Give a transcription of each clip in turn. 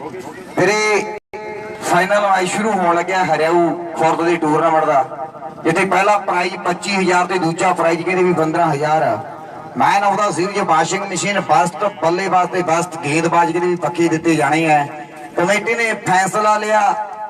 तेरे final match शुरू होने लग्या हरियाऊ खुर्द के टूरनामेंट का, जिथे पहला प्राइज 25,000 ते दूजा प्राइज कहते भी 15,000। Man of the series washing machine best बल्लेबाज ते बस्ट गेंदबाज कहते भी पक्के दिते जाने हैं। कमेटी ने फैसला लिया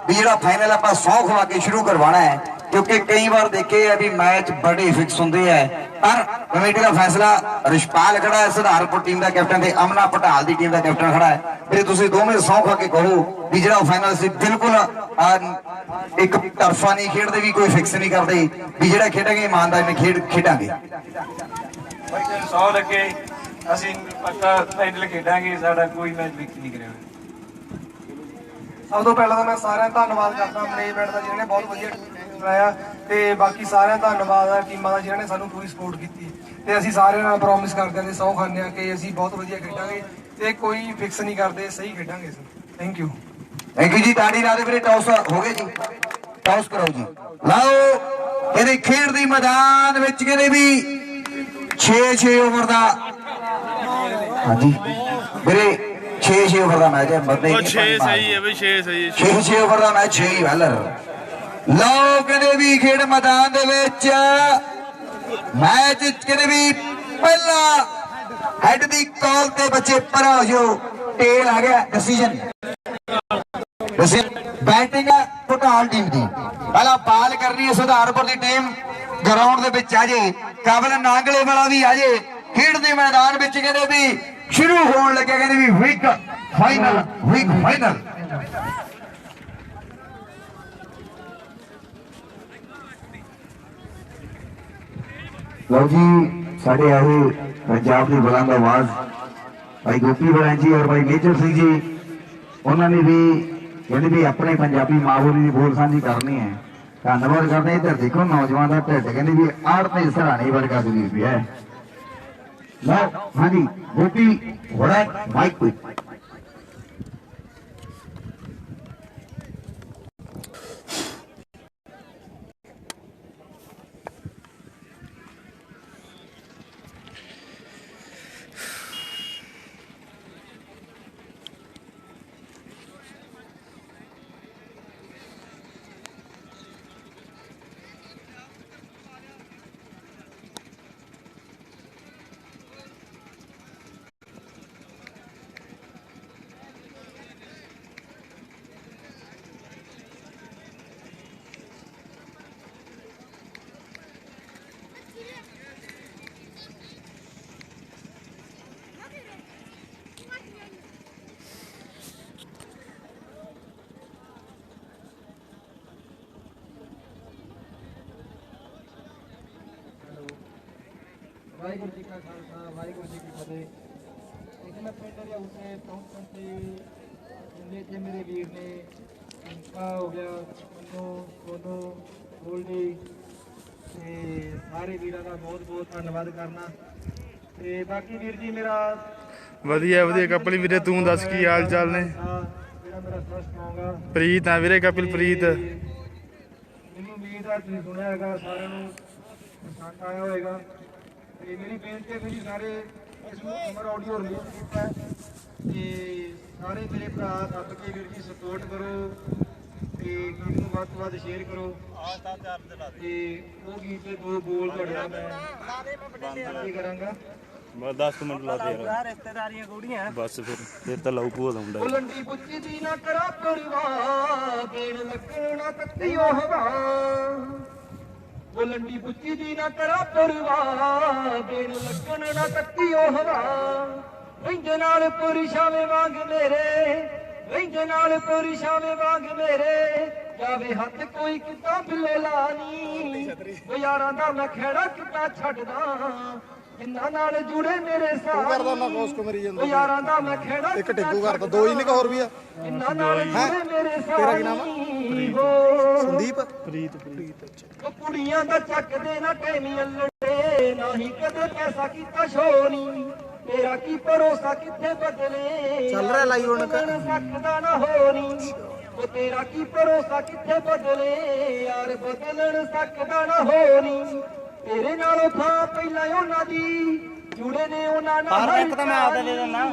भी जो फाइनल आप 100 खवा के शुरू करवाना है, क्योंकि कई बार देखे है भी मैच बड़े फिक्स होंगे है। पर कमेटी का फैसला रिशपाल खड़ा है सुधारपुर टीम का कैप्टन ते अमना पटाल की टीम का कैप्टन खड़ा है। फिर तुम दोवें 100 खा के कहो भी जो फाइनल से बिल्कुल एक तरफा नहीं खेडते भी कोई फिक्स नहीं करते भी जो खेडेंगे ईमानदारी ने खेडांगे। 100 लगे ਅਸੀਂ ਪੱਕਾ ਫਾਈਨਲ ਖੇਡਾਂਗੇ, ਸਾਡਾ ਕੋਈ ਮੈਚ ਫਿਕਸ ਨਹੀਂ ਕਰਿਆ। ਸਭ ਤੋਂ ਪਹਿਲਾਂ ਤਾਂ ਮੈਂ ਸਾਰਿਆਂ ਦਾ ਧੰਨਵਾਦ ਕਰਦਾ ਮੈਨੇਜਮੈਂਟ ਦਾ ਜਿਹਨੇ ਬਹੁਤ ਵਧੀਆ ਕਰਾਇਆ, ਤੇ ਬਾਕੀ ਸਾਰਿਆਂ ਦਾ ਧੰਨਵਾਦ ਆ ਟੀਮਾਂ ਦਾ ਜਿਹਨਾਂ ਨੇ ਸਾਨੂੰ ਪੂਰੀ ਸਪੋਰਟ ਕੀਤੀ। ਤੇ ਅਸੀਂ ਸਾਰਿਆਂ ਨਾਲ ਪ੍ਰੋਮਿਸ ਕਰਦੇ ਹਾਂ ਤੇ ਸਹੁੰ ਖਾਂਦੇ ਹਾਂ ਕਿ ਅਸੀਂ ਬਹੁਤ ਵਧੀਆ ਖੇਡਾਂਗੇ ਤੇ ਕੋਈ ਫਿਕਸ ਨਹੀਂ ਕਰਦੇ, ਸਹੀ ਖੇਡਾਂਗੇ ਅਸੀਂ। ਥੈਂਕ ਯੂ जी। ताड़ी ला दे मेरे, टॉस हो गए जी, टॉस करो जी। लाओ कहते खेड दी मैदान विच कहते भी 6-6 ओवर दा, हाँ जी मेरे 6-6 ओवर दा मैच है। बंदे 6 सही है भाई, 6 सही है, 6-6 ओवर दा मैच 6 ही वेलर। लाओ कहते भी खेड मैदान दे विच मैच कहते भी पहला हेड दी कॉल ते बच्चे पर हो जो टेल आ गया डिसीजन। बैटिंग है पटाल टीम की, पहला बाल करनी है सुधारपुर की टीम। ग्राउंड दे विच आजे काबल नांगले वाला भी आजे खेड दे मैदान विच कहते भी शुरू होने लगे कहते भी वीक फाइनल, वीक फाइनल। लो जी साढ़े आए पंजाब की बुलंद आवाज भाई गोपी बड़ैन जी और भाई मेजर सिंह जी, उन्होंने भी कहते भी अपने पंजाबी माँ बोली की बोल साझी करनी है। धन्यवाद करते इधर देखो नौजवान का ढिड कहते भी आड़ते सराहनी वर्गा सुनी भी है। हाँ जी गोपी बड़ैन माइक पे। ਵਾਹਿਗੁਰੂ ਜੀ ਕਾ ਖਾਲਸਾ ਵਾਹਿਗੁਰੂ ਜੀ ਕੀ ਫਤਿਹ। ਇੱਕ ਮੈਂ ਪਿੰਡ ਦੇ ਉੱਤੇ ਪਹੁੰਚਣ ਤੇ ਜਿੰਨੇ ਇੱਥੇ ਮੇਰੇ ਵੀਰ ਨੇ ਇੰਕਾ ਹੋ ਗਿਆ, ਉਹਨੂੰ ਗੋਲਡੀ ਤੇ ਸਾਰੇ ਵੀਰਾਂ ਦਾ ਬਹੁਤ ਬਹੁਤ ਧੰਨਵਾਦ ਕਰਨਾ। ਤੇ ਬਾਕੀ ਵੀਰ ਜੀ ਮੇਰਾ ਵਧੀਆ ਵਧੀਆ। ਕਪਿਲ ਵੀਰੇ ਤੂੰ ਦੱਸ ਕੀ ਹਾਲ ਚਾਲ ਨੇ? ਜਿਹੜਾ ਮੇਰਾ ਫਸਟ ਆਉਂਗਾ ਪ੍ਰੀਤ ਆ ਵੀਰੇ, ਕਪਿਲ ਪ੍ਰੀਤ। ਮੈਨੂੰ ਉਮੀਦ ਆ ਤੁਸੀਂ ਸੁਣਿਆ ਹੈਗਾ, ਸਾਰਿਆਂ ਨੂੰ ਪਸੰਦ ਆਇਆ ਹੋਏਗਾ। ਤੇ ਮੇਰੀ ਬੇਨਤੀ ਹੈ ਵੀ ਸਾਰੇ ਇਸ ਨੂੰ ਅਮਰ ਆਡੀਓ ਰਿਲੀਜ਼ ਕੀਤਾ ਤੇ ਸਾਰੇ ਮੇਰੇ ਭਰਾ ਦੱਬ ਕੇ ਵੀਰ ਜੀ ਸਪੋਰਟ ਕਰੋ ਤੇ ਗੀਤ ਨੂੰ ਵੱਧ ਤੋਂ ਵੱਧ ਸ਼ੇਅਰ ਕਰੋ। ਤੇ ਉਹ ਗੀਤ ਦੇ ਦੋ ਬੋਲ ਤੁਹਾਡੇ ਨਾਲ ਮੈਂ ਕਰਾਂਗਾ। ਬਸ 10 ਮਿੰਟ ਲਾ ਦੇ ਯਾਰ, ਰਿਸ਼ਤੇਦਾਰੀਆਂ ਗੋੜੀਆਂ ਬਸ ਫਿਰ ਤਾਂ ਲਾਉ ਭੂਆ ਦਾ ਮੁੰਡਾ। ਉਹ ਲੰਡੀ ਪੁੱਛੀ ਦੀ ਨਾ ਕਰਾ ਪਰਵਾਹ, ਦੇਣ ਲੱਗਣਾ ਕੱਤੀਓ ਹਵਾ। ਉਹ ਲੰਡੀ ਪੁੱਛੀ ਦੀ ਨਾ ਕਰਾ ਪਰਵਾਹ, ਦੇਣ ਲੱਗਣ ਨਾ ਕੱਤੀਓ ਹਵਾ। ਵੰਜੇ ਨਾਲ ਪੁਰਸ਼ਾਵੇਂ ਵਾਂਗ ਮੇਰੇ, ਵੰਜੇ ਨਾਲ ਪੁਰਸ਼ਾਵੇਂ ਵਾਂਗ ਮੇਰੇ, ਜਾਵੇ ਹੱਥ ਕੋਈ ਕਿਤਾ ਬਿੱਲੇ ਲਾਣੀ। ਉਹ ਯਾਰਾਂ ਦਾ ਮੈਂ ਖੇੜਾ ਕਿਤਾ ਛੱਡਦਾ, ਜਿੰਨਾਂ ਨਾਲ ਜੁੜੇ ਮੇਰੇ ਸਾਥੀ। ਉਹ ਯਾਰਾਂ ਦਾ ਮੈਂ ਖੇੜਾ ਇੱਕ ਟਿੱਕੂ ਕਰਦਾ, ਦੋ ਹੀ ਨੇ ਹੋਰ ਵੀ ਆ। ਜਿੰਨਾਂ ਨਾਲ ਜੁੜੇ ਮੇਰੇ ਸਾਥੀ। ਤੇਰਾ ਕੀ ਨਾਮ ਆ? ਸੰਦੀਪ ਪ੍ਰੀਤ। ਉਹ ਕੁੜੀਆਂ ਦਾ ਚੱਕਦੇ ਨਾ ਟੈਮੀ ਅੱਲੜੇ, ਨਾ ਹੀ ਕਦੇ ਪੈਸਾ ਕੀਤਾ ਸ਼ੋਰੀ। ਤੇਰਾ ਕੀ ਭਰੋਸਾ ਕਿੱਥੇ ਬਦਲੇ, ਚੱਲ ਰਿਹਾ ਲਾਈਵ ਹੁਣ ਸਕਦਾ ਨਾ ਹੋਰੀ। ਉਹ ਤੇਰਾ ਕੀ ਭਰੋਸਾ ਕਿੱਥੇ ਬਦਲੇ, ਯਾਰ ਬਦਲਣ ਸਕਦਾ ਨਾ ਹੋਰੀ। ਤੇਰੇ ਨਾਲੋਂ ਥਾਂ ਪਹਿਲਾਂ ਉਹਨਾਂ ਦੀ, ਜੁੜੇ ਨੇ ਉਹਨਾਂ ਨਾਲ। ਇੱਕ ਤਾਂ ਮੈਂ ਆਪਦਾ ਲੈ ਲੈਣਾ,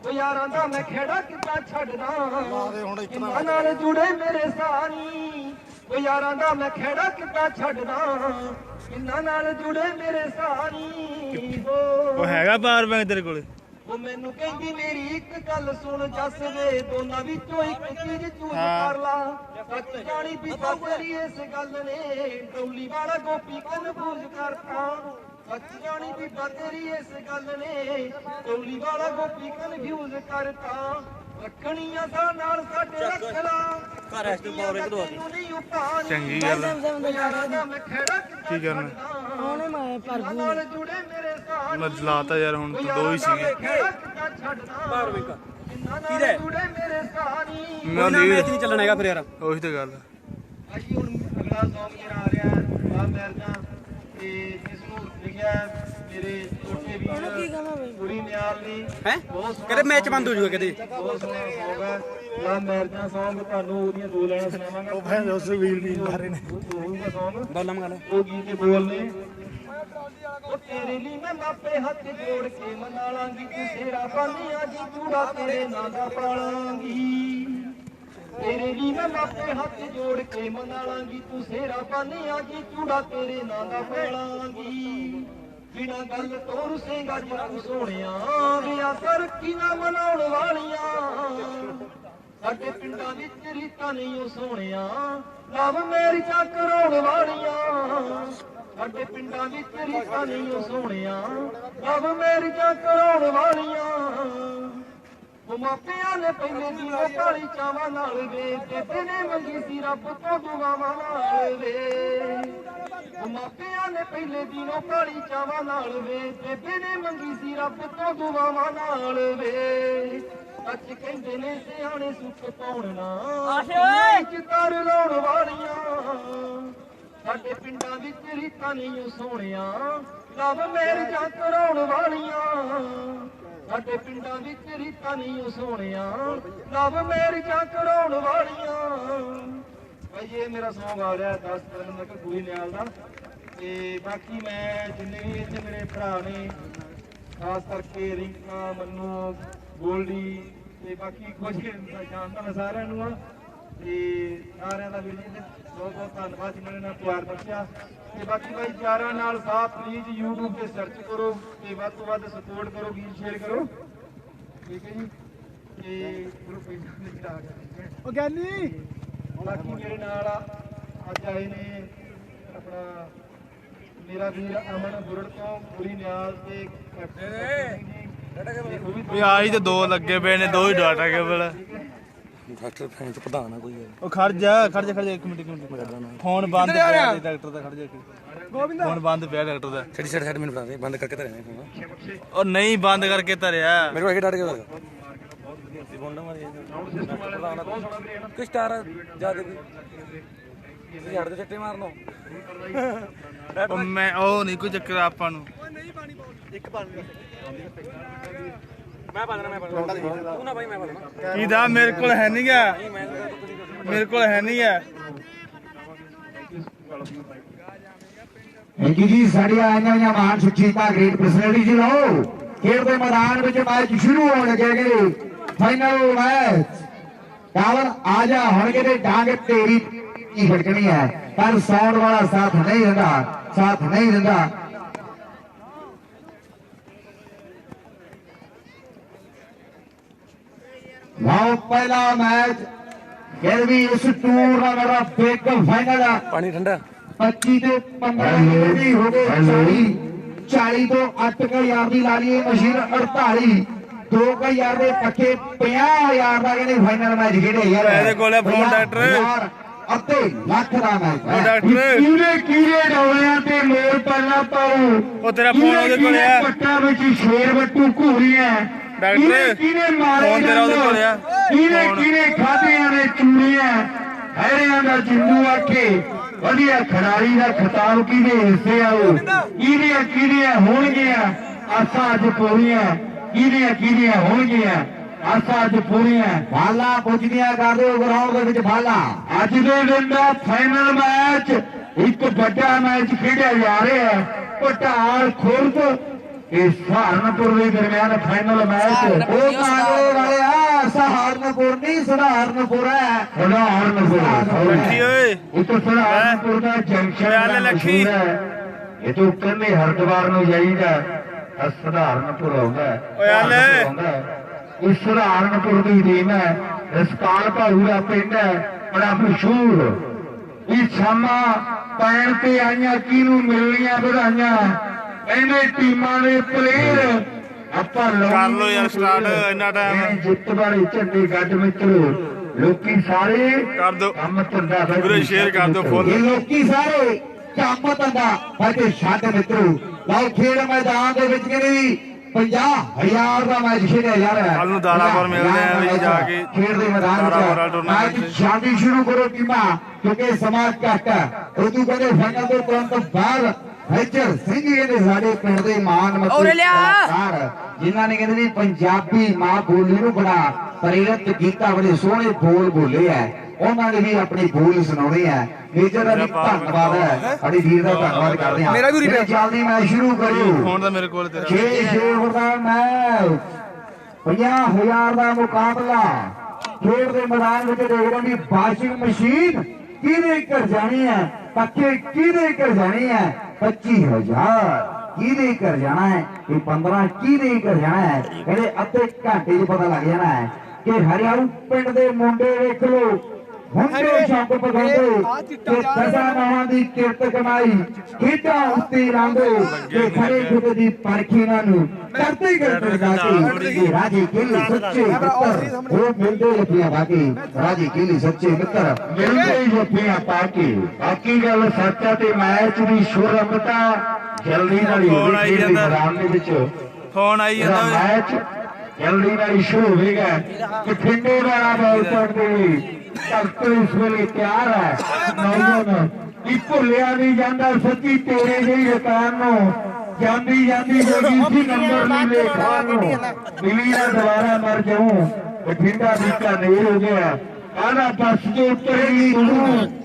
ਉਹ ਯਾਰਾਂ ਦਾ ਮੈਂ ਖੇੜਾ ਕਿੱਦਾਂ ਛੱਡਦਾ ਕਿੰਨਾ ਨਾਲ ਜੁੜੇ ਮੇਰੇ ਸਾਨੀ ਉਹ ਯਾਰਾਂ ਦਾ ਮੈਂ ਖੇੜਾ ਕਿੱਦਾਂ ਛੱਡਦਾ ਕਿੰਨਾ ਨਾਲ ਜੁੜੇ ਮੇਰੇ ਸਾਨੀ ਉਹ ਹੈਗਾ ਪਾਵਰ ਬੈਂਕ ਤੇਰੇ ਕੋਲੇ? ਉਹ ਮੈਨੂੰ ਕਹਿੰਦੀ ਮੇਰੀ ਇੱਕ ਗੱਲ ਸੁਣ ਜੱਸ ਵੇ ਦੋਨਾਂ ਵਿੱਚੋਂ ਇੱਕ ਚੀਜ਼ ਚੂਜ਼ ਕਰ ਲਾ ਸੱਚ ਜਾਣੀ ਵੀ ਤੇਰੀ ਇਸ ਗੱਲ ਨੇ ਟੌਲੀ ਵਾਲਾ ਗੋਪੀ ਕਨਫਿਊਜ਼ ਕਰਤਾ ਸੱਚ ਜਾਣੀ ਵੀ ਤੇਰੀ ਇਸ ਗੱਲ ਨੇ ਟੌਲੀ ਵਾਲਾ ਗੋਪੀ ਕਨਫਿਊਜ਼ ਕਰਤਾ ਰੱਖਣੀਆਂ ਦਾ ਨਾਲ ਸਾਡੇ ਰੱਖ ਲਾ ਘਰ ਐਸ ਤੋਂ ਪਾਵਰ ਇੱਕ ਦੋ ਚੰਗੀ ਗੱਲ ਆ। ਮੈਂ ਖੇੜਾ ਕੀ ਕਰਨਾ ਉਹਨੇ ਮੈਂ ਪਰ ਨਾਲ ਜੁੜੇ ਮੇਰੇ ਸਾਹ ਮੈਂ ਲਾਤਾ ਯਾਰ, ਹੁਣ ਤਾਂ ਦੋ ਹੀ ਸੀਗੇ। ਕਿਹਦੇ ਜੁੜੇ ਮੇਰੇ ਸਾਨੀ ਮੈਂ ਮੈਚ ਨਹੀਂ ਚੱਲਣਾ ਹੈਗਾ ਫਿਰ ਯਾਰ। ਉਹੀ ਤਾਂ ਗੱਲ ਆ। ਭਾਈ ਹੁਣ ਅਗਲਾ ਸੌਂਗ ਮੇਰਾ ਆ ਰਿਹਾ ਆ ਮਿਰਜ਼ਾਂ ਤੇ ਜਿਸ ਨੂੰ ਲਿਖਿਆ ਮੇਰੇ ਛੋਟੇ ਵੀਰ ਕੁੜੀ ਨਿਆਲ ਨੇ ਹੈ ਕਹਿੰਦੇ ਮੈਚ ਬੰਦ ਹੋ ਜੂਗਾ ਕਹਿੰਦੇ। ਬਹੁਤ ਸੋਹਣਾ ਸੌਂਗ ਹੈ ਆ ਮਿਰਜ਼ਾਂ ਸੌਂਗ ਤੁਹਾਨੂੰ ਉਹਦੀਆਂ ਦੋ ਲਾਈਨਾਂ ਸੁਣਾਵਾਂਗਾ। ਉਹ ਫਿਰ ਉਸ ਵੀਰ ਵੀ ਕਰ ਰਹੇ ਨੇ ਹੋਊਗਾ ਸੌਂਗ ਬੋਲਾਂ ਮੰਗਾ ਲੈ ਉਹ ਗੀਤ ਦੇ ਬੋਲ ਨੇ ਉਹ ਤੇਰੇ ਲਈ ਮੈਂ ਮਾਪੇ ਹੱਥ ਜੋੜ ਕੇ ਮਨਾ ਲਾਂਗੀ ਤੂੰ ਤੇਰਾ ਬਾਨੀਆਂ ਜੀ ਚੂੜਾ ਤੇਰੇ ਨਾਂ ਦਾ ਪਾਲਾਂਗੀ ਤੇਰੇ ਲਈ ਮੈਂ ਮਾਪੇ ਹੱਥ ਜੋੜ ਕੇ ਮਨਾ ਲਾਂਗੀ ਤੂੰ ਤੇਰਾ ਬਾਨੀਆਂ ਜੀ ਚੂੜਾ ਤੇਰੇ ਨਾਂ ਦਾ ਪਾਲਾਂਗੀ ਬਿਨਾ ਗੱਲ ਤੋਂ ਰੁਸੇਗਾ ਜੱਗ ਸੋਹਣਿਆ ਵਿਆਹ ਤਰੱਕੀ ਨਾ ਮਨਾਉਣ ਵਾਲੀਆਂ ਸਾਡੇ ਪਿੰਡਾਂ ਵਿੱਚ ਰੀਤਾਂ ਨਹੀਂ ਉਹ ਸੋਹਣਿਆ ਲਵ ਮੈਰਿਜਾਂ ਕਰਾਉਣ ਵਾਲੀਆਂ ਸਾਡੇ ਪਿੰਡਾਂ ਵਿੱਚ ਰੀਤਾਂ ਨਹੀਂ ਉਹ ਸੋਹਣਿਆ ਲਵ ਮੈਰਿਜਾਂ ਕਰਾਉਣ ਵਾਲੀਆਂ ਉਹ ਮਾਪਿਆਂ ਨੇ ਪਹਿਲੇ ਦਿਨੋਂ ਕਾਲੀ ਚਾਵਾਂ ਨਾਲ ਵੇ ਬੇਬੇ ਨੇ ਮੰਗੀ ਸੀ ਰੱਬ ਤੋਂ ਦੁਆਵਾਂ ਨਾਲ ਵੇ ਉਹ ਮਾਪਿਆਂ ਨੇ ਪਹਿਲੇ ਦਿਨੋਂ ਕਾਲੀ ਚਾਵਾਂ ਨਾਲ ਵੇ ਬੇਬੇ ਨੇ ਮੰਗੀ ਸੀ ਰੱਬ ਤੋਂ ਦੁਆਵਾਂ ਨਾਲ ਵੇ ਅੱਜ ਕਹਿੰਦੇ ਨੇ ਸਿਆਣੇ ਸੁੱਖ ਪਾਉਣਾ ਚਿਤਾਰ ਲਾਉਣ ਵਾਲੀਆਂ ਸਾਡੇ ਪਿੰਡਾਂ ਵਿੱਚ ਰੀਤਾਂ ਨਹੀਂ ਉਹ ਸੋਹਣਿਆ ਲਵ ਮੈਰਿਜਾਂ ਕਰਾਉਣ ਵਾਲੀਆਂ ਸਾਡੇ ਪਿੰਡਾਂ ਵਿੱਚ ਰੀਤਾਂ ਨਹੀਂ ਉਹ ਸੋਹਣਿਆ ਲਵ ਮੈਰਿਜਾਂ ਕਰਾਉਣ ਵਾਲੀਆਂ ਭਾਈ ਇਹ ਮੇਰਾ ਸੌਂਗ ਆ ਰਿਹਾ 10 ਦਿਨ ਮੈਂ ਕਿ ਗੁਰੀ ਨਿਆਲ ਦਾ ਤੇ ਬਾਕੀ ਮੈਂ ਜਿੰਨੇ ਵੀ ਇੱਥੇ ਮੇਰੇ ਭਰਾ ਨੇ ਖਾਸ ਕਰਕੇ ਰਿੰਕਾ ਮੰਨੂ ਗੋਲਡੀ ਤੇ ਬਾਕੀ ਕੁਝ ਜਾਣਦਾ ਮੈਂ ਸਾਰਿਆਂ ਨੂੰ ਆ ਤੇ ਸਾਰਿਆਂ ਦਾ ਵੀਰ ਜੀ ਬਹੁਤ ਬਹੁਤ ਧੰਨਵਾਦ ਜਿਨ੍ਹਾਂ ਨੇ ਨਾਲ ਪਿਆਰ ਬਖਸ਼ਿਆ ਤੇ ਬਾਕੀ ਭਾਈ ਪਿਆਰਾਂ ਨਾਲ ਸਾਥ ਪਲੀਜ਼ YouTube ਤੇ ਸਰਚ ਕਰੋ ਤੇ ਵੱਧ ਤੋਂ ਵੱਧ ਸਪੋਰਟ ਕਰੋ ਗੀਤ ਸ਼ੇਅਰ ਕਰੋ ਠੀਕ ਹੈ ਜੀ ਤੇ ਗਰੁੱਪ ਵਿੱਚ ਆ ਗਿਆ ਉਹ ਗਿਆਨੀ ਬਾਕੀ ਮੇਰੇ ਨਾਲ ਅੱਜ ਆਏ ਨੇ ਆਪਣਾ ਮੇਰਾ ਵੀਰ ਅਮਨ ਗੁਰੜ ਤੋਂ ਪੂਰੀ ਨਿਆਲ ਤੇ ਵੀ ਆਹੀ ਤੇ ਦੋ ਲੱਗੇ ਪਏ ਨੇ, ਦੋ ਹੀ ਡਾਟਾ ਕੇਬਲ। ਡਾਕਟਰ ਫੈਨ ਚ ਪ੍ਰਧਾਨ ਆ ਕੋਈ ਉਹ ਖੜ ਜਾ ਇੱਕ ਮਿੰਟ ਫੋਨ ਬੰਦ ਪਿਆ ਡਾਕਟਰ ਦਾ, ਖੜ ਜਾ ਫੋਨ ਬੰਦ ਪਿਆ ਡਾਕਟਰ ਦਾ। ਛੱਡੀ ਛੱਡ ਮੈਨੂੰ ਬਣਾ ਦੇ ਬੰਦ ਕਰਕੇ ਧਰਿਆ ਫੋਨ। ਉਹ ਨਹੀਂ ਬੰਦ ਕਰਕੇ ਧਰਿਆ ਮੇਰੇ ਕੋਲ ਇਹ ਡਾਟ ਕੇ ਬੋਲਣਾ ਮਾਰੀ ਕਿ ਸਟਾਰ ਜਿਆਦਾ ਤੁਸੀਂ ਹੜ ਦੇ ਛੱਟੇ ਮਾਰਨੋ ਉਹ ਮੈਂ ਉਹ ਨਹੀਂ ਕੋਈ ਚੱਕਰ ਆਪਾਂ ਨੂੰ। ਮੈਂ ਪਾ ਦੇਣਾ ਤੂੰ ਨਾ ਭਾਈ ਮੈਂ ਪਾ ਦੇਣਾ ਇਹਦਾ ਮੇਰੇ ਕੋਲ ਹੈ ਨਹੀਂ ਗਾ, ਮੇਰੇ ਕੋਲ ਹੈ ਨਹੀਂ ਗਾ। ਜੀ ਸਾਡੀਆਂ ਆਈਆਂ ਹੋਈਆਂ ਮਹਾਨ ਸ਼ਖਸੀਅਤਾਂ ਗ੍ਰੇਟ ਪਰਸਨੈਲਿਟੀ ਜੀ ਲਓ ਖੇਡ ਦੇ ਮੈਦਾਨ ਵਿੱਚ ਮੈਚ ਸ਼ੁਰੂ ਹੋਣ ਲੱਗੇ ਨੇ। ਫਾਈਨਲ ਮੈਚ ਕਾਵਲ ਆ ਜਾ ਹੁਣ ਕਿਤੇ ਡਾਂਗ ਤੇਰੀ ਕੀ ਖੜਕਣੀ ਹੈ ਪਰ ਸਾਊਂਡ ਵਾਲਾ ਸਾਥ ਨਹੀਂ ਦਿੰਦਾ ਲਓ ਪਹਿਲਾ ਮੈਚ ਫਿਰ ਵੀ ਇਸ ਟੂਰਨਾਮੈਂਟ ਦਾ ਬਿਗ ਫਾਈਨਲ ਆ। ਪਾਣੀ ਠੰਡਾ 25 ਤੇ 15 ਵੀ ਹੋ ਗਏ 40 ਤੋਂ 8000 ਦੀ ਲਾ ਲਈਏ ਮਸ਼ੀਨ 48 2000 ਦੇ ਪੱਕੇ 50000 ਦਾ ਕਹਿੰਦੇ ਫਾਈਨਲ ਮੈਚ ਖੇਡੇ ਯਾਰ। ਇਹਦੇ ਕੋਲੇ ਫੋਨ ਡਾਕਟਰ ਅੱਧੇ ਲੱਖ ਦਾ ਮੈਚ ਡਾਕਟਰ ਕੀੜੇ ਡੋਲਿਆਂ ਤੇ ਮੋਰ ਪਹਿਲਾਂ ਪਾਉ ਉਹ ਤੇਰਾ ਫੋਨ ਉਹਦੇ ਕੋਲੇ ਆ ਪੱਟਾਂ ਵਿੱਚ ਸ਼ੇਰ ਵੱਟੂ ਘੂਰੀਆਂ ਡਾਕਟਰ ਕਿਹਨੇ ਮਾਰੇ ਫੋਨ ਤੇਰਾ ਉਹਦੇ ਕੋਲੇ ਆ ਕਿਹਨੇ ਖਾਧਿਆਂ ਨੇ ਚੂੜੀਆਂ ਹੈਰਿਆਂ ਦਾ ਜਿੰਦੂ ਆਖੇ ਵਧੀਆ ਖਿਡਾਰੀ ਦਾ ਖਿਤਾਬ ਕਿਹਦੇ ਹਿੱਸੇ ਆਉ ਕਿਹਦੀਆਂ ਹੋਣਗੀਆਂ ਆਸਾਂ ਅੱਜ ਪੂਰੀਆਂ ਕਿਹਦੀਆਂ ਹੋਣਗੀਆਂ ਆਸਾਂ ਅੱਜ ਪੂਰੀਆਂ ਬਾਲਾ ਪੁੱਜਦੀਆਂ ਕਰਦੇ ਗਰਾਊਂਡ ਦੇ ਵਿੱਚ ਬਾਲਾ ਅੱਜ ਦੇ ਦਿਨ ਦਾ ਫਾਈਨਲ ਮੈਚ ਇੱਕ ਵੱਡਾ ਮੈਚ ਖੇਡਿਆ ਜਾ ਰਿਹਾ ਹੈ। ਪਟਾਲ ਖੁਰਦ ਇਹ ਸਹਾਰਨਪੁਰ ਦੇ ਦਰਮਿਆਨ ਫਾਈਨਲ ਮੈਚ ਉਹ ਕਾਂਗੜੇ ਵਾਲੇ ਆ ਸਹਾਰਨਪੁਰ ਨਹੀਂ ਸਹਾਰਨਪੁਰ ਹੈ ਸਹਾਰਨਪੁਰ ਲੱਖੀ ਓਏ ਇੱਕ ਸਹਾਰਨਪੁਰ ਦਾ ਜੰਕਸ਼ਨ ਓਏ ਲੱਖੀ। ਇਹ ਤੋਂ ਕਹਿੰਦੇ ਹਰਿਦੁਆਰ ਨੂੰ ਜਾਈਦਾ ਤਾਂ ਸਹਾਰਨਪੁਰ ਆਉਂਦਾ ਓਏ ਆਲੇ। ਇਸ ਸਹਾਰਨਪੁਰ ਦੀ ਟੀਮ ਹੈ ਰਸਕਾਲ ਭਾਊ ਦਾ ਪਿੰਡ ਹੈ ਬੜਾ ਮਸ਼ਹੂਰ ਇਹ ਸ਼ਾਮਾਂ ਪੈਣ ਤੇ ਆਈਆਂ ਕਿਹਨੂੰ ਮਿਲਣੀਆਂ ਵਧਾਈਆਂ ਕਹਿੰਦੇ ਟੀਮਾਂ ਦੇ ਪਲੇਅਰ ਆਪਾਂ ਕਰ ਲਓ ਯਾਰ start, ਇੰਨਾ time। ਜਿੱਤ ਵਾਲੇ ਝੰਡੇ ਗੱਡ ਮਿੱਤਰੋ ਲੋਕੀ ਸਾਰੇ ਕਰ ਦਿਓ। ਕੰਮ ਧੰਦਾ ਵੀਰੇ share ਕਰ ਦਿਓ full। ਇਹ ਲੋਕੀ ਸਾਰੇ ਕੰਮ ਧੰਦਾ ਬਾਕੀ ਛੱਡ ਮਿੱਤਰੋ ਲਓ ਖੇਡ ਮੈਦਾਨ ਦੇ ਵਿੱਚ ਕਿਹੜੀ 50,000 ਦਾ ਮੈਚ ਖੇਡਿਆ ਜਾ ਰਿਹਾ ਹੈ। ਕੱਲ੍ਹ ਨੂੰ ਦਾਰਾਪੁਰ ਮਿਲਦੇ ਆ ਵੀ ਜਾ ਕੇ ਖੇਡ ਦੇ ਮੈਦਾਨ ਦਾਰਾਪੁਰ ਵਾਲਾ ਵਿੱਚ tournament ਮੈਚ ਸ਼ਾਂਤੀ ਸ਼ੁਰੂ ਕਰੋ ਟੀਮਾਂ ਕਿਉਂਕਿ ਸਮਾਂ ਘੱਟ ਹੈ ਉਦੋਂ ਕਹਿੰਦੇ ਫਾਈਨਲ ਤੋਂ ਤੁਰੰਤ ਬਾਅਦ ਹੈਚਰ ਸਿੰਘ ਇਹਦੇ ਸਾਡੇ ਪਿੰਡ ਦੇ ਮਾਨ ਮੱਤੇ ਕਲਾਕਾਰ ਜਿਨ੍ਹਾਂ ਨੇ ਕਹਿੰਦੇ ਵੀ ਪੰਜਾਬੀ ਮਾਂ ਬੋਲੀ ਨੂੰ ਬੜਾ ਪ੍ਰੇਰਿਤ ਕੀਤਾ ਬੜੇ ਸੋਹਣੇ ਬੋਲ ਬੋਲੇ ਆ ਉਹਨਾਂ ਨੇ ਵੀ ਆਪਣੀ ਬੋਲ ਸੁਣਾਉਣੀ ਹੈ ਮੇਜਰ ਦਾ ਵੀ ਧੰਨਵਾਦ ਹੈ ਸਾਡੀ ਵੀਰ ਦਾ ਧੰਨਵਾਦ ਕਰਦੇ ਹਾਂ ਮੇਰਾ ਵੀ ਜਲਦੀ ਮੈਚ ਸ਼ੁਰੂ ਕਰਿਓ ਫੋਨ ਤਾਂ ਮੇਰੇ ਕੋਲ ਤੇਰਾ 6 ਦਾ ਮੈਚ 50,000 ਦਾ ਮੁਕਾਬਲਾ ਖੇਡ ਦੇ ਮੈਦਾਨ ਵਿੱਚ ਦੇਖ ਰਹੇ ਵੀ ਵਾਸ਼ਿੰਗ ਮਸ਼ੀਨ ਕਿਹਦੇ ਘਰ ਜਾਣੀ ਹੈ ਪੱਕੇ ਕਿਹਦੇ ਘਰ ਜਾਣੀ ਹੈ 25,000 ਕਿਹਦੇ ਘਰ ਜਾਣਾ ਹੈ ਇਹ 15 ਕਿਹਦੇ ਘਰ ਜਾਣਾ ਹੈ ਕਹਿੰਦੇ ਅੱਧੇ ਘੰਟੇ 'ਚ ਪਤਾ ਲੱਗ ਜਾਣਾ ਹੈ ਕਿ ਹਰਿਆਣਾ ਪਿੰਡ ਦੇ ਮੁੰਡੇ ਵੇਖ ਲੋ ਹੁੰਦੇ ਸ਼ੰਕ ਪਗਾਉਂਦੇ ਤੇ ਦਸਾਂ ਨਾਵਾਂ ਦੀ ਕਿਰਤ ਕਮਾਈ ਖੇਡਾਂ ਉੱਤੇ ਲਾਉਂਦੇ ਤੇ ਖੜੇ ਖੁਦ ਦੀ ਪਰਖੀ ਇਹਨਾਂ ਨੂੰ ਕਰਦੇ ਕਰਦੇ ਗਾਤੀ ਰਾਜੀ ਕਿਲੀ ਸੱਚੇ ਮਿੱਤਰ ਉਹ ਮਿਲਦੇ ਜੱਫੀਆਂ ਬਾਕੀ ਰਾਜੀ ਕਿਲੀ ਸੱਚੇ ਮਿੱਤਰ ਮਿਲਦੇ ਜੱਫੀਆਂ ਬਾਕੀ ਗੱਲ ਸੱਚਾ ਤੇ ਮੈਚ ਦੀ ਸ਼ੁਰੂਆਤ ਜਲਦੀ ਨਾਲ ਹੀ ਫੋਨ ਆਈ ਜਾਂਦਾ। ਮੈਦਾਨ ਦੇ ਵਿੱਚ ਫੋਨ ਆਈ ਇਹਦਾ ਜਾਂਦਾ ਮੈਚ ਜਲਦੀ ਨਾਲ ਹੀ ਸ਼ੁਰੂ ਹੋਵੇਗਾ ਬਠਿੰਡੇ ਵਾਲਾ ਬਾਲ ਚੜਦੇ ਭਗਤ ਇਸ ਵੇਲੇ ਤਿਆਰ ਹੈ ਨੌਜਵਾਨ ਇਹ ਭੁੱਲਿਆ ਨਹੀਂ ਜਾਂਦਾ ਸੱਚੀ ਤੇਰੇ ਜਿਹੀ ਰਕਾਨ ਨੂੰ ਜਾਂਦੀ ਜਾਂਦੀ ਜੋਗੀ ਸੀ ਨੰਬਰ ਨਹੀਂ ਦੇਖਾ ਨੂੰ ਮਿਲੀ ਨਾ ਦੁਬਾਰਾ ਮਰ ਜਾਊਂ ਬਠਿੰਡਾ ਬੀਕਾਨੇਰ ਹੋ ਗਿਆ ਆਣਾ ਬੱਸ ਦੇ ਉੱਤੇ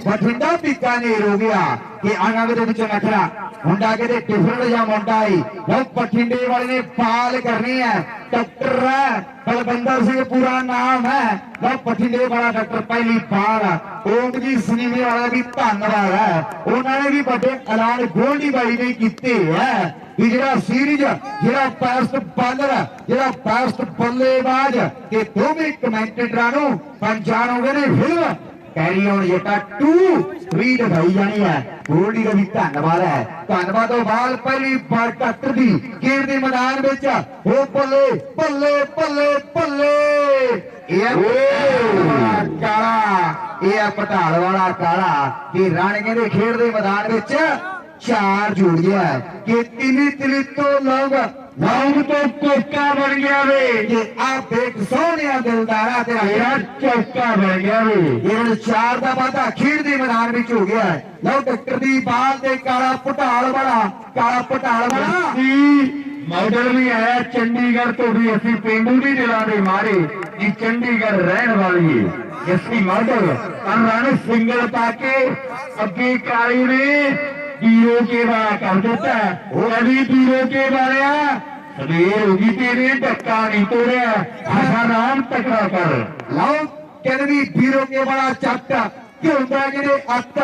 ਬਠਿੰਡਾ ਬੀਕਾਨੇਰ ਹੋ ਗਿਆ ਕਿ ਆਨੰਦ ਦੇ ਵਿੱਚ ਨਖਰਾ ਮੁੰਡਾ ਕਿਤੇ ਡਿਫਰੈਂਟ ਜਾਂ ਮੁੰਡਾ ਆਈ ਉਹ ਬਠਿੰਡੇ ਵਾਲੇ ਨੇ ਪਾਲ ਕਰਨੀ ਹੈ ਡਾਕਟਰ ਹੈ ਬਲਵਿੰਦਰ ਸਿੰਘ ਪੂਰਾ ਨਾਮ ਹੈ ਉਹ ਬਠਿੰਡੇ ਵਾਲਾ ਡਾਕਟਰ ਪਹਿਲੀ ਵਾਰ ਓਮ ਜੀ ਸਿਨੇਮੇ ਵਾਲਾ ਵੀ ਧੰਨਵਾਦ ਹੈ ਉਹਨਾਂ ਨੇ ਵੀ ਵੱਡੇ ਐਲਾਨ ਗੋਲਡੀ ਬਾਈ ਨੇ ਕੀਤੇ ਹੈ ਵੀ ਜਿਹੜਾ ਸੀਰੀਜ਼ ਜਿਹੜਾ ਬੈਸਟ ਬਾਲਰ ਜਿਹੜਾ ਬੈਸਟ ਬੱਲੇਬਾਜ਼ ਤੇ ਦੋਵੇਂ ਕਮੈਂਟੇਟਰਾਂ ਨੂੰ ਪਛਾਣੋਗੇ ਨੇ ਫਿਲਮ ਕੈਰੀ ਔਨ ਜੱਟਾ 2 3 ਦਿਖਾਈ ਜਾਣੀ ਹੈ ਗੋਲਡੀ ਦਾ ਵੀ ਧੰਨਵਾਦ ਹੈ ਧੰਨਵਾਦ ਤੋਂ ਬਾਅਦ ਪਹਿਲੀ ਵਾਰ ਡਾਕਟਰ ਦੀ ਖੇਡ ਦੇ ਮੈਦਾਨ ਵਿੱਚ ਉਹ ਬੱਲੇ ਬੱਲੇ ਬੱਲੇ ਬੱਲੇ ਇਹ ਪਟਾਲ ਵਾਲਾ ਕਾਲਾ ਕਿ ਰਾਣੇ ਕਹਿੰਦੇ ਖੇਡ ਦੇ ਮੈਦਾਨ ਵਿੱਚ 4 ਜੁੜ ਗਿਆ ਕਿ ਤਿਲੀ ਤੋਂ ਲੋਗ ਤੋਂ ਕੋਕਾ ਬਣ ਗਿਆ ਵੇ ਕਿ ਆ ਦੇਖ ਸੋਹਣਿਆ ਦਿਲਦਾਰਾ ਤੇਰਾ ਯਾਰ ਚੌਕਾ ਬਣ ਗਿਆ ਵੇ ਇਹ 4 ਦਾ ਵਾਧਾ ਖੇਡ ਦੇ ਮੈਦਾਨ ਵਿੱਚ ਹੋ ਗਿਆ ਲਓ ਡਾਕਟਰ ਦੀ ਬਾਲ ਤੇ ਕਾਲਾ ਪਟਾਲ ਵਾਲਾ ਮਾਡਲ ਵੀ ਆਇਆ ਚੰਡੀਗੜ੍ਹ ਤੋਂ ਵੀ ਅਸੀਂ ਪਿੰਡੂ ਦੀ ਦਿਲਾਂ ਦੇ ਮਾਰੇ ਜੀ ਚੰਡੀਗੜ੍ਹ ਰਹਿਣ ਵਾਲੀ ਹੈ ਅਸੀਂ ਮਾਡਲ ਅਨਰਨ ਸਿੰਗਲ ਪਾ ਕੇ ਅੱਗੇ ਕਾਲੀ ਨੇ ਵੀਰੋ ਕੇ ਵਾਲਾ ਕਰ ਦਿੱਤਾ ਉਹ ਅभी ਵੀਰੋ ਕੇ ਵਾਲਿਆ ਸਵੇਰ ਹੋ ਗਈ ਤੇਰੇ ਧੱਕਾ ਨਹੀਂ ਤੋੜਿਆ ਆਸਾ ਨਾਮ ਤਕੜਾ ਕਰ ਲਓ ਕਹਿੰਦੇ ਵੀ ਵੀਰੋ ਕੇ ਵਾਲਾ ਚੱਟ ਕਿ ਹੁੰਦਾ ਜਿਹੜੇ ਅੱਤ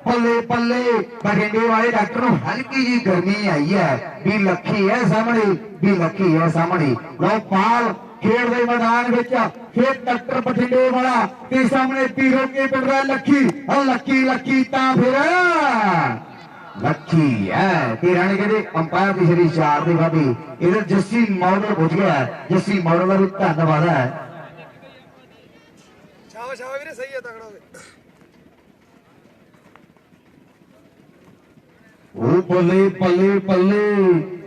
ਬੱਲੇ ਬੱਲੇ ਬਠਿੰਡੇ ਵਾਲੇ ਡਾਕਟਰ ਨੂੰ ਹਲਕੀ ਜੀ ਗਰਮੀ ਆਈ ਹੈ ਵੀ ਲੱਖੀ ਹੈ ਸਾਹਮਣੇ ਲਓ ਪਾਲ ਖੇਡ ਦੇ ਮੈਦਾਨ ਵਿੱਚ ਫਿਰ ਡਾਕਟਰ ਬਠਿੰਡੇ ਵਾਲਾ ਤੇ ਸਾਹਮਣੇ ਵੀਰੋ ਕੇ ਪਿੰਡ ਦਾ ਲੱਖੀ ਤਾਂ ਫਿਰ ਲੱਖੀ ਹੈ ਤੇ ਰਾਣੇ ਕਹਿੰਦੇ ਅੰਪਾਇਰ ਦੀ ਜਿਹੜੀ 4 ਦੀ ਵਾਦੀ ਇਹਦੇ ਜੱਸੀ ਮਾਡਲ ਪੁੱਜ ਗਿਆ ਜੱਸੀ ਮਾਡਲ ਦਾ ਵੀ ਧੰਨਵਾਦ ਹੈ ਸ਼ਾਬਾਸ਼ ਵੀਰੇ ਸਹੀ ਹੈ ਤਕੜਾ ਹੋਵੇ ਉਹ ਬੱਲੇ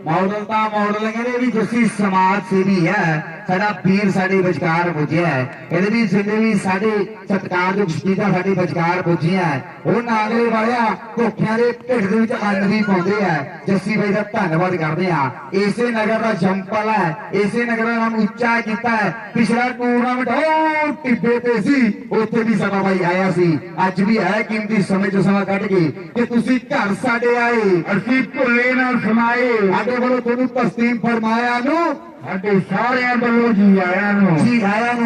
ਮਾਡਲ ਕਹਿੰਦੇ ਵੀ ਜੱਸੀ ਸਮਾਜ ਸੇਵੀ ਹੈ ਸਾਡਾ ਵੀਰ ਸਾਡੇ ਵਿਚਕਾਰ ਪੁੱਜਿਆ ਹੈ। ਇਹਦੇ ਵੀ ਜਿੰਨੇ ਵੀ ਸਾਡੇ ਸਤਿਕਾਰਯੋਗ ਸ਼ਹੀਦਾਂ ਸਾਡੇ ਵਿਚਕਾਰ ਪੁੱਜੀਆਂ ਉਹ ਨਾਗਰੇ ਵਾਲਿਆ ਭੁੱਖਿਆਂ ਦੇ ਢਿੱਡ ਦੇ ਵਿੱਚ ਅੰਨ ਵੀ ਪਾਉਂਦੇ ਆ। ਜੱਸੀ ਬਾਈ ਦਾ ਧੰਨਵਾਦ ਕਰਦੇ ਆ। ਇਸੇ ਨਗਰ ਦਾ ਜੰਪਲ ਹੈ, ਇਸੇ ਨਗਰ ਦਾ ਨਾਮ ਉੱਚਾ ਕੀਤਾ ਹੈ। ਪਿਛਲਾ ਟੂਰਨਾਮੈਂਟ ਉਹ ਟਿੱਬੇ ਤੇ ਸੀ, ਉੱਥੇ ਵੀ ਸਮਾਂ ਬਾਈ ਆਇਆ ਸੀ। ਅੱਜ ਵੀ ਹੈ ਕੀਮਤੀ ਸਮੇਂ ਚੋਂ ਸਮਾਂ ਕੱਢ ਕੇ ਕਿ ਤੁਸੀਂ ਘਰ ਸਾਡੇ ਆਏ, ਅਸੀਂ ਭੁੱਲੇ ਨਾਲ ਸਮਾਏ। ਸਾਡੇ ਵੱਲੋਂ ਤੁਹਾਨੂੰ ਤਸਲੀਮ ਫਰਮਾਇਆ ਨੂੰ, ਸਾਡੇ ਸਾਰਿਆਂ ਵੱਲੋਂ ਜੀ ਆਇਆਂ ਨੂੰ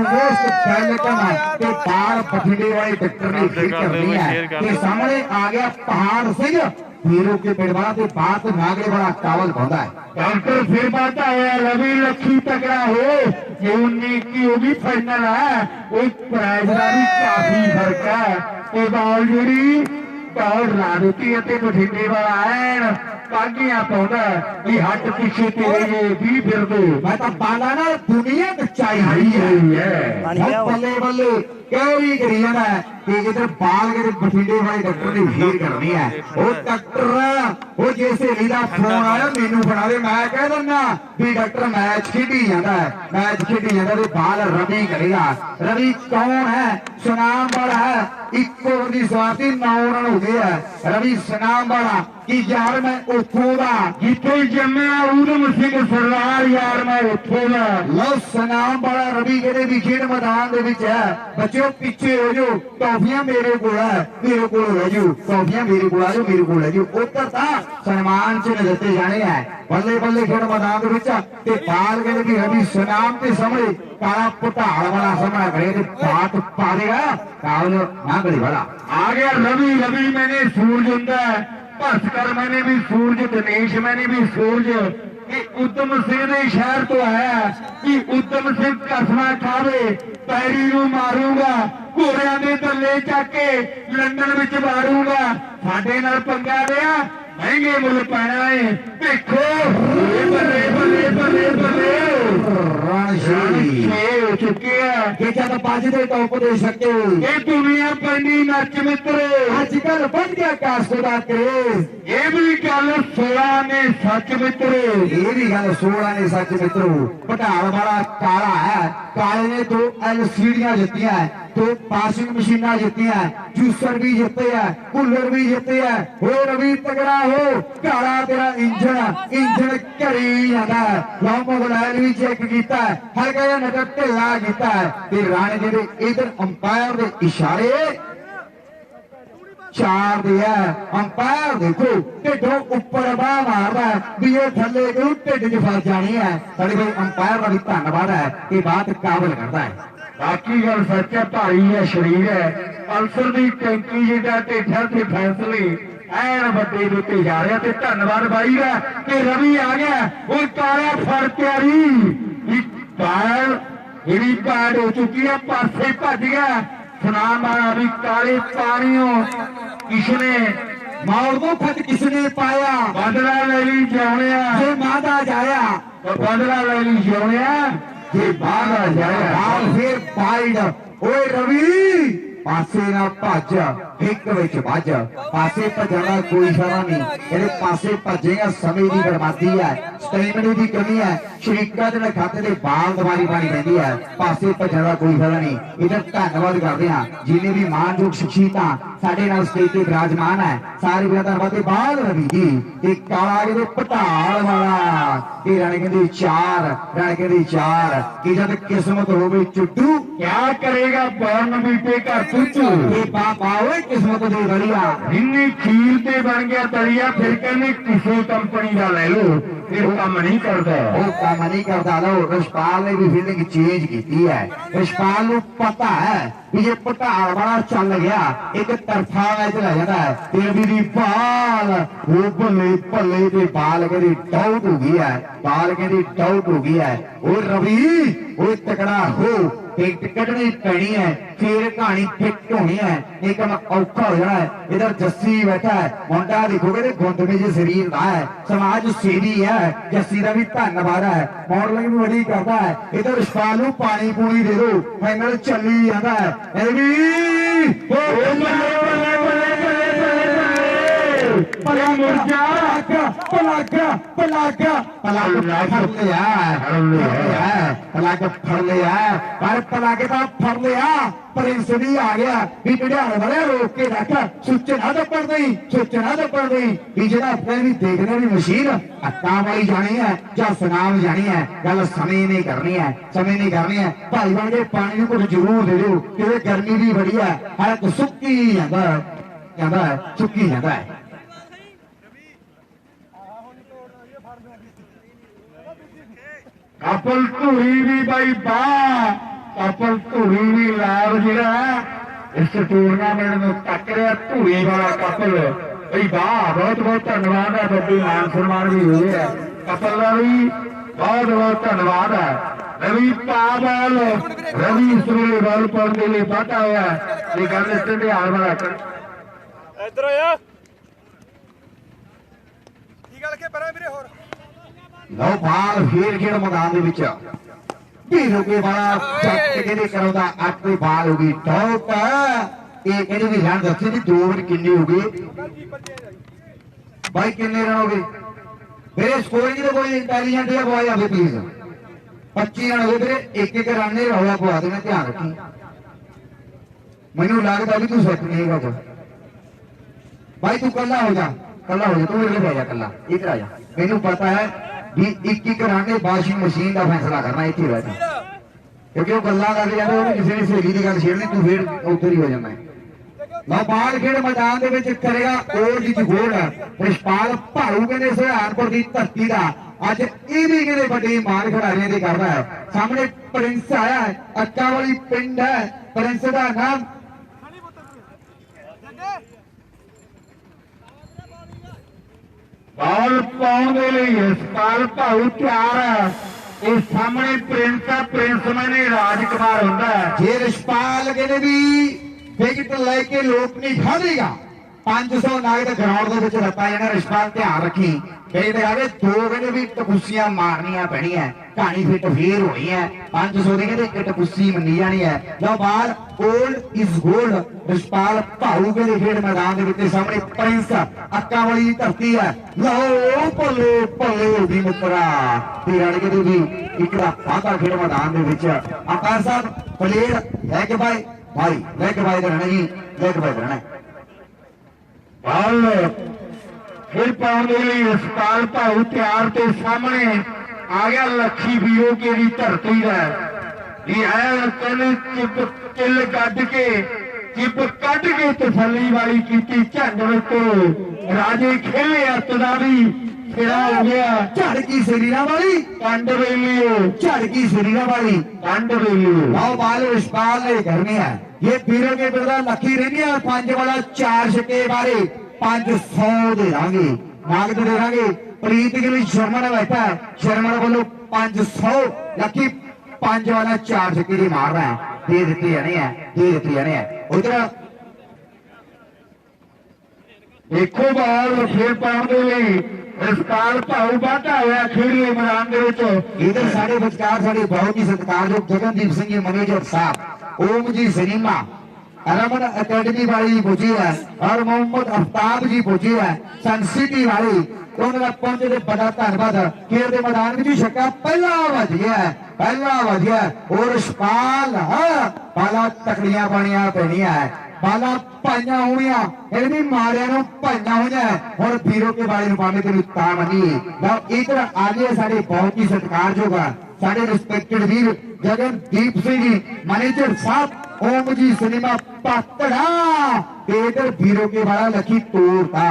ਦੋਸਤ ਗੱਲ ਕਮਾ ਤੇ ਬਾਹਰ ਬਠਿੰਡੇ ਵਾਲੇ ਡਾਕਟਰ ਨੇ ਕੀ ਕਰਨੀ ਹੈ ਕਿ ਸਾਹਮਣੇ ਆ ਗਿਆ ਪਹਾੜ ਸਿੰਘ हीरो के पेड़वा से बात नागरे बड़ा कावल पौधा है। डॉक्टर फिर बात आया रवि लक्ष्मी तगड़ा हो ये 19 की वो भी फाइनल है, एक प्राइज का भी काफी फर्क है। तो बॉल जी बॉल राजती है बठिंडे वाला है कागियां पौधा भी हट पीछे तेरे भी फिर दो मैं तो बाला ना दुनिया बचाई हुई है। बल्ले बल्ले क्यों भी करी जाना है कि इधर बाल के बठिंडे वाले डॉक्टर ने भीड़ करनी है। वो डॉक्टर वो जैसे लीला फोन आया मेनू बना दे, मैं कह दिना भी डॉक्टर मैच खेडी जाता है, मैच खेडी जाता है बाल रवि करेगा। रवि कौन है? सुनाम वाला है, इको दी स्वाति 9 रन हो गया है। रवि सुनाम वाला कि यार मैं उठो दा जिथे जम्मिया उधम सिंह सरदार यार मैं उठो दा। लो सुनाम वाला रवि कहते भी खेड मैदान दे विच है। बच्चों पीछे हो जाओ, टॉफियां मेरे को है, मेरे को ले जाओ, टॉफियां मेरे को आ जाओ, मेरे को ले जाओ। उधर था सन्मान चिन्ह दिते जाने हैं। बल्ले बल्ले खेड मैदान दे विच ते बाल कहते भी रवि सुनाम ते समझ काला पटाल वाला समझ खड़े ते बात पा देगा कावल नागरी वाला आ गया। रवि रवि मैंने सूरज हुंदा भास्कर मैंने भी सूरज, दिनेश मैंने भी सूरज। कि उद्यम सिंह ने शहर तो है कि उद्यम सिंह कसमा खावे पैरी नूं मारूंगा, घोड़ियां दे थल्ले चक के लंडन विच मारूंगा। साडे नाल पंगा लिया महंगे मुल पैना है। देखो बल्ले बल्ले बल्ले बल्ले हो चुके हैं जब बजते टॉप दे सके ये दुनिया पैनी नच मित्रो अजकल बन गया कासो का क्रेज। ये भी गल 16 ने सच मित्रो, ये भी गल 16 ने सच मित्रो। पटाल वाला काला है, काले ने 2 LCD जितियां है, 2 पासिंग मशीना जितियां है, जूसर भी जिते है, कूलर भी जिते है। हो रवि तगड़ा हो, काला तेरा इंजन घड़ी जाता है। लो मोबाइल भी चेक किया है, हल्का जिहा नजर ढिला किया है ते राणे कहते इधर अंपायर दे इशारे 4 दे है। अंपायर देखो ढिडों उपर बाह मारदा है भी ये थले क्यों ढिड च फस जानी है। साडे कोल अंपायर का भी धन्नवाद है कि बात काबल करता है। बाकी गल सच है, भारी है शरीर है, पल्सर की टैंकी जिहा ढेठा ते फैसले ऐन बड़े उत्ते जा रहा। धन्नवाद बाई का कि रवि आ गया। वो काला फड़ तैयारी बाल मेरी पैड हो चुकी है, पासे भज गया। सुनाम वाला भी काले पानियों किसने मौत को खत किसने पाया। बदला ले ली जौनिया जे मादा जाया, तो बदला ले ली जौनिया जे मादा जाया। फिर पाइड ओए रवि पासे ना भज एक विच भज, पासे भजन का कोई फायदा नहीं। ਇਹਦੇ ਪਾਸੇ ਭੱਜੇਗਾ ਸਮੇਂ ਦੀ ਬਰਬਾਦੀ ਹੈ, ਸਟੈਮਿਨਾ ਦੀ ਕਮੀ ਹੈ, ਸ਼ਰੀਕਾਂ ਦੇ ਖਾਤੇ ਦੇ ਬਾਲ ਦਵਾਰੀ ਪਾਣੀ ਪੈਂਦੀ ਹੈ। ਪਾਸੇ ਭੱਜਣ ਦਾ ਕੋਈ ਫਾਇਦਾ ਨਹੀਂ। ਇਹਦਾ ਧੰਨਵਾਦ ਕਰਦੇ ਹਾਂ ਜਿਨੇ ਵੀ ਮਾਨਯੋਗ ਸ਼ਖਸੀਅਤਾਂ ਸਾਡੇ ਨਾਲ ਸਟੇਜ ਤੇ ਵਿਰਾਜਮਾਨ ਹੈ। ਸਾਰੇ ਵੀਰਾਂ ਦਾ ਧੰਨਵਾਦ। ਬਾਲ ਰਵੀ ਜੀ ਤੇ ਕਾਲਾ ਜਿਹਦੇ ਪਟਾਲ ਵਾਲਾ ਇਹ ਰਾਣੇ ਕਹਿੰਦੇ 4 ਰਾਣੇ ਕਹਿੰਦੇ 4 ਕਿ ਜਦ ਕਿਸਮਤ ਹੋਵੇ ਚੁੱਟੂ ਕਿਆ ਕਰੇਗਾ ਬਰਨ ਬੀਤੇ ਘਰ ਚੁੱਚੂ। ਇਹ ਬਾਬਾ ਓਏ ਕਿਸਮਤ ਦੇ ਗਲੀਆ ਇੰਨੀ ਖੀਰ ਤੇ ਬਣ ਗਿਆ ਤਲੀਆ। ਫਿਰ ਕਹਿੰਦੇ ਕਿਸੇ ਕੰਪਨੀ ਦਾ ਲੈ ਲਓ, ਇਹ ਕੰਮ ਨਹੀਂ ਕਰਦਾ, ਉਹ ਕੰਮ ਨਹੀਂ ਕਰਦਾ। ਲਓ ਰਸ਼ਪਾਲ ਨੇ ਵੀ ਫੀਲਡਿੰਗ ਚੇਂਜ ਕੀਤੀ ਹੈ। ਰਸ਼ਪਾਲ ਨੂੰ ਪਤਾ ਹੈ ਵੀ ਜੇ ਪਟਾਲ ਵਾਲਾ ਚੱਲ ਗਿਆ ਇੱਕ ਤਰਫਾ ਮੈਚ ਲੈ ਜਾਂਦਾ ਹੈ। ਤੇ ਵੀ ਦੀ ਬਾਲ ਉਹ ਭੱਲੇ ਭੱਲੇ ਤੇ ਬਾਲ ਕਹਿੰਦੀ ਡਾਊਟ ਹੋ ਗਈ ਹੈ, ਬਾਲ ਕਹਿੰਦੀ ਡਾਊਟ ਹੋ ਗਈ ਹੈ। ਉਹ ਰਵੀ ਉਹ ਤਕੜਾ ਹੋ टिकट कटनी पैनी है, फिर कहानी फिट होनी है, एक औखा हो जाना है। इधर जस्सी बैठा है, मुंडा देखोगे गुंद में जो शरीर का है, समाज सेवी है। जस्सी का भी धन्नवाद है, मॉडलिंग भी बड़ी करता है। इधर रशपाल नूं पानी पूनी दे दो, फाइनल चली जाता है। ਮੁਰਜਾ ਪਲੱਗ ਫੜ ਲਿਆ ਪਰ ਪਲੱਗ ਤਾਂ ਫੜ ਲਿਆ ਪ੍ਰਿੰਸ ਵੀ ਆ ਗਿਆ ਵੀ ਢਿਆਲ ਵਾਲੇ ਰੋਕ ਕੇ ਰੱਖ ਸੁੱਚ ਨਾ ਦੱਪਣ ਦਈ ਵੀ ਜਿਹੜਾ ਆਪਣੇ ਵੀ ਦੇਖਦੇ ਵੀ ਮਸ਼ੀਨ ਅੱਕਾਂ ਵਾਲੀ ਜਾਣੀ ਹੈ ਜਾਂ ਸੁਨਾਮ ਜਾਣੀ ਹੈ ਗੱਲ ਸਮੇਂ ਨਹੀਂ ਕਰਨੀ ਹੈ ਭਾਈ ਬਣ ਕੇ ਪਾਣੀ ਨੂੰ ਕੁਝ ਜ਼ਰੂਰ ਦੇ ਦਿਓ ਕਿਉਂਕਿ ਗਰਮੀ ਵੀ ਬੜੀ ਹੈ ਹਰ ਸੁੱਕੀ ਜਾਂਦਾ ਹੈ ਕਪਲ ਧੂਰੀ ਵੀ ਬਾਈ ਕਪਲ ਧੂਰੀ ਵੀ ਲਾਭ ਜਿਹੜਾ ਇਸ ਟੂਰਨਾਮੈਂਟ ਨੂੰ ਟੱਕ ਰਿਹਾ ਧੂਰੀ ਵਾਲਾ ਕਪਲ ਬਈ ਬਹੁਤ ਧੰਨਵਾਦ ਹੈ ਬੱਬੀ ਮਾਨ ਸਨਮਾਨ ਵੀ ਹੋਇਆ ਕਪਲ ਦਾ ਵੀ ਬਹੁਤ ਧੰਨਵਾਦ ਹੈ ਰਵੀ ਪਾਵਲ ਰਵੀ ਸਵੇਰੇ ਬਾਲ ਪਾਉਣ ਦੇ ਲਈ ਬਾਟਾ ਹੋਇਆ ਇਹ ਗੱਲ ਇਸ ਤੇ ਧਿਆਨ ਵਾਲਾ ਇੱਧਰ ਆਇਆ ਕੀ ਗੱਲ ਕੇ ਪਰਾਂ ਵੀਰੇ ਹੋਰ ਲਓ ਬਾਲ ਫੇਰ ਖੇਡ ਮੈਦਾਨ ਦੇ ਵਿੱਚ ਢੀਰੋਕੇ ਵਾਲਾ ਚੱਕ ਕੇ ਕਰਾਉਂਦਾ ਅੱਗੇ ਬਾਲ ਹੋ ਗਈ ਟੌਪ ਇਹ ਕਹਿੰਦੇ ਵੀ ਰਨ ਦੱਸੇ ਵੀ 2 ਓਵਰ ਕਿੰਨੇ ਹੋ ਗਏ ਬਾਈ ਕਿੰਨੇ ਰਨ ਹੋ ਗਏ ਮੇਰੇ ਸਕੋਰਿੰਗ ਦੇ ਕੋਈ ਇੰਟੈਲੀਜੈਂਟ ਜਿਹਾ ਬੁਆਏ ਆਵੇ ਪਲੀਜ਼ 25 ਰਨ ਹੋ ਗਏ ਵੀਰੇ ਇੱਕ ਰਨ ਨੇ ਰੌਲਾ ਪਵਾ ਦੇਣਾ ਧਿਆਨ ਰੱਖੀ ਮੈਨੂੰ ਲੱਗਦਾ ਵੀ ਤੂੰ ਸਿੱਖ ਨਹੀਂ ਹੈਗਾ ਭਾਈ ਤੂੰ ਕੱਲਾ ਹੋ ਜਾ ਤੂੰ ਇਹਦੇ ਪੈ ਜਾ ਕੱਲਾ ਇੱਧਰ ਆ ਜਾ ਮੈਨੂੰ ਪਤਾ ਹੈ ਵੀ ਇੱਕ ਰਨ ਨੇ ਵਾਸ਼ਿੰਗ ਮਸ਼ੀਨ ਦਾ ਫੈਸਲਾ ਕਰਨਾ ਇੱਥੇ ਰਹਿ ਜਾ ਕਿਉਂਕਿ ਉਹ ਗੱਲਾਂ ਕਰਦੇ ਜਾਂਦੇ ਉਹਨੇ ਕਿਸੇ ਨੇ ਸਹੇਲੀ ਦੀ ਗੱਲ ਛੇੜਨੀ ਤੂੰ ਫੇਰ ਉੱਧਰ ਹੀ ਹੋ ਜਾਂਦਾ ਲਓ ਬਾਲ ਖੇਡ ਮੈਦਾਨ ਦੇ ਵਿੱਚ ਕਰੇਗਾ ਓਵਰ ਦੀ ਗੋਲ ਰਿਸ਼ਪਾਲ ਭਾਰੂ ਕਹਿੰਦੇ ਸੁਹਾਨਪੁਰ ਦੀ ਧਰਤੀ ਦਾ ਅੱਜ ਇਹ ਵੀ ਕਹਿੰਦੇ ਵੱਡੀ ਮਾਰ ਖਿਡਾਰੀਆਂ ਦੀ ਕਰਦਾ ਹੈ ਸਾਹਮਣੇ ਪ੍ਰਿੰਸ ਆਇਆ ਹੈ ਅੱਕਾ ਵਾਲੀ ਪਿੰਡ ਹੈ ਪ੍ਰਿੰਸ ਦਾ ਨਾਮ ਬਾਲ ਪਾਉਣ ਦੇ ਲਈ ਰਿਸ਼ਪਾਲ ਭਾਰੂ ਤਿਆਰ ਹੈ ਇਹ ਸਾਹਮਣੇ ਪ੍ਰਿੰਸ ਮੈਨੇ ਰਾਜਕੁਮਾਰ ਹੁੰਦਾ ਹੈ ਜੇ ਰਿਸ਼ਪਾਲ ਕਹਿੰਦੇ ਵੀ ਵਿਕਟ ਲੈ ਕੇ ਲੋਕ ਨਹੀਂ ਖਾਦੇਗਾ 500 ਨਗਦ ਗਰਾਊਂਡ ਦੇ ਵਿੱਚ ਰੱਖਾ ਜਾਣਾ ਰਿਸ਼ਪਾਲ ਧਿਆਨ ਰੱਖੀ ਕਹਿੰਦੇ ਆਵੇ 2 ਕਹਿੰਦੇ ਵੀ ਟਕੂਸੀਆਂ ਮਾਰਨੀਆਂ ਪੈਣੀਆਂ ਕਹਾਣੀ ਫਿੱਟ ਫੇਰ ਹੋਣੀ ਹੈ 500 ਦੀ ਕਹਿੰਦੇ ਇੱਕ ਟਕੂਸੀ ਮੰਨੀ ਜਾਣੀ ਹੈ ਲਓ ਬਾਲ 올ਡ ਇਜ਼ ਗੋਲਡ ਰਿਸ਼ਪਾਲ ਭਾਊ ਕਹਿੰਦੇ ਖੇਡ ਮੈਦਾਨ ਦੇ ਵਿੱਚ ਸਾਹਮਣੇ ਪ੍ਰਿੰਸ ਅੱਕਾ ਵਾਲੀ ਧਰਤੀ ਹੈ ਲਓ ਭੱਲੇ ਦੀ ਮੁੱਤਰਾ ਤੇ ਰਣ ਕੇ ਵੀ ਇੱਕ ਦਾ ਫਾਦਾ ਖੇਡ ਮੈਦਾਨ ਦੇ ਵਿੱਚ ਆਕਾਰ ਸਾਹਿਬ ਪਲੇਅਰ ਲੈ ਕੇ ਭਾਈ ਲੈ ਕੇ ਭਾਈ ਰਹਿਣਾ ਜੀ ਲੈ ਕੇ ਭਾਈ ਰਹਿਣਾ ਬਾਲ ਫਿਰ ਪਾਉਣ ਦੇ ਲਈ ਰਿਸ਼ਪਾਲ ਭਾਊ ਤਿਆਰ ਤੇ ਸਾਹਮਣੇ ਆ ਗਿਆ ਲੱਖੀ ਵੀਰੋ ਕੇ ਦੀ ਧਰਤੀ ਦਾ ਇਹ ਆਇਆ ਕਹਿੰਦੇ ਚਿੱਪ ਕੱਢ ਕੇ ਤਸੱਲੀ ਵਾਲੀ ਕੀਤੀ ਝੰਡ ਵਿੱਚ ਰਾਜੇ ਖੇਲੇ ਅੱਤ ਦਾ ਵੀ ਫਿਰਾ ਹੋ ਗਿਆ ਝੜਕੀ ਸਰੀਰਾਂ ਵਾਲੀ ਕੰਡ ਵੇਲੀ ਲਓ ਬਾਲ ਰਿਸ਼ਪਾਲ ਨੇ ਕਰਨੀ ਹੈ ਇਹ ਵੀਰੋ ਕੇ ਬਿਰਦਾ ਲੱਖੀ ਰਹਿੰਦੀ ਹੈ 5 ਵਾਲਾ 4 ਛੱਕੇ ਬਾਰੇ 500 ਦੇ ਦਾਂਗੇ ਨਗਦ ਦੇ ਦਾਂਗੇ ਪ੍ਰੀਤ ਗਿੱਲ ਸ਼ਰਮਾ ਨੇ ਬੈਠਾ ਸ਼ਰਮਾ ਵੱਲੋਂ 500 ਲੱਖੀ 5 ਵਾਲਾ 4 ਛੱਕੇ ਦੀ ਮਾਰ ਰਹਾ ਹੈ ਦੇ ਦਿੱਤੇ ਜਾਣੇ ਆ ਉਧਰ ਦੇਖੋ ਬਾਲ ਫੇਰ ਪਾਉਣ ਦੇ ਲਈ ਰਿਸ਼ਪਾਲ ਭਾਊ ਬਾਟਾ ਹੋਇਆ ਖੇੜੇ ਮੈਦਾਨ ਦੇ ਵਿੱਚ ਇਧਰ ਸਾਡੇ ਵਿਚਕਾਰ ਸਾਡੇ ਬਹੁਤ ਹੀ ਸਤਿਕਾਰਯੋਗ ਜਗਨਦੀਪ ਸਿੰਘ ਜੀ ਮੈਨੇਜਰ ਸਾਹਿਬ ओम जी सिनेमा रमन अकेडमी वाली पहुंची है और मोहम्मद आफ्ताब जी पहुंची है सन सिटी वाली उन्होंने पहुंचे तो बड़ा धन्यवाद खेल के मैदान में छक्का पहला वज गया और रिशपाल बाला तकड़ियां पानिया पैनिया है बाला पाइया होनिया भी मारिया पाइया हुई और वीरों के बारे में पाने के लिए ता मनी इधर आगे साढ़े बहुत ही सत्कारयोग है साढ़े रिस्पेक्टेड वीर जगनदीप सिंह जी मैनेजर साहब ओम जी सिनेमा पातड़ा इधर वीरों के वाला लखी तोड़ता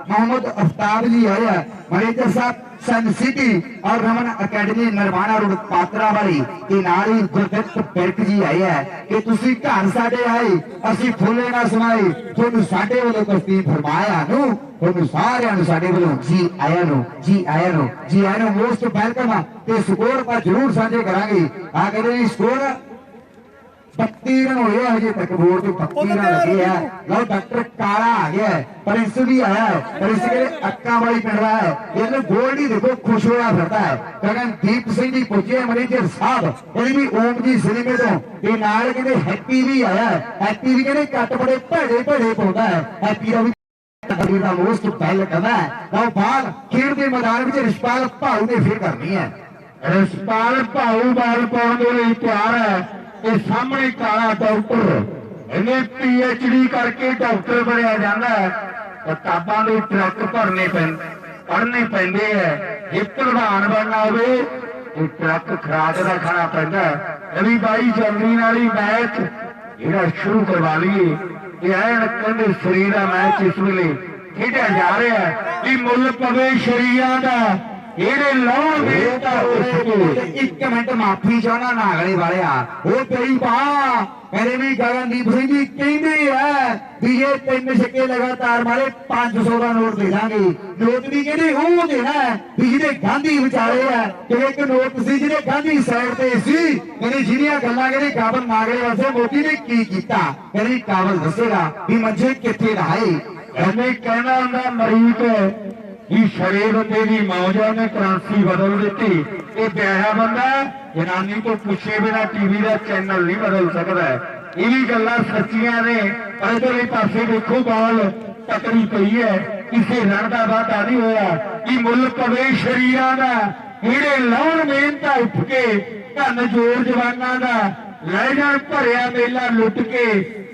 मोहम्मद आफ्ताब जी आया मैनेजर साहब सन सिटी और रमन अकेडमी नरवाना रोड पात्रा वाली ते नाल ही गुरदत्त बिरक जी आए है कि तुसी घर साडे आए असी फुले ना समाए तुहानू साडे वालों तस्लीम फरमाया नु तुहानू सारियां नू साडे वालों जी आया नु मोस्ट वेलकम ते स्कोर पर जरूर साझे करांगे आ कहते स्कोर 32 रन होए अजे तक बोर्ड पे 32 रन लगे है लो डॉक्टर काला आ गया है प्रिंस भी आया है प्रिंस के अक्का वाली पिंड रहा है ये गोल्ड ही देखो खुश होया फिरता है गगनदीप सिंह जी पहुंचे मैनेजर साहब ये भी ओम जी सिनेमे तो ये नाल कहते हैप्पी भी आया है हैप्पी भी कहते कट बड़े भड़े पाउंदा है हैप्पी दा ਵੀਰ ਦਾ ਮੋਸਟ ਬੈਲ ਕਰਨਾ ਲਓ ਬਾਲ ਖੇਡ ਦੇ ਮੈਦਾਨ ਵਿੱਚ ਰਿਸ਼ਪਾਲ ਭਾਊ ਨੇ ਫੇਰ ਕਰਨੀ ਹੈ। ਰਿਸ਼ਪਾਲ ਭਾਊ ਬਾਲ ਪਾਉਣ ਦੇ ਲਈ ਤਿਆਰ ਹੈ। ਤੇ ਸਾਹਮਣੇ ਕਾਲਾ ਡਾਕਟਰ, ਇਹਨੇ PhD ਕਰਕੇ ਡਾਕਟਰ ਬਣਿਆ ਜਾਂਦਾ ਹੈ। ਕਿਤਾਬਾਂ ਦੇ ਟਰੱਕ ਪੜ੍ਹਨੇ ਪੈਂਦੇ ਹੈ। ਜੇ ਪ੍ਰਧਾਨ ਬਣਨਾ ਹੋਵੇ ਇਹ ਟਰੱਕ ਖਰਾਜ ਦਾ ਖਾਣਾ ਪੈਂਦਾ ਹੈ। ਅभी 22 ਜਨਵਰੀ ਨਾਲ ਹੀ ਮੈਚ ਜਿਹੜਾ ਸ਼ੁਰੂ ਕਰਵਾ ਲਈਏ। ਇਹ ਐਨ ਕਹਿੰਦੇ ਸਰੀਰ ਦਾ ਮੈਚ ਇਸ ਵੇਲੇ ਖੇਡਿਆ ਜਾ ਰਿਹਾ ਹੈ ਕਿ ਮੁੱਲ ਪਵੇ ਸ਼ਰੀਆਂ ਦਾ ਇਹਦੇ ਲਾਉਣਗੇ ਤਾਂ ਇੱਕ ਮਿੰਟ ਮਾਫੀ ਚਾਹਣਾ ਨਾਗਲੇ ਵਾਲਿਆ ਉਹ ਤੇਰੀ ਬਾਹ ਕਹਿੰਦੇ ਵੀ ਗਗਨਦੀਪ ਸਿੰਘ ਜੀ ਕਹਿੰਦੇ ਆ ਵੀ ਇਹ 3 ਛੱਕੇ ਲਗਾਤਾਰ ਮਾਰੇ 500 ਦਾ ਨੋਟ ਦੇ ਦਾਂਗੇ। ਨੋਟ ਵੀ ਕਹਿੰਦੇ ਉਹ ਦੇਣਾ ਵੀ ਜਿਹਦੇ ਗਾਂਧੀ ਵਿਚਾਲੇ ਆ ਕਿ ਇੱਕ ਨੋਟ ਸੀ ਜਿਹਦੇ ਗਾਂਧੀ ਸਾਈਡ ਤੇ ਸੀ। ਕਹਿੰਦੇ ਜਿਹੜੀਆਂ ਗੱਲਾਂ ਕਹਿੰਦੇ ਕਾਬਲ ਨਾਗਲੇ ਵਾਸਤੇ ਮੋਦੀ ਨੇ ਕੀ ਕੀਤਾ ਕਹਿੰਦੇ ਕਾਬਲ ਦੱਸੇਗਾ ਵੀ ਮੰਜੇ ਕਿੱਥੇ ਰਹਾਏ। ਐਵੇਂ ਕਹਿਣਾ ਹੁੰਦਾ ਮਰੀਕ ਵੀ ਸ਼ਰੇ ਬੰਦੇ ਦੀ ਮੌਜਾਂ ਨੇ ਕਰੰਸੀ ਬਦਲ ਦਿੱਤੀ। ਇਹ ਵਿਆਹਿਆ ਬੰਦਾ ਜਨਾਨੀ ਤੋਂ ਪੁੱਛੇ ਬਿਨਾ ਟੀਵੀ ਦਾ ਚੈਨਲ ਨਹੀਂ ਬਦਲ ਸਕਦਾ। ਇਹ ਵੀ ਗੱਲਾਂ ਸੱਚੀਆਂ ਨੇ। ਪਰ ਇਧਰਲੇ ਪਾਸੇ ਦੇਖੋ ਬਾਲ ਟੱਕਰੀ ਪਈ ਹੈ। ਕਿਸੇ ਰਣ ਦਾ ਵਾਧਾ ਨਹੀਂ ਹੋਇਆ ਕਿ ਮੁੱਲ ਪਵੇ ਸ਼ਰੀਰਾਂ ਦਾ ਜਿਹੜੇ ਲਾਉਣ ਮਿਹਨਤਾਂ ਉੱਠ ਕੇ ਧਨ ਜੋਰ ਜਵਾਨਾਂ ਦਾ ਲੈ ਜਾਣ ਭਰਿਆ ਮੇਲਾ ਲੁੱਟ ਕੇ।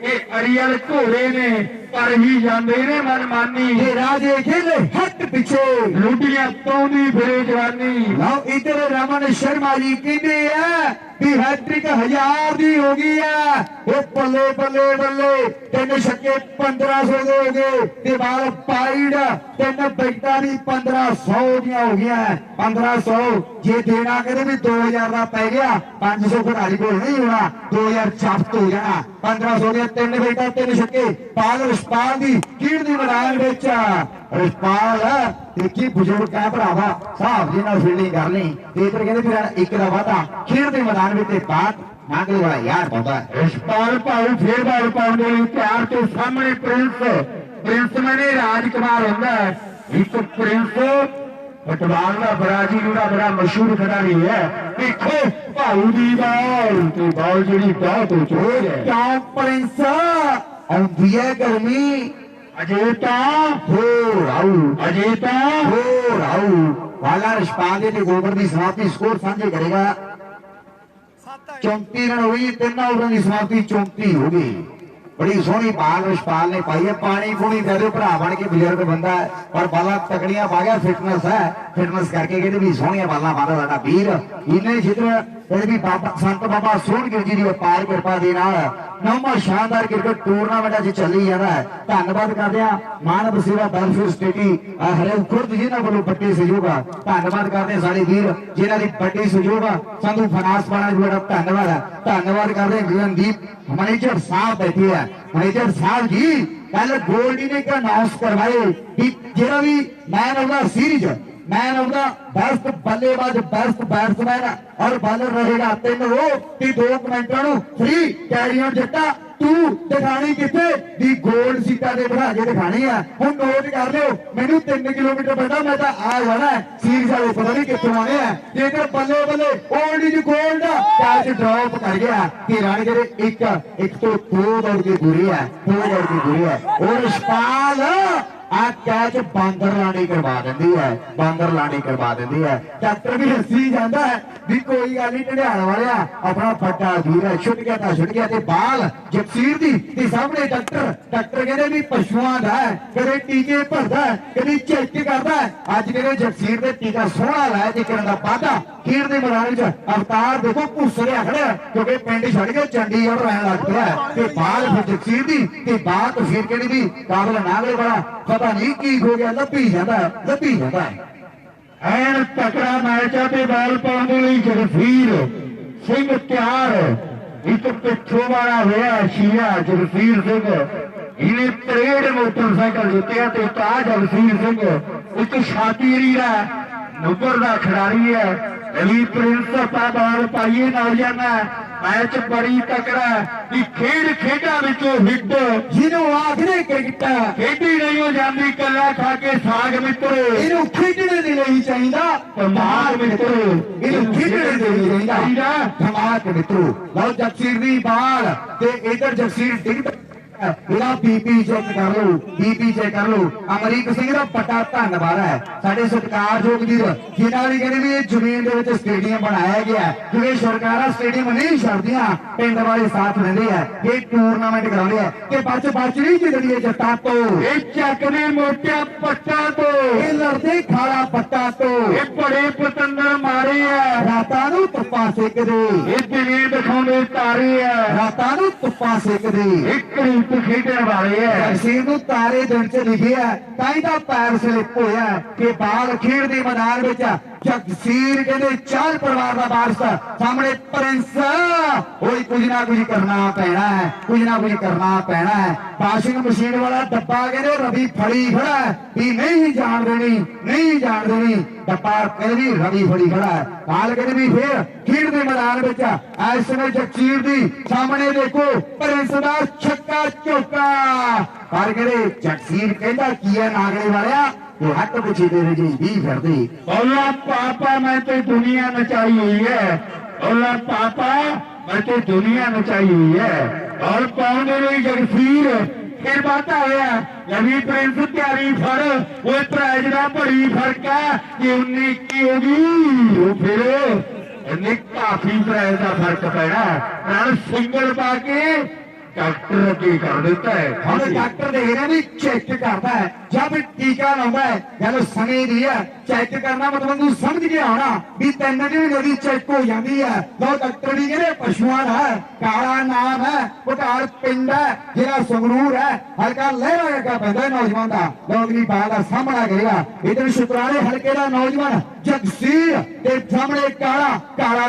ਇਹ ਅਰੀਅਲ ਘੋੜੇ ਨੇ ਪਰ ਹੀ ਜਾਂਦੇ ਨੇ ਮਨਮਾਨੀ। ਤੇ ਰਾਜੇ ਖੇਲੇ ਹੱਟ ਪਿੱਛੇ ਲੁੱਟੀਆਂ ਪਾਉਂਦੀ ਫਿਰੇ ਜਵਾਨੀ। ਲਓ ਇਧਰ ਰਮਨ ਸ਼ਰਮਾ ਜੀ ਕਹਿੰਦੇ ਆ ਵੀ ਹੈਟ੍ਰਿਕ 1000 ਦੀ ਹੋ ਗਈ ਆ। ਉਹ ਬੱਲੇ ਬੱਲੇ ਬੱਲੇ 3 ਛੱਕੇ 1500 ਦੇ ਹੋ ਗਏ ਤੇ ਬਾਲ ਪਾਈਡ 3 ਵਿਕਟਾਂ ਦੀ 1500 ਦੀਆਂ ਹੋ ਗਈਆਂ। 1500 ਜੇ ਦੇਣਾ ਕਹਿੰਦੇ ਵੀ 2000 ਦਾ ਪੈ ਗਿਆ 500 ਖਿਡਾਰੀ ਕੋਲ ਨਹੀਂ ਹੋਣਾ 2000 ਜ਼ਬਤ ਹੋ ਜਾਣਾ। 1500 ਦੀਆਂ 3 ਵਿਕਟਾਂ 3 ਛੱਕੇ ਬਾਲ ਰਿਸ਼ਪਾਲ ਦੀ ਖੇਡ ਦੀ ਮੈਦਾਨ ਵਿੱਚ ਰਿਸ਼ਪਾਲ ਦੇਖੀ ਬਜ਼ੁਰਗ ਹੈ ਭਰਾਵਾ ਹਿਸਾਬ ਦੇ ਨਾਲ ਫੀਲਡਿੰਗ ਕਰਨੀ ਤੇ ਇਧਰ ਕਹਿੰਦੇ ਫਿਰ ਇੱਕ ਦਾ ਵਾਧਾ ਖੇਡ ਦੇ ਮੈਦਾਨ ਵਿੱਚ ਤੇ ਬਾਤ ਨਾਗਲੇ ਵਾਲਾ ਯਾਰ ਪਾਉਂਦਾ। ਰਿਸ਼ਪਾਲ ਭਾਊ ਫੇਰ ਬਾਲ ਪਾਉਣ ਦੇ ਲਈ ਤਿਆਰ ਤੇ ਸਾਹਮਣੇ ਪ੍ਰਿੰਸ ਮੈਨੇ ਰਾਜਕੁਮਾਰ ਹੁੰਦਾ ਹੈ। ਇੱਕ ਪ੍ਰਿੰਸ ਫੁੱਟਬਾਲ ਦਾ ਬ੍ਰਾਜ਼ੀਲ ਦਾ ਬੜਾ ਮਸ਼ਹੂਰ ਖਿਡਾਰੀ ਹੈ। ਦੇਖੋ ਭਾਊ ਦੀ ਬਾਲ ਤੇ ਬਾਲ ਜਿਹੜੀ ਬਹੁਤ ਉੱਚੀ ਹੈ। ਕਿਉਂ ਪ੍ਰਿੰਸ ਆਉਂਦੀ ਹੈ ਗਰਮੀ ਅਜੇ ਤਾਂ ਹੋ ਰਾਉ ਹੋ ਰਾਉ ਵਾਲਾ ਰਿਸ਼ਪਾਲ ਦੇ ਤੇ ਗੋਬਰ ਦੀ ਸਮਾਪਤੀ ਸਕੋਰ ਸਾਂਝੇ ਕਰੇਗਾ। 34 ਰਨ ਹੋਈ 3 ਓਵਰਾਂ ਦੀ ਸਮਾਪਤੀ 34 ਹੋ ਗਈ। ਬੜੀ ਸੋਹਣੀ ਬਾਲ ਰਿਸ਼ਪਾਲ ਨੇ ਪਾਈ ਹੈ। ਪਾਣੀ ਪੂਣੀ ਦੇ ਦਿਓ ਭਰਾ ਬਣ ਕੇ ਬਜ਼ੁਰਗ ਬੰਦਾ ਹੈ ਪਰ ਬਾਲਾਂ ਤਕੜੀਆਂ ਪਾ ਗਿਆ। ਫਿਟਨੈਸ ਹੈ ਫਿਟਨੈਸ ਕਰਕੇ ਕਹਿੰਦੇ ਵੀ ਸੋਹਣੀਆਂ ਬਾਲਾਂ ਪਾਉਂਦਾ ਸਾਡਾ ਵੀਰ। ਇਹਨੇ ਜਿੱਧਰ ਇਹ ਵੀ ਬਾਬਾ ਸੰਤ ਬਾਬਾ ਸੋਹਣਗਿਰ ਜੀ ਦੀ ਅਪਾਰ ਕਿਰਪਾ ਦੇ ਨਾਲ ਨੌਵਾਂ ਸ਼ਾਨਦਾਰ ਕ੍ਰਿਕਟ ਟੂਰਨਾਮੈਂਟ ਅੱਜ ਚੱਲੀ ਜਾਂਦਾ ਹੈ। ਧੰਨਵਾਦ ਕਰਦੇ ਆ ਮਾਨਵ ਸੇਵਾ ਵੈਲਫੇਅਰ ਸਟੇਟੀ ਹਰਿਆਣਾ ਖੁਰਦ ਜਿਹਨਾਂ ਵੱਲੋਂ ਵੱਡੇ ਸਹਿਯੋਗ ਆ। ਧੰਨਵਾਦ ਕਰਦੇ ਸਾਡੇ ਵੀਰ ਜਿਨ੍ਹਾਂ ਦੀ ਵੱਡੀ ਸਹਿਯੋਗ ਆ। ਸੰਧੂ ਫਾਈਨਾਂਸ ਵਾਲਾ ਜੀ ਬੜਾ ਧੰਨਵਾਦ ਹੈ। ਧੰਨਵਾਦ ਕਰਦੇ ਗਗਨਦੀਪ ਮੈਨੇਜਰ ਸਾਹਿਬ ਬੈਠੇ ਆ। ਮੈਨੇਜਰ ਸਾਹਿਬ ਜੀ ਕੱਲ ਗੋਲਡੀ ਨੇ ਅਨਾਉਂਸ ਕਰਵਾਏ ਕਿ ਜਿਹੜਾ ਵੀ man of the series man of the best बल्लेबाज बेस्ट बैट्समैन और बॉलर रहेगा 3 वो 2 कमेंटर फ्री कैरी ऑन जट्टा तू दिखानी किथे दी गोल्ड सीटा दे बढ़ा के दिखानी है। हुण नोट कर लियो मैनू 3 किलोमीटर पता मैं तो आ जाना है सीरीज वाले पता नहीं कित्थों आने हैं। जेकर बल्ले बल्ले old is gold catch drop कर गया कि राणीगढ़ एक तो 2 दौड़ के दूरी है 2 दौड़ की दूरी है और रिशपाल आ कैच बांदर लानी करवा देती है बांदर लानी करवा देती है। डॉक्टर भी हसी जाता है भी कोई गल नहीं ढियाल वाले अपना बड़ा वीर है छुट गया तो छुट गया ते बाल जगसीर दी ते सामने डॉक्टर कहते भी पशुओं का है कदे टीके भरदा है कभी चेक करता है। अज कहते जगसीर दे टीका सोहना लाया जिक्र का वाधा खेड के मैदान च अवतार देखो भूसरिया खड़ा क्योंकि पिंड छड़ के चंडीगढ़ रहन लग पिया ते बाल फिर जगसीर दी ते बात फिर कहनी भी काबिल नागले बड़ा पता नहीं की हो गया लभी जाता है। ਐਨ ਤਕੜਾ ਮੈਚ ਆ ਤੇ ਬਾਲ ਪਾਉਣ ਦੇ ਲਈ ਜਗਸੀਰ ਸਿੰਘ ਤਿਆਰ। ਇੱਕ ਪਿੱਛੋਂ ਵਾਲਾ ਹੋਇਆ ਸ਼ੀਆ ਜਗਸੀਰ ਸਿੰਘ ਇਹਨੇ 63 ਮੋਟਰਸਾਈਕਲ ਜਿੱਤਿਆ ਤੇ ਤਾਂ ਜਗਸੀਰ ਸਿੰਘ ਇੱਕ ਸ਼ਾਤੀਰੀ ਦਾ ਨੰਬਰ ਦਾ ਖਿਡਾਰੀ ਹੈ। ਅਲੀ ਪ੍ਰਿੰਸ ਆਪਾਂ ਬਾਲ ਪਾਈਏ ਨਾਲ ਜਾਣਾ मैच बड़ी तकड़ा कि खेड खेडा विचों हिट जिन्हों आखने क्रिकेट खेडी नहीं हो जाती कला खा के साग मित्रो इनू खेडने दे नहीं चाहिदा धमाक मित्रो इनू खेडने दे नहीं चाहिदा धमाक मित्रो। लो जगसीर दी बाल ते इधर जगसीर डिग ਇਹਦਾ ਬੀਪੀ ਚੈੱਕ ਕਰ ਲਓ, ਬੀਪੀ ਚੈੱਕ ਕਰ ਲਓ। ਅਮਰੀਕ ਸਿੰਘ ਦਾ ਵੱਡਾ ਧੰਨਵਾਦ ਹੈ ਸਾਡੇ ਸਤਿਕਾਰਯੋਗ ਵੀਰ ਜਿਨ੍ਹਾਂ ਦੀ ਕਹਿੰਦੇ ਵੀ ਇਹ ਜ਼ਮੀਨ ਦੇ ਵਿੱਚ ਸਟੇਡੀਅਮ ਬਣਾਇਆ ਗਿਆ ਕਿਉਂਕਿ ਸਰਕਾਰਾਂ ਸਟੇਡੀਅਮ ਨਹੀਂ ਛੱਡਦੀਆਂ, ਪਿੰਡ ਵਾਲੇ ਸਾਥ ਦਿੰਦੇ ਆ, ਇਹ ਟੂਰਨਾਮੈਂਟ ਕਰਾਉਂਦੇ ਆ ਕਿ ਬਚ ਨਹੀਂ ਜਿੱਤਦੀ ਜੱਟਾਂ ਤੋਂ, ਇਹ ਚੱਕਦੇ ਮੋਟਿਆਂ ਪੱਟਾਂ ਤੋਂ, ਇਹ ਲੜਦੇ ਖਾਲਾ ਪੱਟਾਂ ਤੋਂ, ਇਹ ਬੜੇ ਪਤੰਦਰ ਮਾਰੇ ਆ ਰਾਤਾਂ ਨੂੰ ਧੁੱਪਾਂ ਸੇਕਦੇ, ਇਹ ਦਿਨੇ ਦਿਖਾਉਂਦੇ ਤਾਰੇ ਆ ਰਾਤਾਂ ਨੂੰ ਧੁੱਪਾਂ ਸੇਕਦੇ, ਇੱਕ ਰੂਪ ਖੇਡਣ ਵਾਲੇ ਆ ਜਗਸੀਰ ਨੂੰ ਤਾਰੇ ਦਿਨ ਚ ਲਿਖਿਆ ਤਾਂ ਹੀ ਤਾਂ ਪੈਰ ਸਲਿੱਪ ਹੋਇਆ ਕਿ ਬਾਲ ਖੇਡ ਦੇ ਮੈਦਾਨ ਵਿੱਚ ਜਗਸੀਰ ਕਹਿੰਦੇ ਚਾਲ ਪਰਿਵਾਰ ਦਾ ਵਾਰਸ ਸਾਹਮਣੇ ਪ੍ਰਿੰਸ ਹੋਈ ਕੁਝ ਨਾ ਕੁਝ ਕਰਨਾ ਪੈਣਾ ਹੈ, ਕੁਝ ਨਾ ਕੁਝ ਕਰਨਾ ਪੈਣਾ ਹੈ। ਵਾਸ਼ਿੰਗ ਮਸ਼ੀਨ ਵਾਲਾ ਡੱਬਾ ਕਹਿੰਦੇ ਰਵੀ ਫੜੀ ਖੜਾ ਵੀ ਨਹੀਂ ਜਾਣ ਦੇਣੀ, ਨਹੀਂ ਜਾਣ ਦੇਣੀ, ਡੱਬਾ ਕਹਿੰਦੇ ਰਵੀ ਫੜੀ ਖੜਾ ਹੈ। ਬਾਲ ਕਹਿੰਦੇ ਵੀ ਫੇਰ ਖੇਡ ਦੇ ਮੈਦਾਨ ਵਿੱਚ ਇਸ ਸਮੇਂ ਜਗਸੀਰ ਦੀ ਸਾਹਮਣੇ ਦੇਖੋ ਪ੍ਰਿੰਸ ਦਾ ਛੱਕਾ ਚੌਕਾ ਪਰ ਕਹਿੰਦੇ ਜਗਸੀਰ ਕਹਿੰਦਾ ਕੀ ਹੈ ਨਾਗਲੇ ਵਾਲਿਆ हट पूछी तेरे जी भी फिरते बोला पापा मैं तो दुनिया नचाई हुई है, बोला पापा मैं तो दुनिया नचाई हुई है। और पाने नहीं जगसीर फिर बात आया रवि प्रिंस तैयारी फर वो प्राइज का बड़ी फर्क है कि 19 की होगी फिर काफी प्राइज का फर्क पैना सिंगल पाके डॉक्टर अगे कर देता है। हम डॉक्टर देख रहे भी चेक करता है जब टीका लाता है जब समय दी है चेक करना मतलब तू समझ गया होना भी 3 दिन नदी चेक हो जाती है। तो डॉक्टर भी कहते पशुओं का है काला नाम है बटाल पिंड है जिला संगरूर है हल्का लहरा लगा पैदा नौजवान का लोगरी बाल का सामना करेगा। इधर शुक्राने हल्के का नौजवान जगसीर के सामने काला काला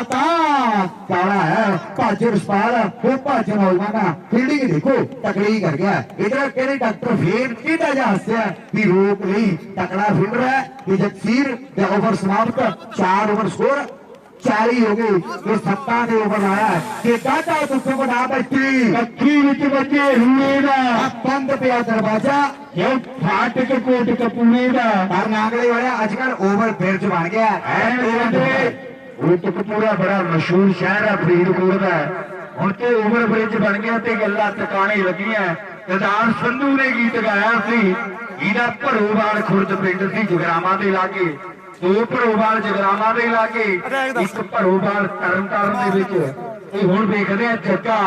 काला है भज रसपाल वो भज नौजवान फील्डिंग देखो तकड़ी कर गया। इधर कहते डॉक्टर फिर किहड़ा जा हस्या भी रोक नहीं तकड़ा फील्डर है कि जगसीर दे ओवर समाप्त 4 ओवर स्कोर 40 हो गए ये 7 ਦੇ ओवर आया कि टाटा तुम बड़ा बच्ची अखी विच बच्चे रूए दा बंद पिया दरवाजा ये फाटक कोट कपूरे दा पर नागले वाले आजकल ओवर ब्रिज बन गया है। कोट कपूरा बड़ा मशहूर शहर है फरीदकोट का ਹੁਣ ਤੇ ਓਵਰ ਬ੍ਰਿਜ ਬਣ ਗਿਆ ਤੇ ਗੱਲਾਂ ਟਿਕਾਣੇ ਲੱਗੀਆਂ। ਸਰਦਾਰ ਸੰਧੂ ਨੇ ਗੀਤ ਗਾਇਆ ਸੀ ਇਹਦਾ ਭਰੋਵਾਲ ਖੁਰਦ ਪਿੰਡ ਸੀ ਜਗਰਾਵਾਂ ਦੇ ਲਾਗੇ, 2 ਭਰੋਵਾਲ ਜਗਰਾਵਾਂ ਦੇ ਲਾਗੇ, ਇੱਕ ਭਰੋਵਾਲ ਤਰਨਤਾਰਨ ਦੇ ਵਿੱਚ। ਤੇ ਹੁਣ ਵੇਖਦੇ ਆ ਜੱਗਾ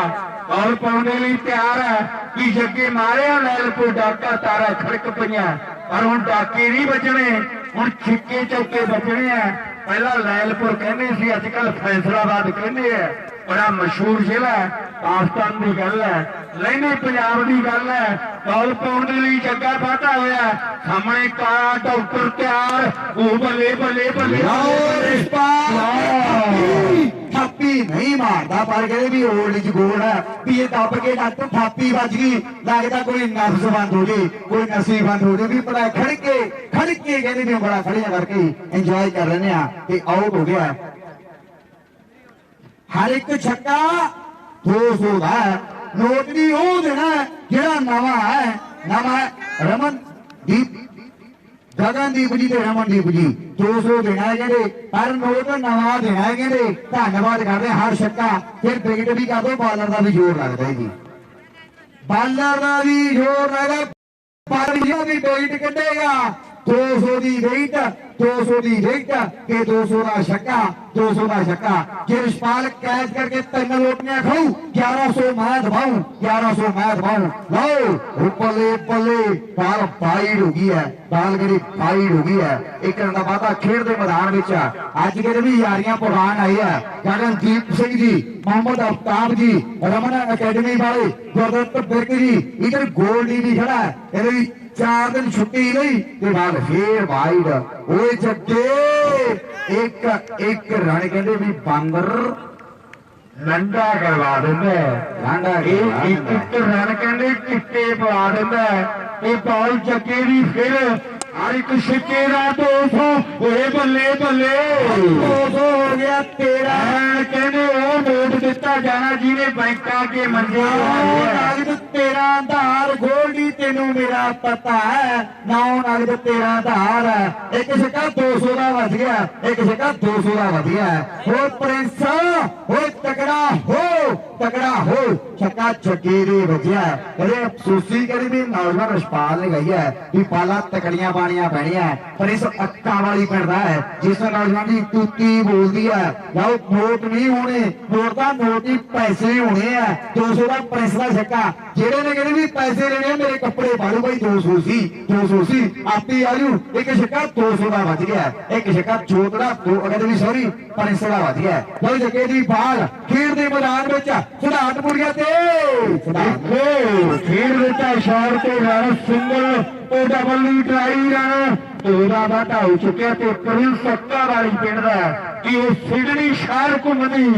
ਔਰ ਪਾਉਣੇ ਲਈ ਤਿਆਰ ਹੈ ਕਿ ਜੱਗੇ ਮਾਰਿਆ ਲੈਲਪੁਰ ਡਾਕਾ ਤਾਰਾ ਖੜਕ ਪਈਆਂ ਪਰ ਹੁਣ ਡਾਕੇ ਨਹੀਂ ਵੱਜਣੇ, ਹੁਣ ਛਿੱਕੇ ਚੌਕੇ ਵੱਜਣੇ ਆ। ਪਹਿਲਾਂ ਲੈਲਪੁਰ ਕਹਿੰਦੇ ਸੀ ਅੱਜ ਕੱਲ ਫੈਸਲਾਬਾਦ ਕਹਿੰਦੇ ਆ। बड़ा मशहूर जिला है पाकिस्तान की गल है लहने पंजाब की गल है। बॉल पाने लिए जग्गा वाधा होया सामने काला डॉक्टर तैयार ओ बल्ले बल्ले बल्ले थापी नहीं मारता पर कहते भी ओल्ड च गोल है भी ये दब के डॉक्टर थापी बज गई लगता कोई नफ्स बंद हो जाए कोई नसी बंद हो जाए भी पता खड़ के कहते भी बड़ा खड़िया करके इंजॉय कर रहे हैं आउट हो गया। हर एक छक्का 200 का नोट भी वो देना जरा नवा है रमनदीप गगनदीप जी ते रमनदीप जी 200 देना है कहते पर नोट नवा देना है कहते धन्यवाद करते हर छक्का फिर विकेट भी कर दो बॉलर का भी जोर लगता है जी बॉलर का भी जोर लगता पर भी विकेट कटेगा 200 की विकेट 200 की विकेट के 200 का छक्का 200 का छक्का जिरशपाल कैच करके 3 लोटियां खाऊ 1100 मैं दबाऊ 1100 मैं दबाऊ लो बल्ले बल्ले बाल फाइड हो गई है बाल करी फाइड हो गई है। एक रन का वाधा खेड के मैदान में अज के भी यारियां पुरान आई है गगनदीप सिंह जी मोहम्मद अफ्ताब जी रमन अकेडमी वाले गुरदत्त बिरक जी इधर गोल्डी भी खड़ा है 4 दिन छुट्टी नहीं ते बाद फिर वाइड ओए जग्गे एक रन कहते भी बंदर लंडा करवा देंगे लांडा एक रन कहते चिट्टे पवा देंगे बॉल जग्गे भी फिर हर एक छिक्के का 200 बल्ले बल्ले 200 हो गया 13 कहते वो नोट दिता जाना जिन्हें बैंका के मंजे 13 धार गोल्डी तेनू मेरा पता है 9 नगद 13 धार है एक छक्का 200 का बच गया एक छक्का 200 का बच गया हो प्रिंस हो तकड़ा हो छक्का जग्गे दे वजिया कहते अफसोसी कहते भी नौजवान रशपाल ने कही है कि पाला तकड़ियां पानियां पैनियां पर इस अक्का वाली पिंड है जिस नौजवान की तूती बोलती है जाओ नोट नहीं होने नोट का नोट ही पैसे होने हैं 200 का प्रेस का छक्का जेड़े ने कहते भी पैसे लेने मेरे कपड़े पालू भाई 200 सी आपी आलू एक छक्का 200 का बच गया एक छक्का चौथड़ा कहते भी सॉरी प्रेस का बच गया जाओ जगे दी बाल खेड के मैदान में सिद्धार्थपुरिया खेड दिता शॉट ते रन सिंगल तो डबल ट्राई रन तोड़ा बाटा हो चुका ते प्रिंस सक्का वाली पिंड दा कि वो सिडनी शहर घूमदी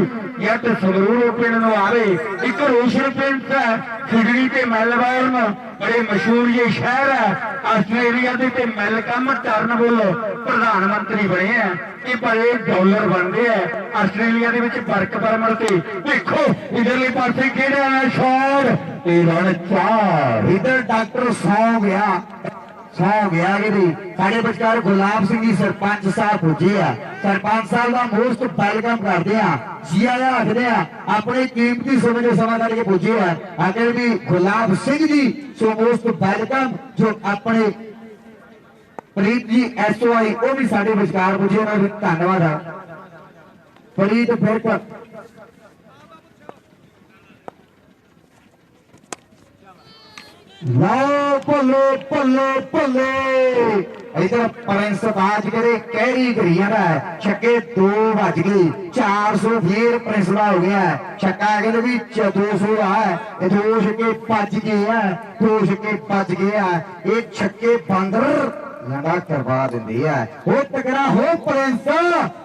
जट संगरूर पिंड नु आवे एक रोशन प्रिंस है सिडनी ते मेलबर्न बड़े मशहूर ये शहर है आस्ट्रेलिया दे ते मेलकम टर्नबुल प्रधानमंत्री बने हैं कि बड़े डॉलर बनते हैं Australia they which work permit ते देखो इधरले पासे खेड़ा है शॉट ते रन 4 इधर डॉक्टर सौ गया कि साढ़े बचकार गुलाब सिंह जी सरपंच साहब पुजे आ सरपंच साहब का मोस्ट वेलकम करते हैं जी आया आखते हैं अपने कीमती समय जो समा करके पुजे है आगे भी Gulab Singh ji so most welcome जो अपने प्रीत जी SOI वो भी साढ़े बचकार पुजे धन्यवाद है प्रीत फिर लो पल्ले पल्ले पल्ले इधर प्रिंस ताज करे कैरी करी जाता है छक्के 2 बज गए 400 फिर प्रिंस का हो गया छक्का कहते भी 200 का है 2 छक्के बज गए है 2 छक्के बज गए है ये छक्के बंदर लड़ा करवा देंदी है वो तगड़ा हो प्रिंस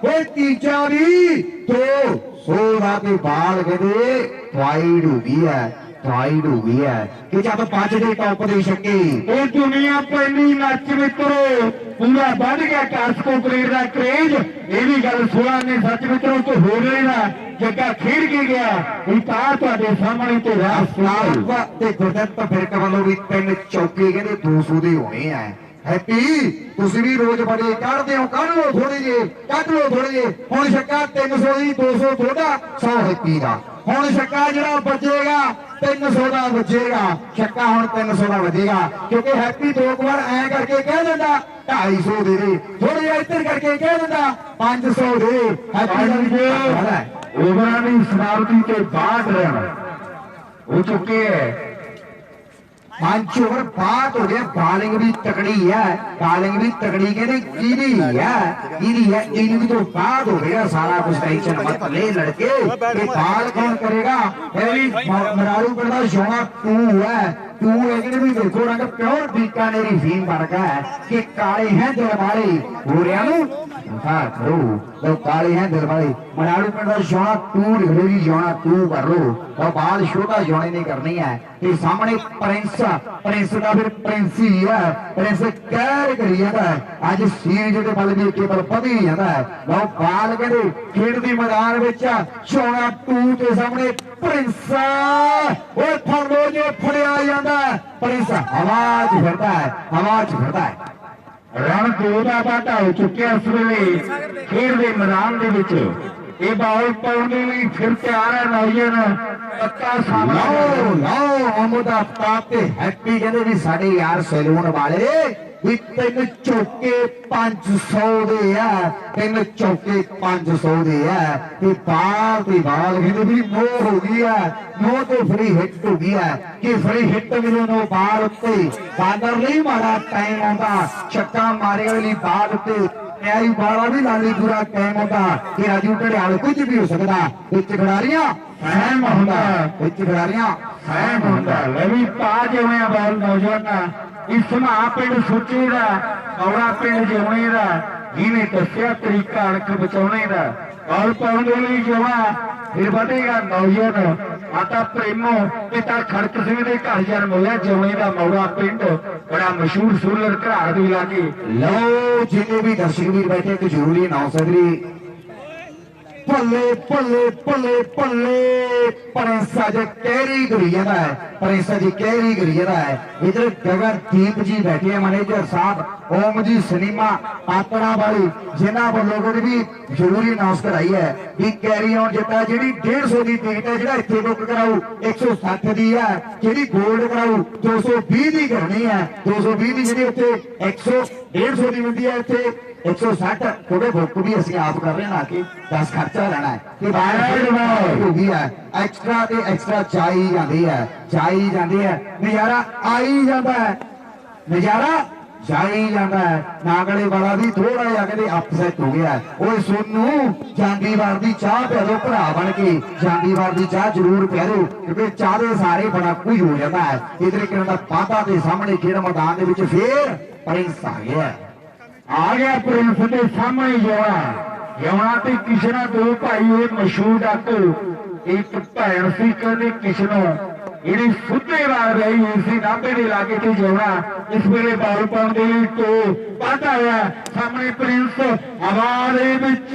वो तीजा भी 200 का बाल कहते वाइड हो गई है वाइड हो गई है कि जब 5 दे टॉप दे सके ये दुनिया पहली मैच मित्रों पूरा बढ़ गया कास्को क्रिकेट का क्रेज ये भी गल 16 ने सच मित्रों तो हो गया जगह खेड के गया इतार ਤੁਹਾਡੇ ਸਾਹਮਣੇ ਤੇ ਰਾਸਲਾਲ ਤੇ ਗੁਰਦੱਤ ਫਿਰਕ ਵੱਲੋਂ ਵੀ 3 ਚੌਕੇ ਕਹਿੰਦੇ 200 ਦੇ ਹੋਣੇ ਆ हैप्पी तुसी भी रोज बड़े काटते हो काट लो थोड़े जे कट लो थोड़े जे हुण छक्का 300 दी 200 थोड़ा 100 हैप्पी दा हुण छक्का जेड़ा बचेगा 300 का बचेगा छक्का हुण 300 का बचेगा क्योंकि हैप्पी 2 बार ऐ करके कह देंदा 250 दे दे थोड़े जे इधर करके कह देंदा 500 दे हैप्पी ओवरां दी समाप्ति ते बाद रन हो चुके हैं 5 ओवर बात हो गया बॉलिंग भी तगड़ी है बॉलिंग भी तगड़ी कहते कीदी है इनिंग तो बाद हो गया सारा कुछ टेंशन मत ले लड़के ये बॉल कौन करेगा मरारू करना सोना 2 है 2 लेकिन भी देखो रंग प्योर बीकानेरी फीम बन गया है कि काले हैं दिल वाले गोरियां करो तो काले हैं दिल वाले मरारू करना सोना 2 लिखो सोना 2 कर लो और बाल छोटा जोने नहीं करनी है ये सामने प्रिंस का फिर प्रिंस ही है प्रिंस कैर करी जाता है अज सीरीज के बल भी केवल वध ही जाता है लो बाल कहते खेड के मैदान में सोना 2 के सामने प्रिंस फड़िया जाता है प्रिंस आवाज फिरता है रन 2 का बाटा हो चुके उस वेले खेड के मैदान के बॉल पाने लिए फिर तैयार है नौजवान पक्का सामने मोहम्मद आफ्ताब ते हैप्पी कहते भी साडे यार सैलून वाले भी 3 चौके 500 दे है 3 चौके 500 दे है कि बाल कहते भी नो हो गई है नो तो फ्री हिट हो गई है कि फ्री हिट मिले नो बाल उत्ते बादर नहीं मारा टाइम आता छक्का मारे वाली बाल उत्ते न्यायी बाला भी लाली पूरा टाइम होता कि राजू घड़ियाल कुछ भी हो सकता खिडारियां सहम होंदा खिडारियां सहम होंदा लवी पा जिवें बॉल नौजवान इस मा पिंड सुची दा औड़ा पिंड जिवणे दा जिन्हें दस्या तरीका अणख बचाने का बॉल पाने लिए जवा फिर बढ़ेगा नौजवान माता प्रेमो पिता खड़क सिंह के घर जन्म होया जिवणे का मौड़ा पिंड बड़ा मशहूर सूलर घराड़ के इलाके लो जिन्हें भी दर्शक वीर बैठे एक जरूरी अनाउंसमेंट ਭੱਲੇ ਭੱਲੇ ਭੱਲੇ ਭੱਲੇ ਪ੍ਰਿੰਸ ਅੱਜ ਕਹਿਰੀ ਕਰੀ ਜਾਂਦਾ ਹੈ, ਪ੍ਰਿੰਸ ਜੀ ਕਹਿਰੀ ਕਰੀ ਜਾਂਦਾ ਹੈ। ਇਧਰ ਗਗਨਦੀਪ ਜੀ ਬੈਠੇ ਹੈ ਮੈਨੇਜਰ ਸਾਹਿਬ ਓਮ ਜੀ ਸਿਨੇਮਾ ਪਾਤੜਾ ਵਾਲੀ, ਜਿਨ੍ਹਾਂ ਵੱਲੋਂ ਵੀ ਜ਼ਰੂਰੀ ਅਨਾਉਂਸ ਕਰਾਈ ਹੈ ਵੀ ਕੈਰੀ ਔਨ ਜਿੱਤਾ ਜਿਹੜੀ 150 ਦੀ ਟਿਕਟ ਹੈ, ਜਿਹੜਾ ਇੱਥੇ ਬੁੱਕ ਕਰਾਊ 160 ਦੀ ਹੈ, ਜਿਹੜੀ ਗੋਲਡ ਕਰਾਊ 220 ਦੀ ਕਰਨੀ ਹੈ, 220 ਦੀ ਜਿਹੜੀ ਉੱਥੇ 150 ਦੀ ਮਿਲਦੀ ਹੈ, ਇੱਥੇ 160 ਥੋੜੇ ਬੁੱਕ ਵੀ ਅਸੀਂ ਆਪ ਕਰ ਰਹੇ ਹਾਂ ਕਿ 10 ਖਰਚਾ ਲੈਣਾ ਹੈ ਤੇ ਬਾਹਰ ਹੋ ਗਈ ਹੈ ਐਕਸਟਰਾ ਤੇ ਐਕਸਟਰਾ ਚਾਈ ਜਾਂਦੀ ਹੈ, ਚਾਈ ਜਾਂਦੀ ਹੈ, ਨਜ਼ਾਰਾ ਆਈ ਜਾਂਦਾ ਹੈ, ਨਜ਼ਾਰਾ ਜਾਈ ਜਾਂਦਾ ਹੈ। ਨਾਗਲੇ ਵਾਲਾ ਵੀ ਥੋੜਾ ਜਿਹਾ ਕਹਿੰਦੇ ਅਪਸੈਟ ਹੋ ਗਿਆ, ਓਏ ਸੋਨੂੰ ਜਾਂਦੀਵਾਰ ਦੀ ਚਾਹ ਪਿਆ ਦੋ ਭਰਾ ਬਣ ਕੇ, ਜਾਂਦੀਵਾਰ ਦੀ ਚਾਹ ਜ਼ਰੂਰ ਪਿਆ ਦਿਓ ਕਿਉਂਕਿ ਚਾਹ ਦੇ ਸਾਰੇ ਬੜਾ ਕੁਝ ਹੋ ਜਾਂਦਾ ਹੈ। ਇਧਰ ਕਿਰਨ ਦਾ ਪਾਤਾ ਦੇ ਸਾਹਮਣੇ ਖੇਡ ਮੈਦਾਨ ਦੇ ਵਿੱਚ ਫੇਰ ਪ੍ਰਿੰਸ ਆ ਗਿਆ ਪ੍ਰਿੰਸ ਦੇ ਸਾਹਮਣੇ ਯਮਨਾ ਤੇ ਕਿਸ਼ਨਾ ਦੋ ਭਾਈ ਇਹ ਮਸ਼ਹੂਰ ਡਾਕੂ, ਇੱਕ ਭੈਣ ਸੀ ਕਹਿੰਦੇ ਕਿਸ਼ਨੋਂ ਜਿਹੜੀ ਸੁੱਤੇ ਵਾਰ ਰਹੀ ਇਸੇ ਨਾਭੇ ਦੇ ਇਲਾਕੇ ਤੇ ਜੋੜਾ ਇਸ ਵੇਲੇ ਬਾਲ ਪਾਉਣ ਦੇ ਲਈ ਤੋਂ ਪਾਤਾ ਹੋਇਆ ਸਾਹਮਣੇ ਪ੍ਰਿੰਸ ਹਵਾ ਦੇ ਵਿੱਚ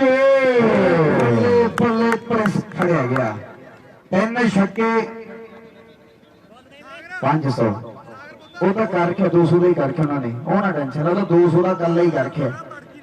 ਪੱਲੇ ਪ੍ਰਿੰਸ ਖੜਿਆ ਗਿਆ, 3 ਛੱਕੇ 500 ਉਹ ਤਾਂ ਕਰ ਰੱਖਿਆ, 200 ਦਾ ਹੀ ਕਰ ਰੱਖਿਆ ਉਹਨਾਂ ਨੇ, ਉਹ ਨਾ ਟੈਨਸ਼ਨ ਉਹ ਤਾਂ 200 ਦਾ ਕੱਲਾ ਹੀ ਕਰ ਰੱਖਿਆ।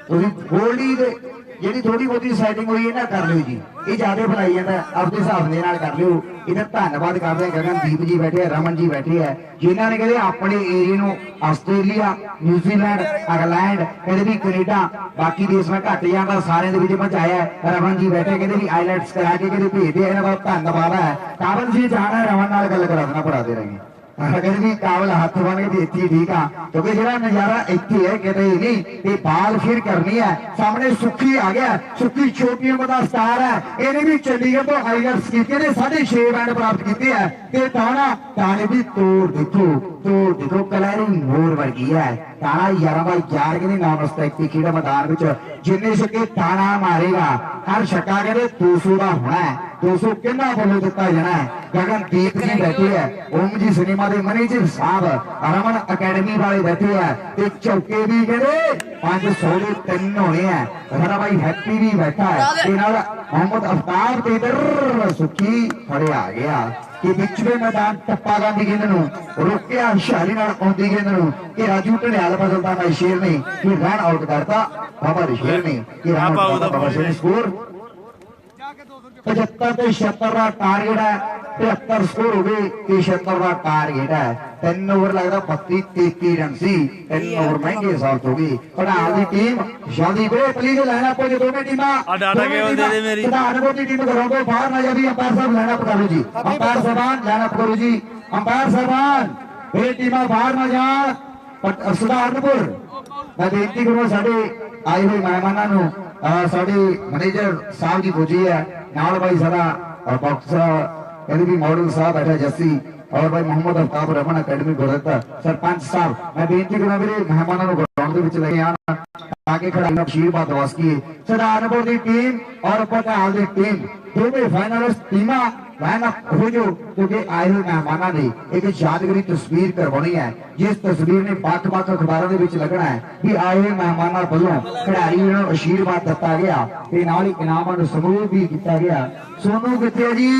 ਤੁਸੀਂ ਗੋਲਡੀ ਦੇ ਜਿਹੜੀ ਥੋੜੀ ਬਹੁਤੀ ਸੈਟਿੰਗ ਹੋਈ ਹੈ ਨਾ ਕਰ ਲਿਓ ਜੀ, ਇਹ ਜ਼ਿਆਦਾ ਬਣਾਈ ਜਾਂਦਾ ਆਪਣੇ ਹਿਸਾਬ ਦੇ ਨਾਲ ਕਰ ਲਿਓ। ਇਹਦਾ ਧੰਨਵਾਦ ਕਰਦੇ ਹਾਂ ਗਗਨਦੀਪ ਜੀ ਬੈਠੇ ਆ, ਰਮਨ ਜੀ ਬੈਠੇ ਆ, ਜਿਨ੍ਹਾਂ ਨੇ ਕਹਿੰਦੇ ਆਪਣੇ ਏਰੀਏ ਨੂੰ ਆਸਟ੍ਰੇਲੀਆ, ਨਿਊਜ਼ੀਲੈਂਡ, ਇੰਗਲੈਂਡ ਕਹਿੰਦੇ ਵੀ ਕੈਨੇਡਾ ਬਾਕੀ ਦੇਸ਼ ਮੈਂ ਘੱਟ ਜਾਂਦਾ ਸਾਰਿਆਂ ਦੇ ਵਿੱਚ ਪਹੁੰਚਾਇਆ। ਰਮਨ ਜੀ ਬੈਠੇ ਕਹਿੰਦੇ ਵੀ ਆਈਲੈਟਸ ਕਰਾ ਕੇ ਕਹਿੰਦੇ ਭੇਜਦੇ ਆ, ਇਹਨਾਂ ਦਾ ਧੰਨਵਾਦ ਹੈ। ਕਾਬਲ ਜੀ ਜਾਣਾ ਰਮਨ ਨਾਲ ਗੱਲ ਕਰਾ ਦੇਣਾ ਪੜਾ ਦੇ ਰਹੇ ਕਹਿੰਦੇ ਵੀ ਕਾਬਲ ਹੱਥ ਬਣ ਕੇ ਇੱਥੇ ਠੀਕ ਆ ਕਿਉਂਕਿ ਜਿਹੜਾ ਨਜ਼ਾਰਾ ਇੱਥੇ ਹੈ ਕਿਤੇ ਨਹੀਂ, ਤੇ ਬਾਲ ਫਿਰ ਕਰਨੀ ਹੈ। ਸਾਹਮਣੇ ਸੁੱਖੀ ਆ ਗਿਆ, ਸੁੱਖੀ ਛੋਟੀ ਉਮਰ ਦਾ ਸਟਾਰ ਹੈ, ਇਹਨੇ ਵੀ ਚੰਡੀਗੜ੍ਹ ਤੋਂ ਆਈਲੈਟਸ ਕੀਤੇ ਨੇ, 6.5 ਬੈਂਡ ਪ੍ਰਾਪਤ ਕੀਤੇ ਹੈ ਤੇ ਤਾਣੇ ਵੀ ਤੋੜ ਦੇਖੋ ਕਲੈਰੀ ਮੋਰ ਵਰਗੀ ਹੈ। ਤਾਣਾ 11/11 ਕਹਿੰਦੇ ਨਾਮ ਸਟੈਕ ਖੇਡ ਮੈਦਾਨ ਵਿੱਚ ਜਿੰਨੇ ਛੱਕੇ ਤਾਣਾ ਮਾਰੇਗਾ ਹਰ ਛੱਕਾ ਕਹਿੰਦੇ 200 ਦਾ ਹੋਣਾ ਹੈ, 200 ਕਿੰਨਾ ਵੱਲੋਂ ਦਿੱਤਾ ਜਾਣਾ ਹੈ। ਗਗਨਦੀਪ ਜੀ ਬੈਠੇ ਹੈ, ਓਮ ਜੀ ਸਿਨੇਮਾ ਦੇ ਮੈਨੇਜਰ ਸਾਹਿਬ, ਰਮਨ ਅਕੈਡਮੀ ਵਾਲੇ ਬੈਠੇ ਹੈ ਤੇ ਚੌਕੇ ਵੀ ਕਹਿੰਦੇ 500 ਦੇ 3 ਹੋਣੇ ਹੈ। ਸਾਡਾ ਭਾਈ ਹੈਪੀ ਵੀ ਬੈਠਾ ਹੈ ਤੇ ਨਾਲ मोहम्मद अफ्ताब ਤੇ ਇਧਰ ਸੁਖੀ ਖੜੇ ਆ ਗਿਆ ਕਿ ਵਿਚਲੇ ਮੈਦਾਨ ਟੱਪਾ ਗਾਂਧੀ ਗੇਂਦ ਨੂੰ ਰੋਕਿਆ, ਹੁਸ਼ਿਆਰੀ ਨਾਲ ਆਉਂਦੀ ਗੇਂਦ ਨੂੰ ਕਿ ਰਾਜੂ ਢਿਆਲ ਬਦਲਦਾ ਮੈਂ ਸ਼ੇਰ ਨੇ ਕਿ ਰਨ ਆਊਟ ਕਰਤਾ ਬਾਬਾ ਸ਼ੇਰ ਨੇ ਕਿ ਰਨ ਆਊਟ ਕਰਤਾ ਬਾਬਾ ਸ਼ੇਰ ਨੇ। ਸਕੋਰ 75 ਤੇ 76 ਦਾ ਟਾਰਗੇਟ ਹੈ, 73 ਸਕੋਰ ਹੋ ਗਏ ਤੇ 76 ਦਾ ਟਾਰਗੇਟ ਹੈ। 3 ਓਵਰ ਲੱਗਦਾ 32-33 ਰਨ ਸੀ, 3 ਓਵਰ ਮਹਿੰਗੇ ਸਾਬਤ ਹੋ ਗਏ। ਪੜਾਲ ਦੀ ਟੀਮ ਜਲਦੀ ਬਰੇ ਪਲੀਜ਼ ਲੈਣਾ ਪੋ ਜੇ ਦੋਵੇਂ ਟੀਮਾਂ ਪੜਾਲ ਦੀ ਟੀਮ ਘਰੋਂ ਤੋਂ ਬਾਹਰ ਨਾ ਜਾਵੇ। ਅੰਪਾਇਰ ਸਾਹਿਬ ਲੈਣਾ ਪਕੜੋ ਜੀ, ਅੰਪਾਇਰ ਸਾਹਿਬਾਨ ਲੈਣਾ ਪਕੜੋ ਜੀ, ਅੰਪਾਇਰ ਸਾਹਿਬਾਨ ਇਹ ਟੀਮਾਂ ਬਾਹਰ ਨਾ ਜਾਣ। ਸੁਧਾਰਨਪੁਰ ਮੈਂ ਬੇਨਤੀ ਕਰੂੰਗਾ ਸਾਡੇ ਆਏ ਹੋਏ ਮਹਿਮਾਨਾਂ ਨੂੰ, ਸਾਡੇ ਮੈਨੇਜਰ ਸਾਹਿਬ ਜੀ ਪੁੱਜੀ ਹੈ ਨਾਲ ਭਾਈ ਸਾਡਾ ਬਾਕਸਰ ਕਹਿੰਦੇ ਵੀ ਮਾਡਲ ਸਾਹਿਬ ਬੈਠਾ ਜੱਸੀ और भाई मोहम्मद अफ्ताब रमन अकेडमी गुरदासपुर सरपंच साहब मैं बेनती करूंगा मेरे मेहमानों को ग्राउंड ਦੇ ਵਿੱਚ ਲੈ ਕੇ ਆਣਾ ताकि खिलाड़ी ਨੂੰ आशीर्वाद दवा सके। सुधारनपुर ਦੀ ਟੀਮ और पटाल ਦੀ ਟੀਮ ਦੋਵੇਂ ਫਾਈਨਲਿਸਟ ਟੀਮਾਂ लाइन अप हो जो क्योंकि आए हुए मेहमानों ने एक यादगारी तस्वीर करवानी है जिस तस्वीर ने ਵੱਖ-ਵੱਖ अखबारों ਦੇ ਵਿੱਚ लगना है कि आए हुए मेहमानों ਵੱਲੋਂ खिलाड़ी ਨੂੰ आशीर्वाद ਦਿੱਤਾ ਗਿਆ ਤੇ ਨਾਲ ਹੀ ਇਨਾਮਾਂ ਨੂੰ ਸਮੂਹ ਵੀ ਕੀਤਾ ਗਿਆ। ਸੋਨੂ ਕਿੱਥੇ ਜੀ?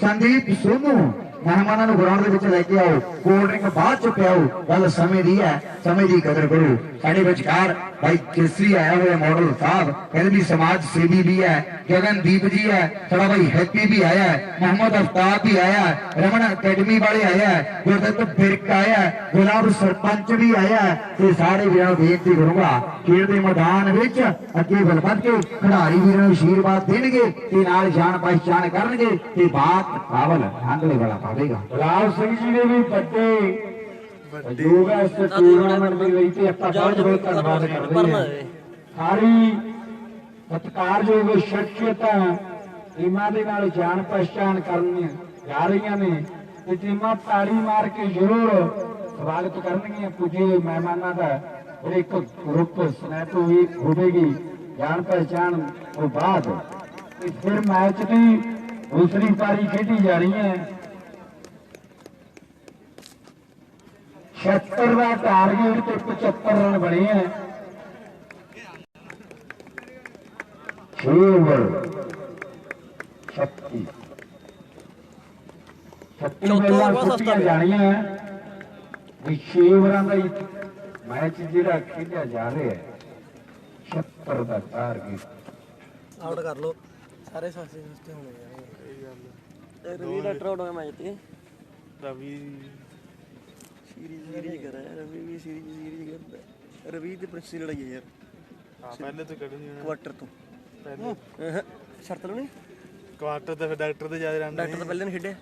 ਸੰਦੀਪ ਸੋਨੂ मेहमानों ਨੂੰ ग्राउंड ਦੇ ਵਿੱਚ ਲੈ ਕੇ ਆਓ, ਕੋਲਡ ਡਰਿੰਕ ਬਾਅਦ ਚ ਪਿਆਓ, ਗੱਲ ਸਮੇਂ ਦੀ ਹੈ, ਸਮੇਂ ਦੀ ਕਦਰ ਕਰੋ। ਸਾਡੇ ਵਿਚਕਾਰ ਭਾਈ ਕੇਸਰੀ ਆਇਆ ਹੋਇਆ ਮਾਡਲ ਸਾਹਿਬ ਕਹਿੰਦੇ ਵੀ ਸਮਾਜ ਸੇਵੀ ਵੀ ਹੈ, ਗਗਨਦੀਪ ਜੀ ਹੈ, ਸਾਡਾ ਭਾਈ ਹੈਪੀ ਵੀ ਆਇਆ ਹੈ, मोहम्मद अफ्ताब भी आया है, रमन अकेडमी वाले आया है, गुरदत्त बिरक आया है, गुलाब सरपंच भी आया है। ਤੇ ਸਾਰੇ ਵੀਰਾਂ ਨੂੰ ਬੇਨਤੀ ਕਰੂੰਗਾ ਖੇਡ ਦੇ ਮੈਦਾਨ ਵਿੱਚ ਅੱਗੇ ਵੱਧ ਕੇ ਖਿਡਾਰੀ ਵੀਰਾਂ ਨੂੰ ਆਸ਼ੀਰਵਾਦ ਦੇਣਗੇ ਤੇ ਨਾਲ ਜਾਣ ਪਹਿਚਾਣ ਕਰਨਗੇ ਤੇ ਬਾਤ ਕਾਬਲ ਆਂਗਲੇ ਵਾਲਾ ਪਾਵੇਗਾ। ਲਾਲ ਸਿੰਘ ਜੀ ਨੇ ਵੀ ਵੱਡੇ ਯੋਗਾ ਇਸ ਟੂਰਨਾਮੈਂਟ ਦੇ ਲਈ ਤੇ ਆਪਾਂ ਬਹੁਤ ਬਹੁਤ ਧੰਨਵਾਦ ਕਰਦੇ ਹਾਂ। ਸਾਰੀ ਸਤਿਕਾਰਯੋਗ ਸ਼ਖਸੀਅਤਾਂ ਟੀਮਾਂ ਦੇ ਨਾਲ ਜਾਣ ਪਹਿਚਾਣ ਕਰਨ ਜਾ ਰਹੀਆਂ ਨੇ ਤੇ ਟੀਮਾਂ ਤਾੜੀ ਮਾਰ ਕੇ ਜ਼ਰੂਰ ਸਵਾਗਤ ਕਰਨਗੀਆਂ ਪੁੱਜੇ ਮਹਿਮਾਨਾਂ ਦਾ। और एक ग्रुप स्नैप हुई होगी जान पहचान तो बाद फिर मैच की दूसरी पारी खेली जा रही है। 76 का टारगेट तो 75 रन बने हैं। 6 ओवर ਚੌਥਾ ਬਹੁਤ ਸਸਤਾ ਜਾਣੀਆਂ ਵੀ 6 ਓਵਰਾਂ ਦਾ ਹੀ ਮੈਚ ਜਿਹੜਾ ਖੇਡਿਆ ਜਾ ਰਿਹਾ ਹੈ 76 ਦਾ ਟਾਰਗੇਟ ਆਊਟ ਕਰ ਲੋ ਸਾਰੇ ਸਸਤੇ ਹੋਣੇ ਯਾਰ ਰਵੀ ਡਾਕਟਰ ਆਊਟ ਹੋ ਗਿਆ ਮੈਚ ਤੇ ਰਵੀ ਸੀਰੀਜ਼ ਕਰਾ ਰਵੀ ਵੀ ਸੀਰੀਜ਼ ਕਰਦਾ ਰਵੀ ਤੇ ਪ੍ਰਿੰਸ ਦੀ ਲੜਾਈ ਹੈ ਯਾਰ ਪਹਿਲੇ ਤੋਂ ਕੱਢਣੀ ਕੁਆਟਰ ਤੋਂ ਪਹਿਲੇ ਸ਼ਰਤ ਲੋ ਨਹੀਂ ਕੁਆਟਰ ਤੇ ਫਿਰ ਡਾਕਟਰ ਦੇ ਜ਼ਿਆਦਾ ਰਨ ਡਾਕਟਰ ਤਾਂ ਪਹਿਲੇ ਨੇ ਖੇਡਿਆ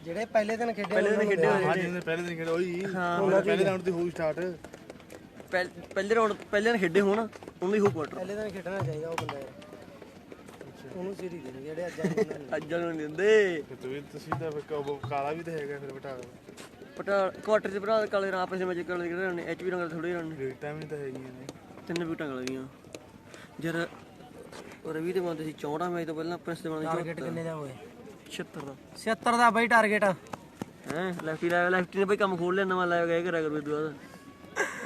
ਜਿਹੜੇ ਪਹਿਲੇ ਦਿਨ ਖੇਡੇ ਪਹਿਲੇ ਦਿਨ ਖੇਡੇ ਹਾਂ ਜਿਹਨੇ ਪਹਿਲੇ ਦਿਨ ਖੇਡਿਆ ਉਹੀ ਪਹਿਲੇ ਰਾਊਂਡ ਤੇ ਹੋਊ ਸਟਾਰਟ ਪਹਿਲੇ ਦਿਨ ਖੇਡੇ ਹੋਣ ਉਹਨੂੰ ਹੀ ਹੋ ਕੁਆਟਰ ਪਹਿਲੇ ਦਿਨ ਖੇਡਣਾ ਚਾਹੀਦਾ ਉਹ ਬੰਦਾ ਉਹਨੂੰ ਸੀਰੀ ਦੇਣੀ ਜਿਹੜੇ ਅੱਜ ਵਾਲੇ ਨੂੰ ਦਿੰਦੇ ਤੁਸੀਂ ਤਾਂ ਕਾਲਾ ਵੀ ਤਾਂ ਹੈਗਾ ਫਿਰ ਬਟਾ ਪਟਾ ਕੁਆਟਰ ਚ ਭਰਾ ਕਾਲੇ ਰਾਂ ਆਪਣੇ ਮੈਚ ਕਾਲੇ ਕਿਹੜੇ ਰਨ ਐਚਪੀ ਰੰਗ ਥੋੜੇ ਰਨ ਰੇਟ ਟਾਈਮ ਨਹੀਂ ਤਾਂ ਹੈਗੀਆਂ ਨੇ 3 ਵਿਕਟਾਂ ਗਈਆਂ ਜਰ ਰਵੀ ਦੇ ਬੰਦੇ ਸੀ 64 ਮੈਚ ਤੋਂ ਪਹਿਲਾਂ ਪ੍ਰਿੰਸ ਦੇ ਬੰਦੇ ਟਾਰਗੇਟ ਕਿੰਨੇ ਦਾ ਹੋਏ 76 ਦਾ 76 ਦਾ ਬਈ ਟਾਰਗੇਟ ਹੈ ਲੈਫਟੀ ਨੇ ਬਈ ਕੰਮ ਖੋਲ ਲਿਆ ਨਵਾਂ ਲਾਇਆ ਗਿਆ ਕਰਿਆ ਕਰੂ ਇਦੋਂ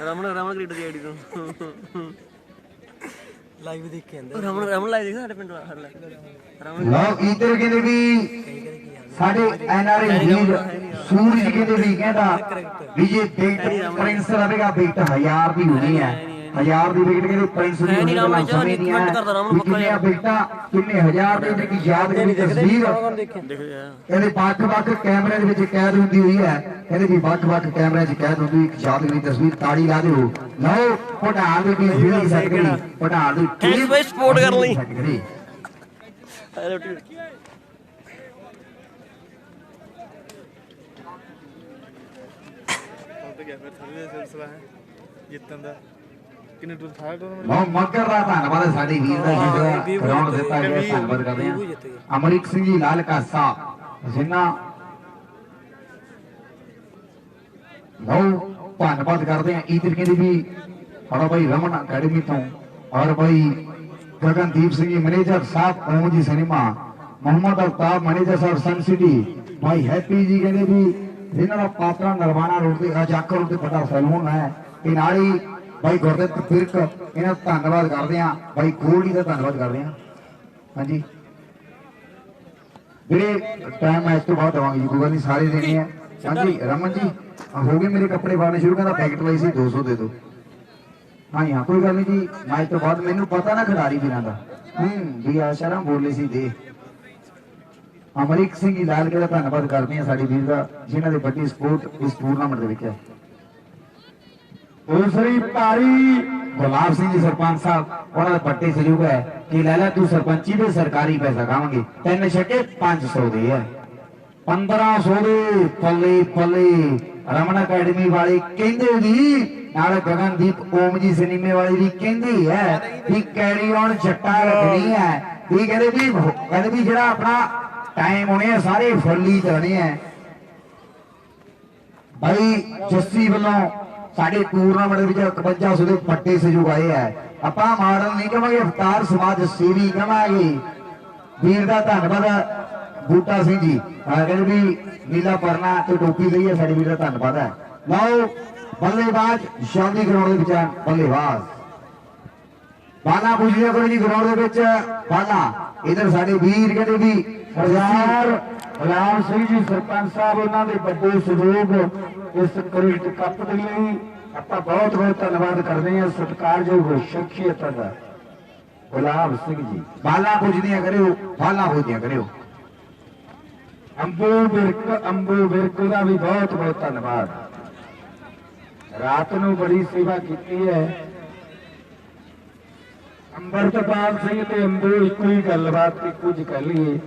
ਬਾਅਦ ਰਮਨ ਕ੍ਰਿਕਟ ਦੀ ਆਈਡੀ ਤੋਂ ਲਾਈਵ ਦੇਖ ਕੇ ਆਂਦੇ ਰਮਨ ਲਾਈ ਦੇਖਦਾ ਸਾਡੇ ਪਿੰਡ ਹਰ ਲੈ ਰਮਨ ਲਓ ਇਧਰ ਕਹਿੰਦੇ ਵੀ ਸਾਡੇ ਐਨਆਰਆਈ ਵੀਰ ਸੂਰਜ ਕਹਿੰਦੇ ਵੀ ਕਹਿੰਦਾ ਵੀ ਜੇ ਵਿਕਟ ਪ੍ਰਿੰਸ ਰਵੇਗਾ ਵਿਕਟ 1000 ਦੀ ਹੋਣੀ ਹੈ 1000 ਦੀ ਵਿਕਟ ਕਹਿੰਦੇ ਪ੍ਰਿੰਸ ਦੀ ਹੋਣੀ ਹੈ ਕਿੰਨੇ ਵਿਕਟਾਂ ਕਿੰਨੇ 1000 ਦੀ ਜਿਹੜੀ ਯਾਦਗਾਰੀ ਤਸਵੀਰ ਕਹਿੰਦੇ ਵੱਖ-ਵੱਖ ਕੈਮਰੇ ਦੇ ਵਿੱਚ ਕੈਦ ਹੁੰਦੀ ਹੋਈ ਹੈ ਕਹਿੰਦੇ ਵੀ ਵੱਖ-ਵੱਖ ਕੈਮਰਿਆਂ 'ਚ ਕੈਦ ਹੁੰਦੀ ਇੱਕ ਯਾਦਗਾਰੀ ਤਸਵੀਰ ਤਾੜੀ ਲਾ ਦਿਓ ਲਓ ਪਟਾਲ ਦੀ ਟੀਮ ਜਿਹੜੀ ਸੈੱਟ ਕਰੀ ਪਟਾਲ ਦੀ ਟੀਮ ਬਈ ਸਪੋਰਟ ਕਰ ਲਈ ਤੇ ਗਿਆ ਫਿਰ ਥੋੜੇ ਜਿਹਾ ਸਿਲਸਿਲਾ ਹੈ ਜਿੱਤਣ ਦਾ ਕਿੰਨੇ ਟੂਰ ਥਾ ਟੂਰਨਾਮੈਂਟ ਲਓ ਮੱਕਰ ਦਾ ਧੰਨਵਾਦ ਹੈ ਸਾਡੇ ਵੀਰ ਦਾ ਜਿਹੜਾ ਗਰਾਊਂਡ ਦਿੱਤਾ ਗਿਆ ਧੰਨਵਾਦ ਕਰਦੇ ਹਾਂ ਅਮਰੀਕ ਸਿੰਘ ਜੀ ਲਾਲ ਕਾਸਾ ਜਿੰਨਾ ਲਓ ਧੰਨਵਾਦ ਕਰਦੇ ਹਾਂ ਇਧਰ ਕਹਿੰਦੇ ਵੀ ਔਰ ਭਾਈ ਰਮਨ ਅਕੈਡਮੀ ਤੋਂ ਔਰ ਭਾਈ ਗਗਨਦੀਪ ਸਿੰਘ ਜੀ ਮੈਨੇਜਰ ਸਾਹਿਬ ਓਮ ਜੀ ਸਿਨੇਮਾ मोहम्मद अल्ताफ मैनेजर साहब सन सिटी भाई हैप्पी जी कहते भी जिन्होंने पात्रा नरवाना रोड से जाकर रोड से बड़ा सैलून है ते नाल ही भाई गुरदीप फिरक इन्हां दा धन्नवाद करते हैं भाई गोल्डी का धन्नवाद करते हैं हाँ जी ਵੀਰੇ टाइम मैच तो बाद देवांगे जी कोई गल नहीं सारे देने हैं हाँ जी रमन जी हो गए मेरे कपड़े पाने शुरू कहता पैकेट वाई सी 200 दे दो हाँ जी हाँ कोई गल नहीं जी मैच तो बाद मैनू पता ना खिडारी वीरां दा भी आशा बोले सी दे ਅਮਰੀਕ ਸਿੰਘ ਜੀ ਲਾਲ ਦਾ ਧੰਨਵਾਦ ਕਰਦੇ ਹਾਂ ਸਾਡੇ ਵੀਰ ਦਾ ਜਿਨ੍ਹਾਂ ਦੇ ਵੱਡੀ ਸਪੋਰਟ ਇਸ ਟੂਰਨਾਮੈਂਟ ਦੇ ਵਿੱਚ ਹੈ ਦੂਸਰੀ ਪਾਰੀ ਗੁਲਾਬ ਸਿੰਘ ਜੀ ਸਰਪੰਚ ਸਾਹਿਬ ਉਹਨਾਂ ਦਾ ਵੱਡੇ ਸਹਿਯੋਗ ਹੈ ਕਿ ਲੈ ਲੈ ਤੂੰ ਸਰਪੰਚੀ ਦੇ ਸਰਕਾਰੀ ਪੈਸਾ ਖਾਵਾਂਗੇ 3 ਛੱਕੇ 500 ਦੇ ਹੈ 1500 ਦੇ ਪੱਲੇ ਪੱਲੇ ਰਮਨ ਅਕੈਡਮੀ ਵਾਲੇ ਕਹਿੰਦੇ ਵੀ ਨਾਲ ਗਗਨਦੀਪ ਓਮ ਜੀ ਸਿਨੇਮੇ ਵਾਲੇ ਵੀ ਕਹਿੰਦੇ ਹੈ ਵੀ ਕੈਰੀ ਔਨ ਜੱਟਾ ਰੱਖਣੀ ਹੈ ਵੀ ਕਹਿੰਦੇ ਵੀ ਜਿਹੜਾ ਆਪਣਾ टाइम होने सारे फुली चलने हैं भाई जस्सी वालों साडे टूरनामेंट 5100 के पट्टे सहयोग आए है आपां माडल नहीं कहांगे अवतार समाज सेवी कहांगे वीर का धन्नवाद बूटा सिंह जी कहते भी नीला परना तो टोपी लई है साडे वीर का धन्नवाद है लाओ बल्लेबाज शादी ग्राउंड के बल्लेबाज बाला पूछ लिया करो जी ग्राउंड के बाला इधर साडे वीर कहते भी सरदार गुलाम सिंह जी सरपंच साहब उन्होंने बड़े सहयोग इस क्रिकेट कप के लिए आप बहुत बहुत धन्यवाद करते हैं सत्कारयोग शख्सियत का गुलाम सिंह जी बाला पूजदियां करो बाला पूजदियां करो अंबू विरक का भी बहुत बहुत धन्यवाद रात को बड़ी सेवा की है अंबरतपाल सिंह ते अंबू एक ही गलबात की कुछ कह लीए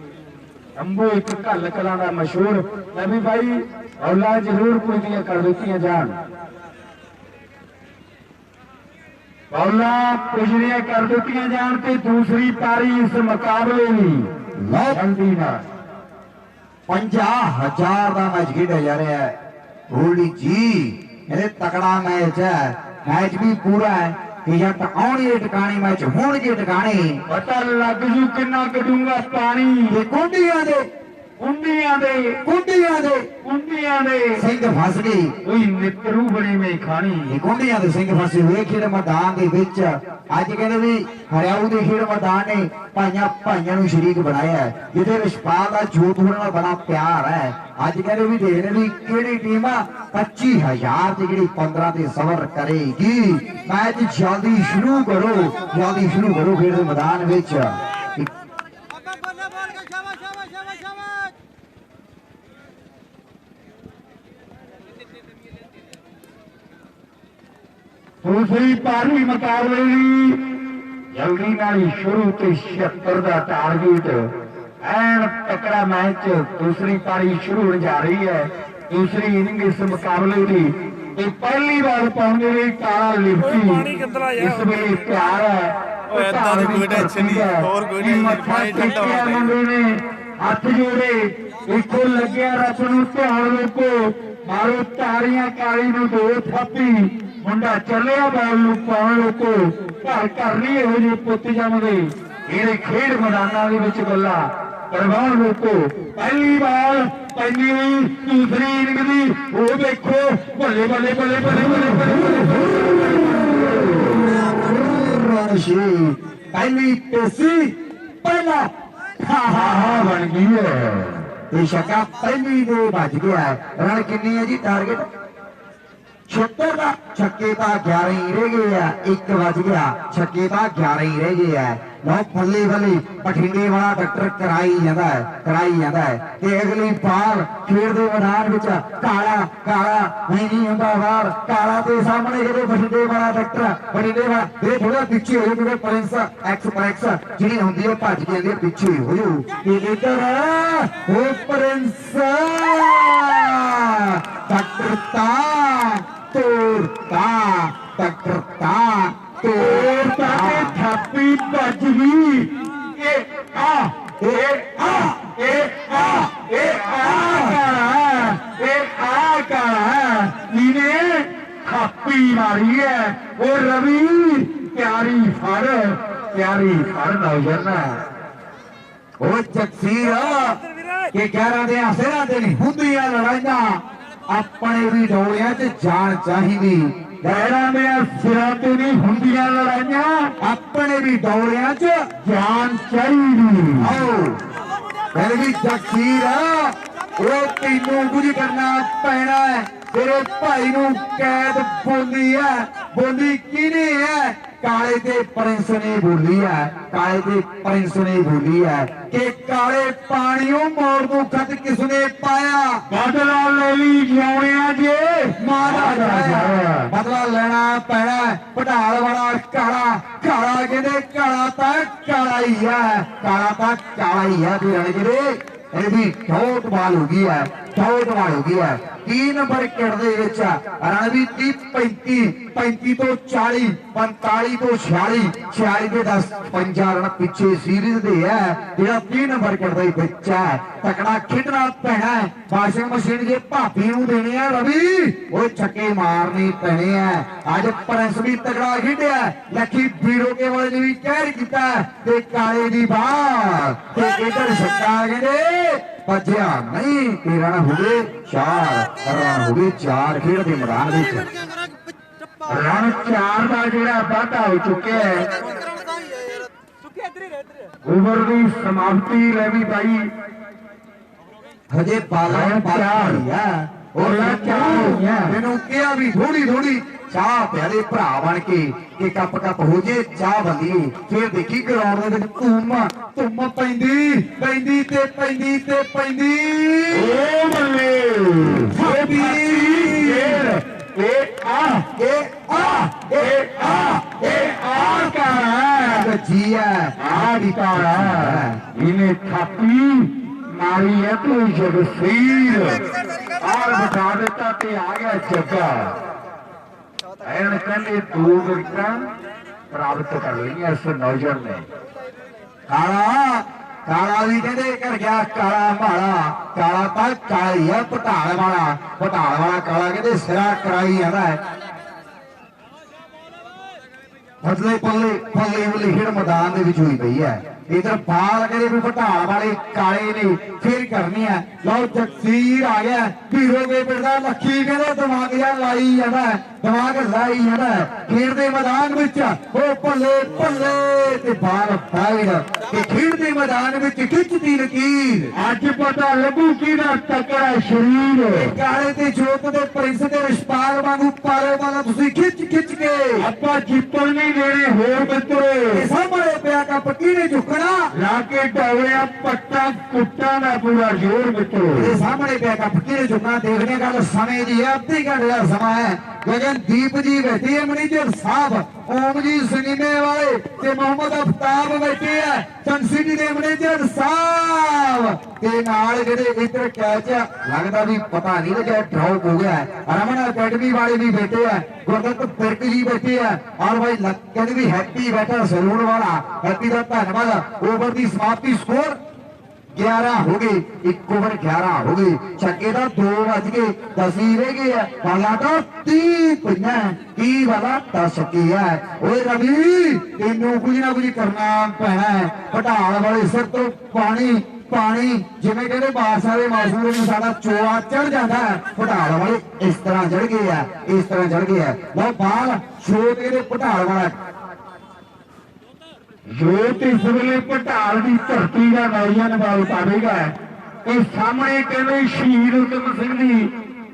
अंबू एक घल कला का मशहूर नबी भाई औला जरूर पूजियां कर दी जान औला पूजियां कर दी जान ते दूसरी पारी इस मुकाबले जल्दी ना 50,000 का मैच खेड़ा जा रहा है होली जी ये तगड़ा मैच है मैच भी पूरा है कि जब आने टिकाने मैच होने टिकाने पता लग जू किन्ना कटूंगा पानी कुंडियां दे ਕੁੰਡੀਆਂ ਦੇ ਸਿੰਘ ਫਸ ਗਈ। ਕੋਈ ਮਿੱਤਰੂ ਬਣੀ ਮੈਂ ਖਾਣੀ। ਇਹ ਕੁੰਡੀਆਂ ਦੇ ਸਿੰਘ ਫਸੇ ਹੋਏ ਖੇਡ ਮੈਦਾਨ ਦੇ ਵਿੱਚ। ਅੱਜ ਕਹਿੰਦੇ ਵੀ ਹਰਿਆਊ ਦੇ ਖੇਡ ਮੈਦਾਨ ਨੇ ਭਾਈਆਂ ਨੂੰ ਸ਼ਰੀਕ ਬਣਾਇਆ ਹੈ, ਜਿਹਦੇ ਰਿਸ਼ਪਾਲ ਦਾ ਜੋਤ ਹੋਣ ਨਾਲ ਬੜਾ ਪਿਆਰ ਹੈ। ਅੱਜ ਕਹਿੰਦੇ ਵੀ ਦੇਖਦੇ ਵੀ ਕਿਹੜੀ ਟੀਮ 25,000 ਤੇ ਜਿਹੜੀ 15 ਤੇ ਸਬਰ ਕਰੇਗੀ। ਮੈਚ ਜਲਦੀ ਸ਼ੁਰੂ ਕਰੋ ਖੇਡ ਦੇ ਮੈਦਾਨ ਵਿੱਚ। दूसरी पारी मुकाबले की जल्दी नाल ही शुरू ते 76 का टारगेट। एन तकड़ा मैच दूसरी पारी शुरू होने जा रही है। दूसरी इनिंग इस मुकाबले की ते पहली बार पाने लिए काला लिफ्टी इस वेले तैयार है। कोई टेंशन नहीं है, और कोई नहीं, मुंडे ने हाथ जोड़े, इको लगे रब नूं ध्यान रखो, मारो तारियां काली नूं दो थापी। मुंडा चलिया बॉल नूं पाउण लोको, घर घर नहीं इहो ਜਿਹੇ ਪੁੱਤ ਜੰਮਦੇ। ਇਹਦੇ ਖੇਡ ਮੈਦਾਨਾਂ ਦੇ ਵਿੱਚ ਗੱਲਾਂ ਕਰਵਾਉਣ ਲੋਕੋ। ਪਹਿਲੀ ਬਾਲ ਪੈਂਦੀ ਹੋਈ ਦੂਸਰੀ ਇਨਿੰਗ ਦੀ ਉਹ ਦੇਖੋ, ਬੱਲੇ ਬੱਲੇ ਬੱਲੇ ਬੱਲੇ ਬੱਲੇ ਪਹਿਲੀ ਪੇਸੀ ਪਹਿਲਾ ਬਣ ਗਈ ਹੈ। ਇਹ ਛੱਕਾ ਪਹਿਲੀ ਦੇ ਵੱਜ ਗਿਆ ਹੈ। ਰਨ ਕਿੰਨੀ ਹੈ ਜੀ ਟਾਰਗੇਟ? 76 ਦਾ। ਛੱਕੇ ਤਾਂ 11 ਹੀ ਰਹਿ ਗਏ ਆ। 1 ਵੱਜ ਗਿਆ, ਛੱਕੇ ਤਾਂ 11 ਹੀ ਰਹਿ ਗਏ ਆ। ਲੋ ਬੱਲੇ ਬੱਲੇ ਬਠਿੰਡੇ ਵਾਲਾ ਡਾਕਟਰ ਕਰਾਈ ਜਾਂਦਾ ਹੈ ਤੇ ਅਗਲੀ ਬਾਲ ਖੇਡ ਦੇ ਮੈਦਾਨ ਵਿੱਚ ਕਾਲਾ ਨਹੀਂ ਹੁੰਦਾ ਬਾਹਰ। ਕਾਲਾ ਦੇ ਸਾਹਮਣੇ ਜਿਹੜੇ ਬਠਿੰਡੇ ਵਾਲਾ ਡਾਕਟਰ ਇਹ ਥੋੜਾ ਪਿੱਛੇ ਹੋ ਜਾਓ। ਪ੍ਰਿੰਸ ਐਕਸਪ੍ਰੈਸ ਜਿਹੜੀ ਹੁੰਦੀ ਹੈ ਭੱਜ ਕੇ ਆਂਦੀ ਪਿੱਛੇ ਹੋ ਜਾਓ। ਤੇ ਇੱਧਰ ਉਹ ਪ੍ਰਿੰਸ ਡਾਕਟਰ ਤੋੜਤਾ ਤੇ ਥਾਪੀ ਭੱਜ ਗਈ। ਇਹਨੇ ਥਾਪੀ ਮਾਰੀ ਹੈ। ਉਹ ਰਵੀ ਪਿਆਰੀ ਫੜ ਨੌਜਵਾਨ। ਉਹ ਜਗਸੀਰ ਕਿ 11 ਦੇ ਆਸਰਾਂ ਤੇ ਨਹੀਂ ਹੁੰਦੀਆਂ ਲੜਾਈਆਂ, ਆਪਣੇ ਵੀ ਡੋਲਿਆਂ 'ਚ ਜਾਣ ਚਾਹੀਦੀ। ਗੈਰਾਂ ਦੇ ਸਿਰਾਂ ਤੇ ਨਹੀਂ ਹੁੰਦੀਆਂ ਲੜਾਈਆਂ, ਆਪਣੇ ਵੀ ਡੋਲਿਆਂ 'ਚ ਜਾਨ ਚਾਹੀਦੀ। ਆਓ ਕਹਿੰਦੇ ਵੀ ਜਗਸੀਰ ਉਹ ਤੈਨੂੰ ਕੁਝ ਕਰਨਾ ਪੈਣਾ ਹੈ। ਤੇਰੇ ਭਾਈ ਨੂੰ ਕੈਦ ਬੋਲੀ ਕਿਹਨੇ ਹੈ? ਕਾਲੇ ਤੇ ਪ੍ਰਿੰਸ ਨੇ ਬੋਲੀ ਹੈ ਕਿ ਕਾਲੇ ਪਾਣੀਓਂ ਮੋੜ ਨੂੰ ਖਤ ਕਿਸਨੇ ਪਾਇਆ? ਬਦਲਾ ਲੈ ਲਈ ਜਿਉਣਿਆ ਜੇ ਬਦਲਾ ਲੈਣਾ ਪੈਣਾ। ਪਟਾਲ ਵਾਲਾ ਕਾਲਾ ਕਹਿੰਦੇ ਕਾਲਾ ਤਾਂ ਕਾਲਾ ਹੀ ਹੈ। ਤੇ ਰਣਜੀਤ ਇਹਦੀ ਚੌਟ ਬਾਲ ਹੋ ਗਈ ਹੈ। 3 ਨੰਬਰ ਕਿੜ ਦੇ ਵਿੱਚ ਰਣਵੀਰ 35 ਤੋਂ 40, 45 ਤੋਂ 46 ਦੇ 10 50 ਰਨ ਪਿੱਛੇ ਸੀਰੀਜ਼ ਦੇ ਹੈ। ਜਿਹੜਾ 3 ਨੰਬਰ ਕਿੜ ਦੇ ਵਿੱਚ ਹੈ ਤਕੜਾ ਖੇਡਣਾ ਪੈਣਾ ਹੈ। ਵਾਸ਼ਿੰਗ ਮਸ਼ੀਨ ਜੇ ਭਾਬੀ ਨੂੰ ਦੇਣੇ ਆ ਰਵੀ, ਉਹ ਛੱਕੇ ਮਾਰਨੇ ਪੈਣੇ ਆ। ਅੱਜ ਪ੍ਰਿੰਸ ਵੀ ਤਕੜਾ ਖੇਡਿਆ, ਲੱਖੀ ਵੀਰੋਕੇ ਵਾਲੇ ਨੇ ਵੀ ਕਹਿਰ ਕੀਤਾ ਤੇ ਕਾਲੇ ਦੀ ਬਾਲ ਤੇ ਇਧਰ ਛੱਕਾ ਕਹਿੰਦੇ ਭੱਜਿਆ ਨਹੀਂ। 13 ਰਨ ਹੋ ਗਏ 4 ਖੇਡ ਦੇ ਮੈਦਾਨ ਵਿੱਚ। ਰਨ 4 ਦਾ ਜਿਹੜਾ ਵਾਧਾ ਹੋ ਚੁੱਕਿਆ ਹੈ। ਓਵਰ ਦੀ ਸਮਾਪਤੀ ਲੈ ਵੀ ਬਾਈ ਹਜੇ ਬਾਲਾਂ ਮੈਨੂੰ ਕਿਹਾ ਵੀ ਥੋੜੀ ਚਾਹ ਪਿਆਰੇ ਭਰਾ ਬਣ ਕੇ ਕਿ ਕੱਪ ਹੋ ਜੇ ਚਾਹ ਬੰਦੀ। ਫਿਰ ਦੇਖੀ ਗਰਾਊਂਡ ਦੇ ਵਿੱਚ ਧੁੰਮ ਪੈਂਦੀ ਤੇ ਓ ਬੱਲੇ ਇਹਨੇ ਥਾਪੀ ਮਾਰੀ ਹੈ ਤੂੰ ਜਗਸੀਰ ਔਰ ਬਤਾ ਦਿੱਤਾ ਤੇ ਆ ਗਿਆ ਜੱਗਾ। ਐਨ ਕਹਿੰਦੇ 2 ਵਿਕਟਾਂ ਪ੍ਰਾਪਤ ਕਰ ਲਈਆਂ ਇਸ ਨੌਜਵਾਨ ਨੇ। ਕਾਲਾ ਵੀ ਕਹਿੰਦੇ ਕਰ ਗਿਆ ਕਾਲਾ ਤਾਂ ਕਾਲੀ ਆ। ਪਟਾਲ ਵਾਲਾ ਕਾਲਾ ਕਹਿੰਦੇ ਸਿਰਾ ਕਰਾਈ ਜਾਂਦਾ ਹੈ। ਬਦਲੇ ਪੱਲੇ ਖੇਡ ਮੈਦਾਨ ਦੇ ਵਿੱਚ ਹੋਈ ਪਈ ਹੈ। इधर बाल कहते भी भटाल वाले काले ने फिर करनी है। लो जगसीर आ गया भीरो के पिंड लखी कहते दिमाग जा लाई जाता है, दिमाग लाई जाता है। खेड के मैदान में भले भले ते बाल फाइड खेड के मैदान में खिंचती लकीर अज पता लगू कि तकड़ा शरीर काले ते जोत दे प्रिंस ते रिशपाल वांगू पारे वाला तुसी खिंच खिंच के ਆਪਾਂ ਜਿੱਤਣ ਨਹੀਂ ਦੇਣੇ ਹੋਰ ਮਿੱਤਰੋ। ਸਾਹਮਣੇ ਪਿਆ ਕੱਪ ਕਿਹਨੇ ਝੁਕਣਾ ਲਾ ਕੇ ਡਾਵਿਆ ਪੱਟਾ ਕੁੱਟਾਂ ਦਾ ਪੂਰਾ ਜ਼ੋਰ ਮਿੱਤਰੋ। ਇਹ ਸਾਹਮਣੇ ਪਿਆ ਕੱਪ ਕਿਹਨੇ ਝੁਕਣਾ ਦੇਖਣੇ ਗੱਲ ਸਮੇਂ ਦੀ ਹੈ, ਅੱਧੀ ਘੰਟੇ ਦਾ ਸਮਾਂ ਹੈ। ਗਗਨਦੀਪ ਜੀ ਬੈਠੇ ਹੈ, ਮੈਨੇਜਰ ਸਾਹਿਬ ਓਮ ਜੀ ਸਿਨੇਮੇ ਵਾਲੇ ਤੇ ਮੁਹੰਮਦ ਅਫਤਾਬ ਬੈਠੇ ਹੈ, ਚੰਸੀਟੀ ਦੇ ਮੈਨੇਜਰ ਸਾਹਿਬ ਤੇ ਨਾਲ ਜਿਹੜੇ ਇੱਧਰ ਕੈਚ ਲੱਗਦਾ ਵੀ ਪਤਾ ਨਹੀਂ ਲੱਗਿਆ ਡਰਾਪ ਹੋ ਗਿਆ। ਰਮਨ ਅਕੈਡਮੀ ਵਾਲੇ भी बैठे हैं, गुरदत्त फिरक जी बैठे हैं और भाई कहते भी हैप्पी बैठा सैलून वाला हैप्पी का धन्यवाद। ओवर की समाप्ति स्कोर 11 हो गई, 1 ओवर 11 हो गई। छक्के का 2 बज के 10 ही रह गए है, वाला तो 30 पईया की वाला 10 की है। ओए रवि तेनू कुछ ना कुछ करना पैना है। भटाल वाले सिर तो पानी पानी जिवें कहते बारिश के मौसम में साडा चोआ चढ़ जाता है, भटाल वाले इस तरह चढ़ गए है, इस तरह चढ़ गए है। लो बाल शोट के भटाल वाला शोट इस वेले भटाल की धरती का नौजवान बाल पावेगा। इस सामने कहते शहीद उधम सिंह की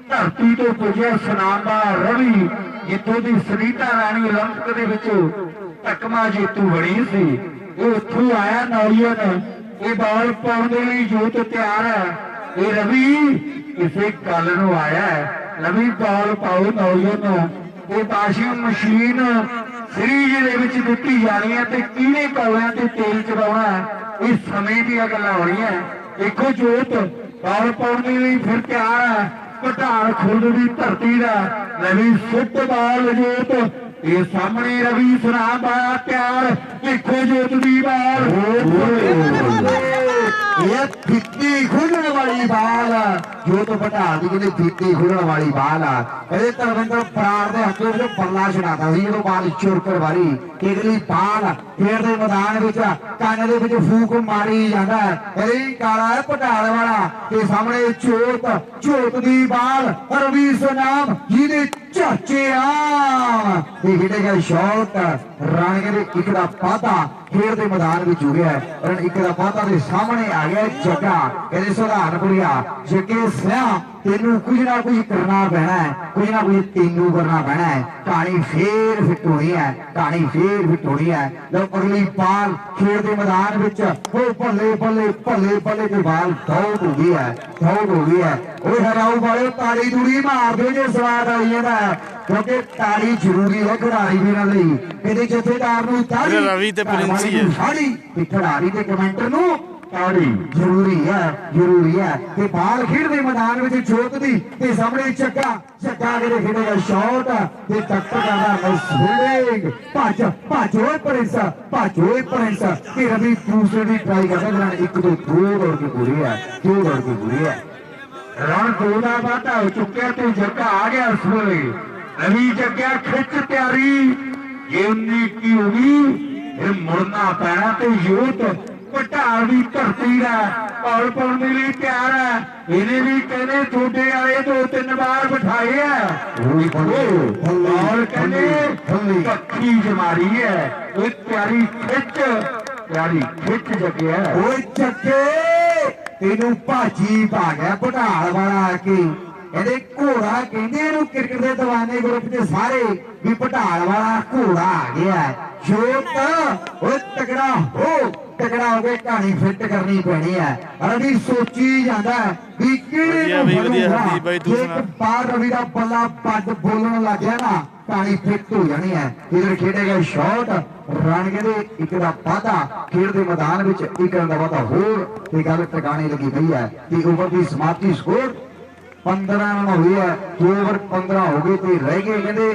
धरती तो पुजे सुनामा रवि जितों की सुनीता राणी ओलंपिक के तकमा जेतू बनी सी, उत्थों आया नौजवान। ये बॉल पाने जोत तैयार है। ये रवि किसी गल नूं आया है, रवि बॉल पाओ नौजवान। ये वाशिंग मशीन सीरीज दिती जानी है ते किहने कौलियां ते तेल चलाउणा है, इस समय दी गल्लां होणीआं। देखो जोत बॉल पाने लई फिर तैयार है। भटाल खुर्द की धरती का रवि सुट बॉल जोत ये सामने रवि सुनाम आया तैयार। देखो जोत दी बाल ये फिक्की खुलने वाली बाल जो तो भटाल की कहते फिक्की खुलने वाली बाल आ। कहते धर्मेंद्र प्राण के हथों से बल्ला छड़ाता सी जो बाल चुरकर वाली केगली बाल खेड के मैदान में कान के फूक मारी जाता है। कहते काला है भटाल वाला के सामने चोट चोट की बाल रवि सुनाम जिहदे चाचे आम खेडेगा शॉट रन के एक पाता खेड के मैदान में हो गया रन एक पाता के सामने आ गया जग्गा कहते सुधारपुरिया जगे सिया तेनू कुछ ना कुछ करना पैना है, कुछ ना कुछ तेनू करना पैना है। कहानी फिर फिट होनी है, कहानी फिर फिट होनी है। जब अगली बाल खेड के मैदान में बल्ले बल्ले बल्ले बल्ले की बाल दौड़ हो गई है, दौड़ हो गई है। वो हराऊ वाले ताली दूरी मार दो जो स्वाद आई है क्योंकि ताली जरूरी है खिडारी वीरां लई। कहते जथेदार नूं ताली रवि ते प्रिंस ही है ते खिडारी ते कमेंटर नूं ताड़ी जरूरी है, जरूरी है। ते बाल खेड के मैदान में जोत दी ते सामने चक्का चक्का के खेडेगा शॉट ते टक्कर करदा स्विंग भज भज होए प्रिंस ते रवि दूसरे दी ट्राई करदा एक दो दौड़ के पूरी है, दो दौड़ के पूरी है। रन 2 का वाधा हो चुका ते जग्गा आ गया उस वेले रवि जग्गा खिच तैयारी ये 19 की होगी फिर मुड़ना पैना ते यूथ भटाल की धरती का बॉल पाने लिए तैयार है। इन्हें भी कहने छोटे वाले 2-3 बार बिठाए है बॉल कहने पक्की जमारी है वो प्यारी खिच जगे है जगे तेनू भाजी पा गया भटाल वाला के कहते घोड़ा कहते क्रिकेट के दीवाने ग्रुप के सारे भी भटाल वाला घोड़ा आ गया है। तगड़ा हो गया कहानी फिट करनी पैनी है। रवि सोची जाता है भी बार रवि का बल्ला पद बोलने लग गया ना कहानी फिट हो जानी है। इधर खेडेगा शॉट रन कहते एक वाधा खेड के मैदान में एक रन का वाधा होर गल टकाने लगी पई है। ओवर की समाप्ति स्कोर 15 रन हुई है, 2 ओवर 15 हो गए थे रह गए कहते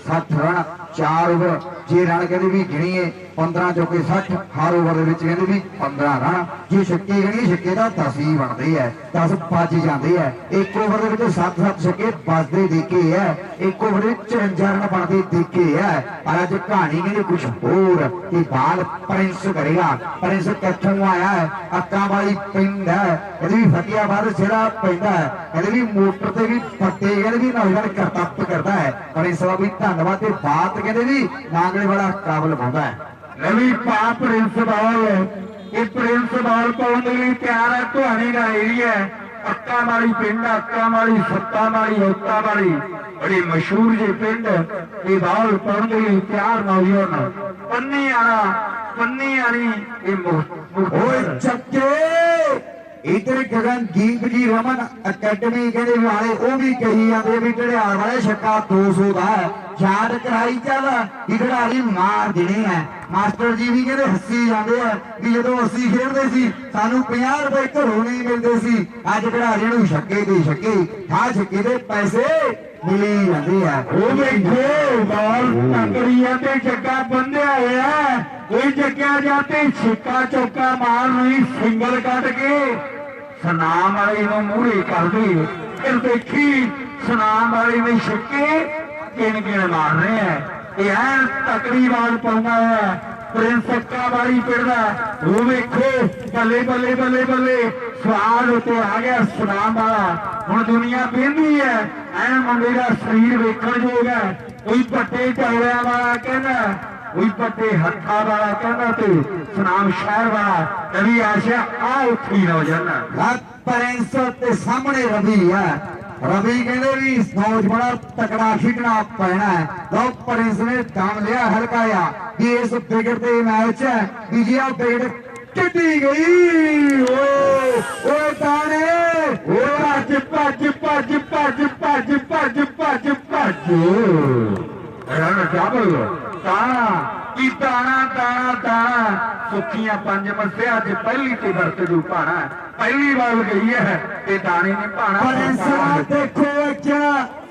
60 रन 4 ओवर जे रन कहते भी गिणीए 15 चौके 60 हर ओवर कहते भी 15 रन ਜੇ ਛੱਕੇ ਗਣੀਏ ਛੱਕੇ ਦਾ 10 ਹੀ ਬਣਦੇ ਆ, 10 ਵੱਜ ਜਾਂਦੇ ਆ। ਇੱਕ ਓਵਰ ਦੇ ਵਿੱਚ 7-7 ਛੱਕੇ ਵੱਜਦੇ ਦੇਖੇ ਆ, ਇੱਕ ਓਵਰ ਦੇ 54 ਰਨ ਬਣਦੇ ਦੇਖੇ ਆ। ਪਰ ਅੱਜ ਕਹਾਣੀ ਕਹਿੰਦੇ ਕੁਝ ਹੋਰ ਕਿ ਬਾਲ ਪ੍ਰਿੰਸ ਕਰੇਗਾ। ਪ੍ਰਿੰਸ ਕਿੱਥੋਂ ਆਇਆ ਹੈ? ਅੱਕਾਂ ਵਾਲੀ ਪਿੰਡ ਹੈ, ਇਹਦੇ ਵੀ ਫਤਿਆਬਾਦ ਸਿਰਾ ਪੈਂਦਾ ਹੈ, ਇਹਦੇ ਵੀ ਮੋਟਰ ਤੇ ਵੀ ਫੱਟੇ ਕਹਿੰਦੇ ਵੀ ਨੌਜਵਾਨ ਕਰਤੱਵ ਕਰਦਾ ਹੈ। ਪ੍ਰਿੰਸ ਦਾ ਵੀ ਧੰਨਵਾਦ ਤੇ ਬਾਤ ਕਹਿੰਦੇ ਵੀ ਨਾਂਗਲੇ ਵਾਲਾ ਕਾਬਲ ਪਾਉਂਦਾ ਹੈ। ਰਵੀ ਪਾ ਪ੍ਰਿੰਸ ਬਾਲ, ਇਹ ਪ੍ਰਿੰਸ ਬਾਲ ਪਾਉਣ ਦੇ ਲਈ ਤਿਆਰ ਹੈ। ਤੁਹਾਡੀ ਦਾ ਏਰੀਆ ਅੱਕਾਂ ਵਾਲੀ ਪਿੰਡ, ਅੱਕਾਂ ਵਾਲੀ, ਸੱਤਾਂ ਵਾਲੀ, ਔਤਾਂ ਵਾਲੀ, ਬੜੀ ਮਸ਼ਹੂਰ ਜੇ ਪਿੰਡ। ਇਹ ਬਾਲ ਪਾਉਣ ਦੇ ਲਈ ਤਿਆਰ ਨੌਜਵਾਨ ਪੰਨੀ ਵਾਲੀ ਇਹ ਓਏ ਚੱਕੇ ਇਧਰ ਗਗਨਦੀਪ ਜੀ ਰਮਨ ਅਕੈਡਮੀ ਕਹਿੰਦੇ ਵਾਲੇ ਉਹ ਵੀ ਕਹੀ ਜਾਂਦੇ ਵੀ ਢੜਿਆਲ ਵਾਲੇ ਛੱਕਾ 200 ਦਾ ਹੈ। ਯਾਦ ਕਰਾਈ ਚੱਲ ਵੀ ਢੜਾਲੀ ਮਾਰ ਦੇਣੇ ਆ। ਮਾਸਟਰ ਜੀ ਵੀ ਕਹਿੰਦੇ ਹੱਸੀ ਜਾਂਦੇ ਆ ਵੀ ਜਦੋਂ ਅਸੀਂ ਖੇਡਦੇ ਸੀ ਸਾਨੂੰ 50 ਰੁਪਏ ਘਰੋਂ ਨਹੀਂ ਮਿਲਦੇ ਸੀ, ਅੱਜ ਢੜਾਲੀ ਨੂੰ ਛੱਕੇ ਤੇ ਛੱਕੇ ਆ ਛੱਕੇ ਦੇ ਪੈਸੇ ਮਿਲੀ ਜਾਂਦੇ ਆ। ਉਹ ਵੇਖੋ ਬਾਲ ਟੱਕਰੀਆਂ ਤੇ ਜੱਗਾ ਬੰਨਿਆ ਹੋਇਆ, ਕੋਈ ਜੱਗਿਆ ਜਾਂਦੇ ਛਿੱਕਾ ਚੌਕਾ ਮਾਰ ਨਹੀਂ, ਸਿੰਗਲ ਕੱਢ ਕੇ ਸਨਾਮ ਵਾਲੀ ਨੂੰ ਮੂਹਰੇ ਕਰਦੀ। ਫਿਰ ਦੇਖੀ ਸਨਾਮ ਵਾਲੀ ਨੇ ਛਿੱਕੇ ਕਿਣ ਮਾਰ ਰਹੇ ਆ। ਇਹ ਐਨ ਤਕੜੀ ਬਾਲ ਪਾਉਂਦਾ ਹੈ ਪ੍ਰਿੰਸ ਅੱਕਾ ਵਾਲੀ ਪਿੰਡ ਦਾ। ਉਹ ਵੇਖੋ ਬੱਲੇ ਬੱਲੇ ਬੱਲੇ ਬੱਲੇ ਸਵਾਦ ਉੱਤੇ ਆ ਗਿਆ ਸਨਾਮ ਵਾਲਾ। ਹੁਣ ਦੁਨੀਆ ਕਹਿੰਦੀ ਹੈ ਐ ਮੁੰਡੇ ਦਾ ਸਰੀਰ ਵੇਖਣ ਯੋਗ ਹੈ। ਕੋਈ ਵੱਡੇ ਚੌੜਿਆਂ ਵਾਲਾ ਕਹਿੰਦਾ, ਕੋਈ ਵੱਡੇ ਹੱਥਾਂ ਵਾਲਾ ਕਹਿੰਦਾ ਤੇ ਸਨਾਮ ਸ਼ਹਿਰ ਵਾਲਾ ਰਵੀ ਆਸ਼ਾ ਆ ਉੱਠੀ ਨੌਜਵਾਨ ਪ੍ਰਿੰਸ ਤੇ ਸਾਹਮਣੇ ਰਵੀ ਆ। ਰਵੀ ਕਹਿੰਦੇ ਵੀ ਨੌਜਵਾਨ ਤਕੜਾ ਖੇਡਣਾ ਪੈਣਾ ਹੈ। ਲਓ ਪ੍ਰਿੰਸ ਨੇ ਦਮ ਲਿਆ ਹਲਕਾ ਆ ਕਿ ਇਸ ਵਿਕਟ ਤੇ ਮੈਚ ਹੈ ਵੀ ਜੇ ਆ ਵਿਕਟ ਟੁੱਟੀ ਗਈ ਓਏ ਤਾਣੇ ਉਹ ਭੱਜ ਭੱਜ ਭੱਜ ਭੱਜ ਭੱਜ ਭੱਜ ਭੱਜ ਰਨ ਡਬਲ ਤਾਣਾ ਕੀ ਤਾਣਾ ਸੁੱਕੀਆਂ 5 ਮੱਸਿਆ ਅੱਜ ਪਹਿਲੀ ਤੇ ਵਰਤ ਜੂ ਭਾਣਾ। ਪਹਿਲੀ ਵਾਰ ਗਈ ਹੈ ਤੇ ਦਾਣੇ ਨੇ ਭਾਣਾ। ਪ੍ਰਿੰਸ ਦੇਖੋ ਅੱਛਾ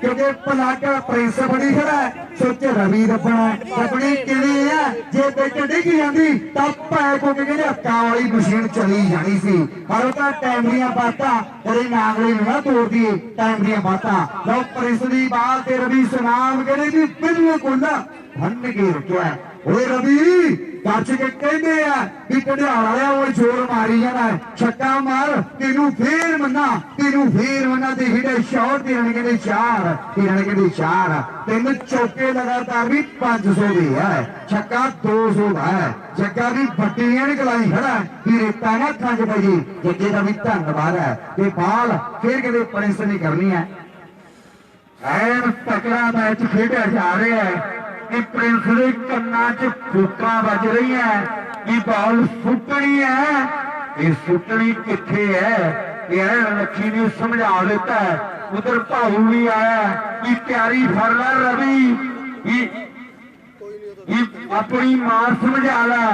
ਕਿਉਂਕਿ ਪਲਾਟਾ ਪ੍ਰਿੰਸ ਬੜੀ ਖੜਾ ਸੋਚ ਰਵੀ ਰੱਬਣੀ ਕਿਵੇਂ ਆ। ਜੇ ਵਿੱਚ ਡਿੱਗ ਜਾਂਦੀ ਤਾਂ ਪੈ ਕੋ ਕਹਿੰਦੇ ਹੱਕਾਂ ਵਾਲੀ ਮਸ਼ੀਨ ਚਲੀ ਜਾਣੀ ਸੀ, ਪਰ ਉਹ ਤਾਂ ਟਾਈਮਰੀਆਂ ਬਾਤਾਂ ਤੇਰੇ ਨਾਗਲੇ ਨੂੰ ਨਾ ਤੋੜਦੀ ਟਾਈਮਰੀਆਂ ਬਾਤਾਂ। ਲਓ ਪ੍ਰਿੰਸ ਦੀ ਬਾਲ ਤੇ ਰਵੀ ਸੁਨਾਮ ਕਹਿੰਦੇ ਵੀ ਬਿਲਕੁਲ ਬੰਨ ਕੇ ਰੱਖਿਆ। ਓਏ ਰਵੀ ਕੱਚ ਕੇ ਕਹਿੰਦੇ ਆ ਵੀ ਢੜਿਆਲ ਵਾਲਿਆ ਉਹ ਜ਼ੋਰ ਮਾਰੀ ਜਾਣਾ ਛੱਕਾ ਮਾਰ ਤੈਨੂੰ ਫੇਰ ਮੰਨਾ ਤੇ ਹਿੱਡੇ ਸ਼ਾਟ ਤੇ ਰਣ ਕਹਿੰਦੇ 4 ਤਿੰਨ ਚੌਕੇ ਲਗਾਤਾਰ ਵੀ 500 ਦੇ ਹੈ, ਛੱਕਾ 200 ਦਾ ਹੈ। ਜੱਗਾ ਵੀ ਵੱਟੀਆਂ ਨਿਕਲਾਈ ਖੜਾ ਵੀ ਰੇਤਾ ਨਾ ਖੰਜ ਪਈ। ਜੱਗੇ ਦਾ ਵੀ ਧੰਨਵਾਦ ਹੈ ਤੇ ਬਾਲ ਫੇਰ ਕਹਿੰਦੇ ਪ੍ਰਿੰਸ ਨੇ ਕਰਨੀ ਹੈ। ਐਨ ਤਕੜਾ ਮੈਚ ਖੇਡਿਆ ਜਾ ਰਿਹਾ ਹੈ ਕਿ ਪ੍ਰਿੰਸ ਦੇ ਕੰਨਾਂ 'ਚ ਫੂਕਾਂ ਵੱਜ ਰਹੀਆਂ ਕਿ ਬਾਲ ਸੁੱਟਣੀ ਹੈ। ਇਹ ਸੁੱਟਣੀ ਕਿੱਥੇ ਹੈ ਇਹ ਐਨ ਲੱਖੀ ਨੇ ਸਮਝਾ ਦਿੱਤਾ। ਉਧਰ ਭਾਊ ਵੀ ਆਇਆ ਕਿ ਤਿਆਰੀ ਫੜ ਲੈ ਰਵੀ, ਇਹ ਆਪਣੀ ਮਾਂ ਸਮਝਾ ਲੈ,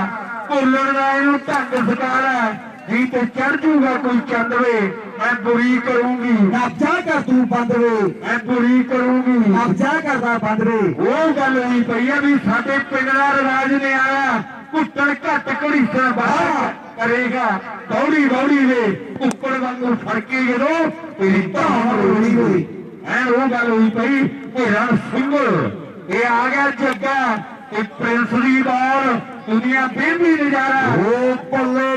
ਭੁੱਲਣ ਦਾ ਇਹਨੂੰ ਢੰਗ ਸਿਖਾ ਲੈ, ਨਹੀਂ ਤੇ ਚੜ ਜੂਗਾ ਕੋਈ ਚੰਦਵੇ। ਮੈਂ ਬੁਰੀ ਕਰੂੰਗੀ ਨਬਜਾ ਕਰ ਤੂੰ ਬੰਦਵੇ, ਮੈਂ ਬੁਰੀ ਕਰੂੰਗੀ ਨਬਜਾ ਕਰਦਾ ਬੰਦਵੇ। ਉਹ ਗੱਲ ਨਹੀਂ ਪਈ ਆ ਵੀ ਸਾਡੇ ਪਿੰਡ ਦਾ ਰਿਵਾਜ ਨੇ ਆਇਆ ਘੁੱਟਣ ਘੱਟ ਘੜੀਸਾ ਬਾਹਰ ਕਰੇਗਾ। ਦੌੜੀ ਦੇ ਉੱਪਰ ਵਾਂਗੂ ਫੜ ਕੇ ਜਦੋਂ ਤੇਰੀ ਧੌਣ ਰੋਣੀ ਹੋਈ ਐ ਉਹ ਗੱਲ ਹੋਈ ਪਈ ਘੇਰਾ ਸਿੰਗਲ। ਇਹ ਆ ਗਿਆ ਜੱਗਾ ਇਹ ਪ੍ਰਿੰਸ ਦੀ ਬਾਲ ਦੁਨੀਆ ਬੇਬੀ ਨਜ਼ਾਰਾ। ਉਹ ਬੱਲੇ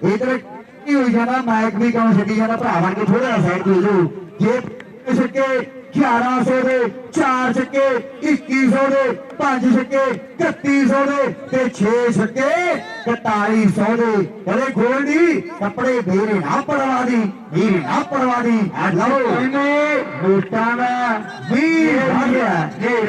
ਇਧਰ ਕੀ ਹੋਈ ਜਾਂਦਾ ਮਾਈਕ ਵੀ ਕਿਉਂ ਛੱਡੀ ਜਾਂਦਾ ਭਰਾ ਬਣ ਕੇ ਥੋੜਾ ਸਾਈਡ ਤੇ ਜੋ ਜੇ ਛੱਕੇ 1100 ਦੇ 4 ਛੱਕੇ 2100 ਦੇ 5 ਛੱਕੇ 3100 ਦੇ ਤੇ 6 ਛੱਕੇ 4100 ਦੇ। ਬੜੇ ਗੋਲਡੀ ਕੱਪੜੇ ਮੇਰੇ ਨਾ ਪੜਵਾ ਦੀ ਲਓ ਵੋਟਾਂ ਦਾ ਵੀਰ ਭਾਗਿਆ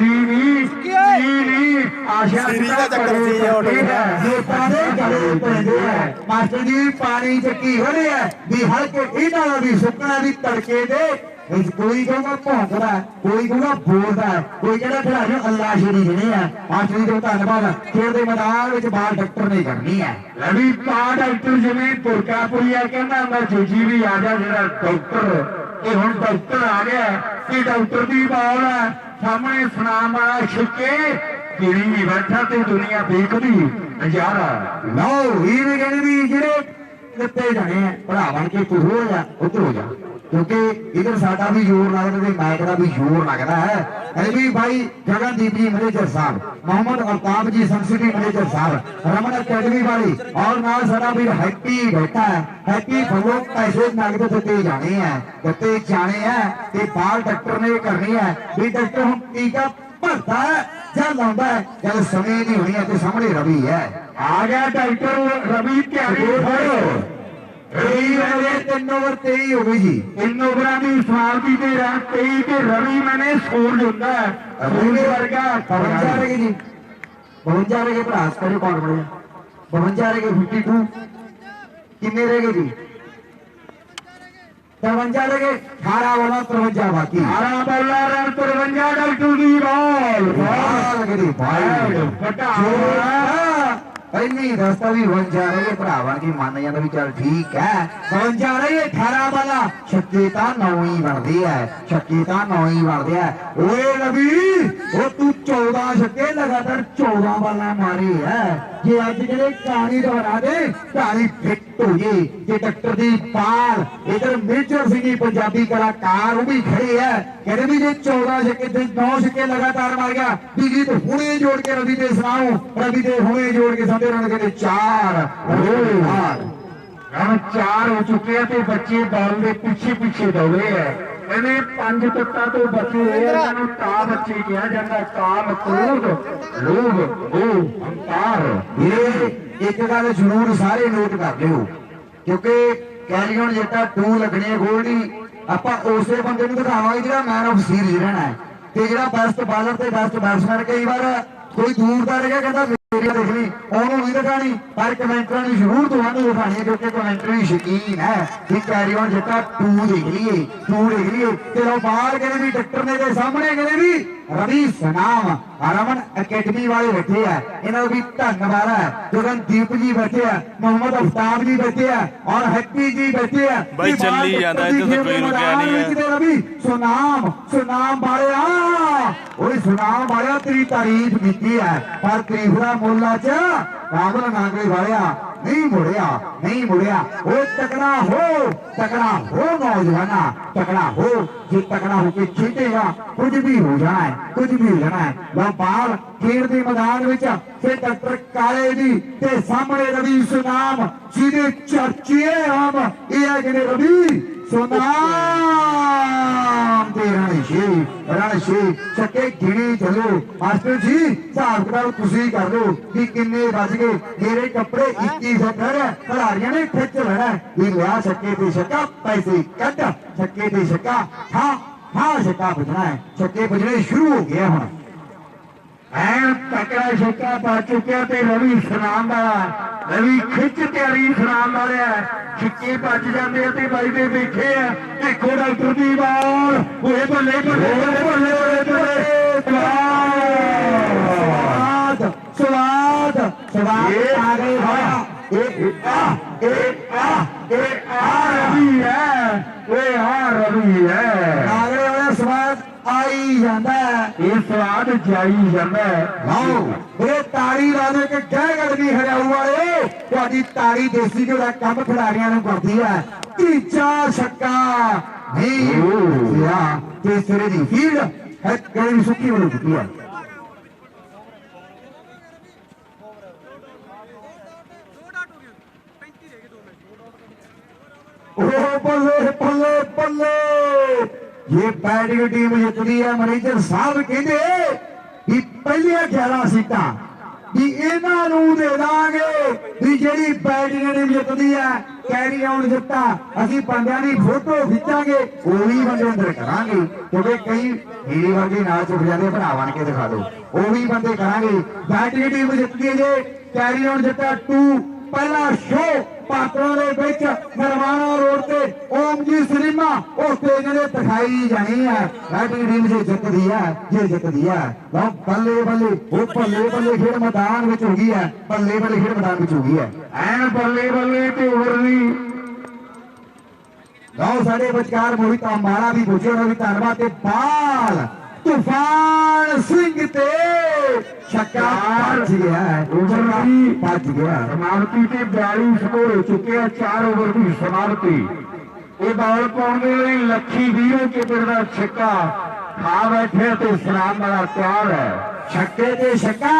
ਨੀ ਆਸ਼ਾ ਦਾ ਚੱਕਰ ਸੀ ਵੋਟਾਂ ਦੇ ਗਲੇ ਪੈਂਦੇ ਆ। ਮਾਸਟਰ ਜੀ ਪਾਣੀ ਚੱਕੀ ਹੋਣੇ ਆ ਵੀ ਹਲਕੇ ਇਹਨਾਂ ਦਾ ਵੀ ਸੁੱਕਣਾ ਵੀ ਤੜਕੇ ਦੇ। ਕੋਈ ਕਹੂਗਾ ਭੌਂਕਦਾ, ਕੋਈ ਕਹੂਗਾ ਬੋਲਦਾ, ਕੋਈ ਕਹਿੰਦਾ ਖਿਡਾਰੀ ਨੂੰ ਅੱਲਾ ਸ਼ੇਰੀ ਜਿਹੜੇ ਆ। ਮਾਸਟਰ ਜੀ ਦਾ ਧੰਨਵਾਦ। ਖੇਡ ਦੇ ਮੈਦਾਨ ਵਿੱਚ ਬਾਲ ਡਾਕਟਰ ਨੇ ਕਰਨੀ ਹੈ। ਰਵੀ ਪਾ ਡਾਕਟਰ ਜਿਵੇਂ ਪੁਰਕਾਪੁਰੀਆ ਕਹਿੰਦਾ ਮੈਂ ਜੂਜੀ ਵੀ ਆ ਜਾ ਜਿਹੜਾ ਡਾਕਟਰ। ਇਹ ਹੁਣ ਡਾਕਟਰ ਆ ਗਿਆ ਕਿ ਡਾਕਟਰ ਦੀ ਬਾਲ ਹੈ ਸਾਹਮਣੇ ਸੁਨਾਮ ਵਾਲਾ ਛਿੱਕੇ गिरी बैठा ते दुनिया देखदी नजारा लो ये भी कहने भी जेड़े ਦਿੱਤੇ ਜਾਣੇ ਆ ਭਰਾ ਬਣ ਕੇ ਤੂੰ ਹੋ ਜਾ ਉਧਰ ਹੋ ਜਾ क्योंकि इधर साडा भी जोर लगता है मैच का भी जोर लगता है भी भाई गगनदीप जी मैनेजर साहब मोहम्मद अल्ताफ जी सनसिटी मैनेजर साहब रमन अकेडमी वाली और नाल साडा भी हैप्पी बैठा है हैप्पी फलो पैसे नगद दिते जाने हैं ते बाल डॉक्टर ने करनी है भी डॉक्टर हम टीका भरता है ਜਾਂ ਲਾਉਂਦਾ ਹੈ ਜਦ ਸਮੇਂ ਦੀ ਹੋਣੀ ਹੈ ਤੇ ਸਾਹਮਣੇ ਰਵੀ ਹੈ ਆ ਗਿਆ ਡਾਕਟਰ ਰਵੀ ਤਿਆਰੀ ਫੜੋ 3 ओवर 23 हो गई जी 3 ओवर की समाप्ति के रन 23 के रवि मैंने स्कोर जोड़ा है रवि वर्गा 52 रह जी 52 रह गए भरास करो कौन बढ़िया 52 रह गए 52 कितने रह गए जी 53 रह गए 18 वाला 53 बाकी 18 बल्ला रन 53 डॉक्टर की बॉल गई भाई फटा पहली रास्ता भी 52 रहे भरावां की मान जाता भी चल ठीक है 52 रहे 18 वाला छक्के तो 9 ही बनते है छक्के तो 9 ही बनते है ओए रवि वो तू 14 छक्के लगातार 14 वाला मारे है ये अज के कहानी दोहरा दे कहानी फिट हो गई जे डॉक्टर दी पाल इधर मेजर सिंह पंजाबी कलाकार वो भी खड़े है कहते भी जे 14 छक्के 9 छक्के लगातार मार गया बिजली तो हुणे जोड़ के रवि दे सुनाओ रवि दे हुणे जोड़ के सामने रन कहते 4 रन 4 हो चुके हैं तो बच्चे बॉल के पीछे पीछे दौड़े है कहने 5 तत्ता तो बचे इन्होंने ता बच्चे किया जाता काल क्रोध लोभ मोह अहंकार ये एक गल जरूर सारे नोट कर लियो क्योंकि कैरी ऑन जट्टा 2 लगनी है गोल्डी ਆਪਾਂ ਉਸੇ ਬੰਦੇ ਨੂੰ ਦਿਖਾਵਾਂਗੇ ਜਿਹੜਾ मैन ऑफ सीरीज रहना है ਤੇ ਜਿਹੜਾ ਬੈਸਟ ਬਾਲਰ ਤੇ ਬੈਸਟ ਬੈਟਸਮੈਨ ਕਈ ਵਾਰ ਕੋਈ ਦੂਰ ਦਾ ਰਹਿ ਗਿਆ ਕਹਿੰਦਾ ਮੇਰੀ ਦੇਖ ਲਈ ਉਹਨੂੰ ਨਹੀਂ ਦਿਖਾਣੀ ਪਰ ਕਮੈਂਟਰਾਂ ਨੂੰ ਜ਼ਰੂਰ ਤੁਹਾਨੂੰ ਦਿਖਾਣੀ ਹੈ ਕਿਉਂਕਿ ਕਮੈਂਟਰੀ ਸ਼ੌਕੀਨ ਹੈ ਕਿ ਕੈਰੀ ਔਨ ਜੱਟਾ 2 ਦੇਖ ਲਈਏ ਤੇ ਲੋ ਬਾਹਰ ਕਹਿੰਦੇ ਵੀ ਡਾਕਟਰ ਨੇ ਦੇ ਸਾਹਮਣੇ ਕਹਿੰਦੇ ਵੀ रवि सनाम रमन अकेडमी वाले बैठे है इन्होंने भी धन्यवाद है गगनदीप जी बैठे है मोहम्मद अफ्ताब जी बैठे है और हैप्पी जी बैठे है भाई चली जाता है तो कोई रुकिया नहीं है रवि सुनाम वाले तेरी तारीफ की है पर तारीफ का मुल च राहुल नागरे वाले नहीं मुड़िया वो तकड़ा हो नौजवाना तकड़ा हो जे तकड़ा होके खेलेगा कुछ भी हो जाना है वह बाल खेल के मैदान में फिर डॉक्टर काले जी ते सामने रवि सुनाम जिहदे चर्चे हम ये है रवि सुनाम ते रणशे छक्के गिने चलो मास्टर जी हिसाब किताब तुसीं कर लो कि किन्ने बज गए मेरे कपड़े 21 सेकंड खिलाड़ियों ने खिंच लेना ये लिया छक्के ते छक्का पैसे कट छक्के ते छक्का हाँ छक्का बजना है छक्के बजने शुरू हो गए हुण तकड़ा छक्का पा चुका ते रवि सुनाम रवि खिंच तैयारी सुनाम वाले छक्के बच जाते हैं बाई दे बैठे है देखो डॉक्टर दी बॉल बल्ले स्वाद आ गए रवि है स्वाद आई जाता है ये स्वाद जाई जाता है लाओ ये ताड़ी ला दे के क्या करनी हरियाऊ वाले ਤੁਹਾਡੀ ਤਾੜੀ देसी ਜਿਹੜਾ ਕੰਮ ਖਿਡਾਰੀਆਂ ਨੂੰ ਕਰਦੀ ਹੈ ਤੀਜਾ ਛੱਕਾ ਨਹੀਂ ਯਾ ਤੀਸਰੇ ਦੀ ਫੀਲਡ ਹੈ ਕਿਹੜੀ ਸੁੱਕੀ ਹੋ ਚੁੱਕੀ ਹੈ बल्ले ये बैटिंग टीम जितनी है मैनेजर साहब कहते कि पहलिया 11 सीटा भी इन्हों दे दांगे भी जी बैटिंग टीम जितनी है कैरी ऑन जिता असं बंदियां की फोटो खिंचांगे वो भी बंदे अंदर करांगे क्योंकि कई मेरी वर्गे नाल चुप जाते भरा बन के दिखा दो वो भी बंदे करांगे बैटिंग टीम जितनी है कैरी ऑन जिता 2 पहला शो पात्रों के बिच नरवाना रोड से ओम जी सिनेमा उस दिखाई जानी है बैटिंग टीम से जितती है बल्ले बल्ले खेल मैदान में होगी है बल्ले बल्ले खेल मैदान में होगी है एन बल्ले ते ओवरली लो साडे विचकार मोहित अंबाला भी पूछे भी धन्यवाद बाल तूफान सिंह ते छक्का भज गया है, छक्का भज गया है। समाप्ति के 42 स्कोर हो चुके हैं, 4 ओवर की समाप्ति। ये बॉल पाने लिए लक्खी वीरों के पिंड का छक्का खा बैठे तो सलाम वाला तैयार है। छक्के ते छक्का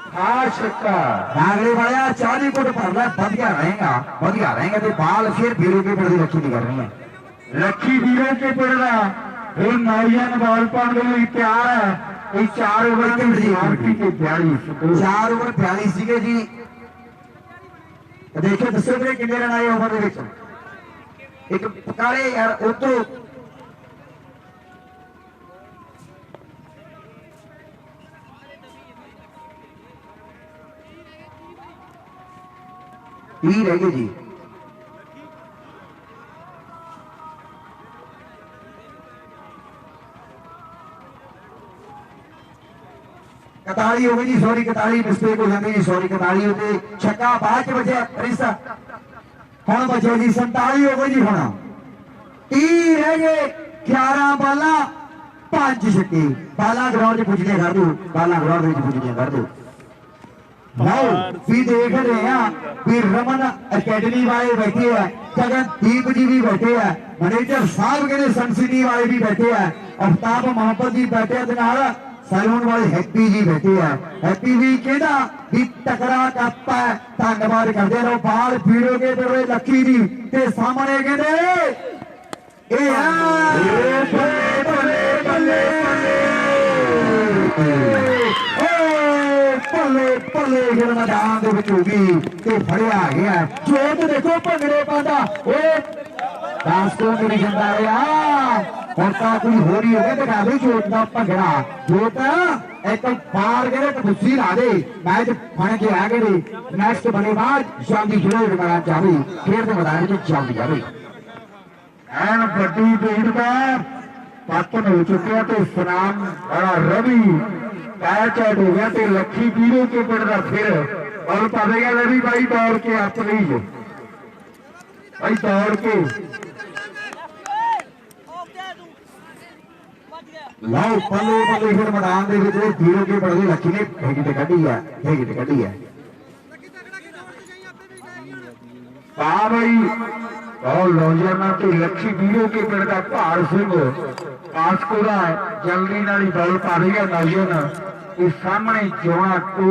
खा छक्का नागरे वाला 40 फुट भर ला, बढ़िया रहेगा तो बाल फिर वीरों के पिंड की रखी नहीं कर रही है। लक्खी वीरों के पिंड का फिर नौजवान बॉल पाने के लिए तैयार है। 4 ओवर की समाप्ति के 42 स्कोर। 4 ओवर 42 ਸੀਗੇ ਜੀ। ਦੇਖੋ ਦੱਸੋ ਵੀਰੇ ਕਿੰਨੇ ਰਨ ਆਏ ਓਵਰ ਦੇ ਵਿੱਚ। ਇੱਕ ਕਾਲੇ ਯਾਰ ਉਤੋਂ ਹੀ ਰਹਿ ਗਏ ਜੀ। कताली हो गई जी, सॉरी कताली मिस्टेक हो जाती जी, सॉरी कताली होते छक्का बाद च बचे रिश्ता हुण बचे जी 47 हो गई जी। हुण 30 रह गए, 11 बाला 5 छक्के। बाला ग्राउंड च पुजदियां कर दो, बाला ग्राउंड विच पुजदियां कर दो। आओ भी देख रहे हैं भी रमन अकेडमी वाले बैठे हैं, गगनदीप जी भी बैठे हैं, मैनेजर साहब कहते सनसिटी वाले भी बैठे हैं, अफ्ताब मोहम्मद जी बैठे हैं, सैलून वाले हैप्पी जी बैठे हैं। हैप्पी भी कहना भी तकड़ा कप है, धन्यवाद करते रहो। बाल पीड़ो के बड़े लक्की जी ते सामने कहते पल्ले पल्ले मैदान के विच होगी ते फड़िया गया। जोत देखो भंगड़े पाता दस को मेरी जनता और कोई हो रही होगी दिखा दे जोत का भंगड़ा। जोत एक बार गए गुस्सी ला दे, मैच फड़ के आ गए। नेक्स्ट बल्लेबाज जल्दी खिलाड़ी मैदान जावे, खेल के मैदान में जल्दी जावे। एन बड़ी भीड़ का पतन हो चुके हैं तो सनाम बड़ा रवि कैच आउट हो गया तो लक्खी वीरों के पिंड का फिर और पावेगा रवि भाई दौड़ के अपनी भाई दौड़ के लाओ पल्ले पल्ले फिर मैदान के वीरों के पिंड लक्खी ने फेंकी ते कढ़ी है, फेंकी ते कढ़ी है। हाँ भाई और नौजवानों के लक्ष्य वीरों के पिंड का भार सिंह पासको का जल्दी नाली बॉल पा रही है। नौजवान इस सामने जोना टू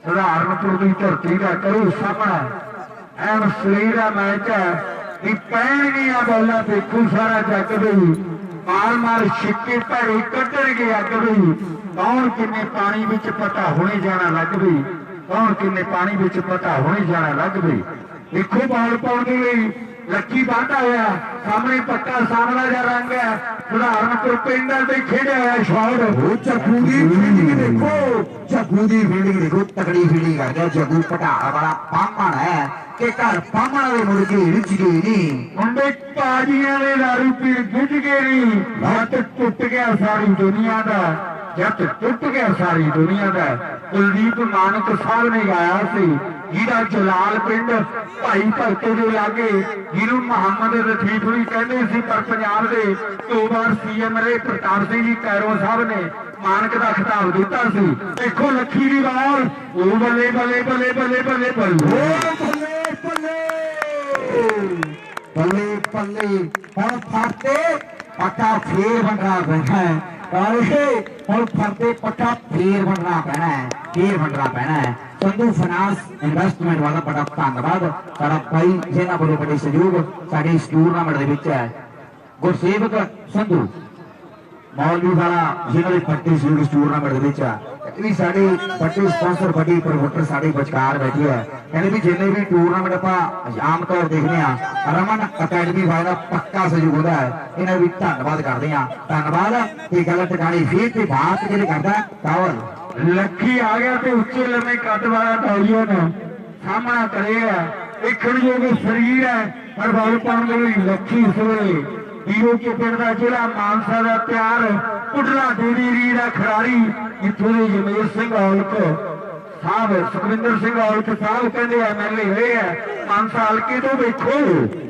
सधारणपुर की धरती का करो सामना एन सलीर का मैच है। पैणगियां बॉलां देखो सारा जग गई, मार मार छिक्के भैड़े कड्डणगे अग गई। कौन किन्ने पानी विच पता होने जाना लग गई, कौन किन्ने पानी विच पता होने जाना लग गई। देखो बॉल पाने लिए लक्की बांधा हुआ सामने पट्टा सामना जा रंग है। सधारणपुर पिंड से खेड़ा हुआ शॉट जग्गू की फील्डिंग देखो, जग्गू की फील्डिंग देखो, तगड़ी फील्डिंग करता है जग्गू। पटाड़ा बड़ा पामण है कि घर पामण वाले मुर्गे रिच गए नहीं, मुंडे ताजियां ने दारू पी गिज गए नहीं। जट टुट गया सारी दुनिया का, जट टुट गया सारी दुनिया का। कुलदीप मानक साहब ने गाया सी जिहदा जलाल पिंड भाई भगतो के लागे, जिन्हों मुहम्मद रफीकुली कहते सी, पर पंजाब के 2 बार सीएम रहे प्रताप सिंह जी कैरों साहब ने मानक का खिताब दिता सी। देखो लक्खी दी बाल बल्ले बल्ले बल्ले बल्ले बल्ले बल्ले बल्ले बल्ले हम फरते पट्टा फेर बनना पैना है, हम फरते पट्टा फेर बनना पैना है, फेर बनना पैना है। संधू फाइनेंस इन्वेस्टमेंट वाला बड़ा धन्यवाद सारा भाई जिन्होंने बड़े बड़े सहयोग साडे इस टूरनामेंट के गुरसेवक संधू मौलवी वाला जिन्होंने बड़े सहयोग इस टूरनामेंट भी साडे बड़े स्पॉन्सर बड़ी प्रमोटर साडे विचकार बैठे है। कहते भी जिन्हें भी टूरनामेंट आप आम तौर देखने रमन अकेडमी वाले पक्का सहयोग होता है, इन्हें भी धन्यवाद करते हैं। धन्यवाद ये गल टिकाणी फिर से बात जो करता कावल लक्खी आ गया तो उच्चे लम्बे कद वाला नौजवान सामना करेगा। देखने योग्य शरीर है पर बॉल पाने के लिए लक्खी इस वे वीरों के पिंड का जिला मानसा का तैयार पुडला डेरी का खिलाड़ी इतों के जमेर सिंह औलख साहब सुखविंदर सिंह औलख साहब कहते MLA हुए है मानसा हल्के तो। देखो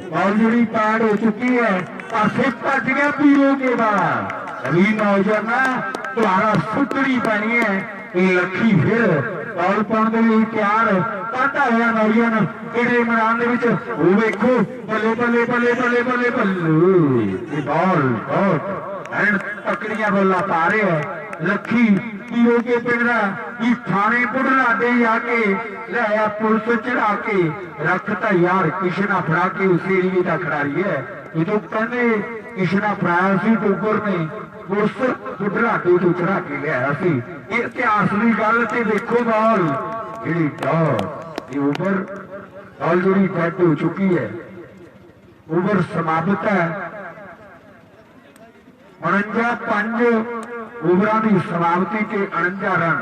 बॉल जी पैड हो चुकी है, पासे भज गया वीरों के बाद। अभी नौजवान ਦੁਆਰਾ ਸੁੱਟਣੀ ਪੈਣੀ ਹੈ। ਇਹ ਲੱਖੀ ਫਿਰ ਬਾਲ ਪਾਉਣ ਦੇ ਲਈ ਤਿਆਰ ਕਾਟਾ ਹੋਇਆ ਨੌਜਵਾਨ ਕਿਹੜੇ ਮੈਦਾਨ ਦੇ ਵਿੱਚ ਉਹ ਵੇਖੋ ਬੱਲੇ ਬੱਲੇ ਬੱਲੇ ਬੱਲੇ ਬੱਲੇ ਬੱਲੇ ਇਹ ਬਾਲ ਐਂਡ ਤਕੜੀਆਂ ਬੱਲਾ ਪਾ ਰਿਹਾ ਹੈ ਲੱਖੀ ਕੀ ਹੋ ਕੇ ਪਿੰਡ ਦਾ ਕੀ ਥਾਣੇ ਬੁਢਲਾਡੇ ਜਾ ਕੇ ਲਿਆਇਆ ਪੁਲਿਸ ਚੜਾ ਕੇ ਰੱਖਤਾ ਯਾਰ ਕਿਸ਼ਨਾ ਫੜਾ ਕੇ ਉਸ ਏਰੀਏ ਦਾ ਖਿਡਾਰੀ ਹੈ। ਜਦੋਂ ਕਹਿੰਦੇ ਕਿਸ਼ਨਾ ਫੜਾਇਆ ਸੀ ਟੋਕਰ ਨੇ ਪੁਲਿਸ ਬੁਢਲਾਡੇ ਤੋਂ ਚੜਾ ਕੇ ਲਿਆਇਆ ਸੀ। ਇਹ ਇਤਿਹਾਸ ਦੀ ਗੱਲ ਤੇ ਦੇਖੋ ਬਾਲ ਜਿਹੜੀ ਟਾਸ ਇਹ ਓਵਰ ਬਾਲ ਜਿਹੜੀ ਡੈਡ ਹੋ ਚੁੱਕੀ ਹੈ ਓਵਰ ਸਮਾਪਤ ਹੈ। 49 ओवरां की समाप्ति के 49 रन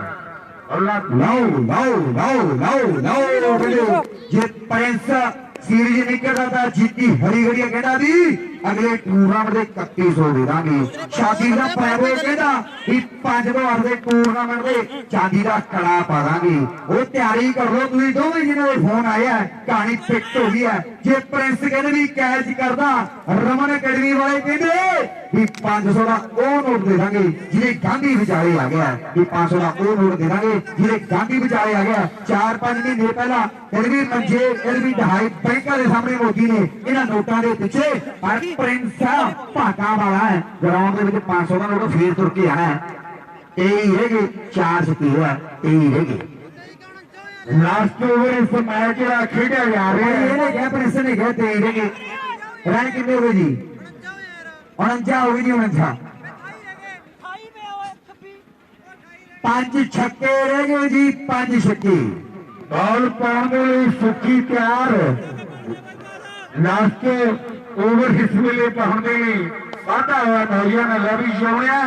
जे प्रिंस सीरीज निकलता था जीती हरी घड़ी कहना भी अगले टूरनामेंट के 3100 दे दांगे। शादी का पैबो कहना भी 5 दे टूरनामेंट के चांदी का कड़ा पा दांगे। वो तैयारी कर लो तुम दोवें जिन्होंने फोन आया है कहानी फिट हो गई है। जे प्रिंस कहते भी कैच करता रमन अकेडमी वाले कहते भी 500 का वो नोट दे देंगे जिन्हें गांधी विचारे आ गया भी 500 का वो नोट दे देंगे जिन्हें गांधी विचारे आ गया। 4-5 महीने पहला फिर भी मंजे फिर भी ढाई बैंकों के सामने मोदी ने इन्होंने नोटा के पीछे पर प्रिंस भागा वाला है ग्राउंड के 500 का नोट फिर तुर के आना है। यही रहेगी 4 छक्के हुआ यही रहेगी लास्ट ओवर इस मैच का खेड़ा जा रहा है। क्या प्रिंस ने कहा 23 रहेगी रन कितने हो गए जी 49 हो गई जी 49 5 छक्के रह गए जी 5 छक्के बॉल पाने सुखी तैयार लास्ट ओवर इस वेले पहुंचने वाधा हुआ नौजवान लवी शौनिया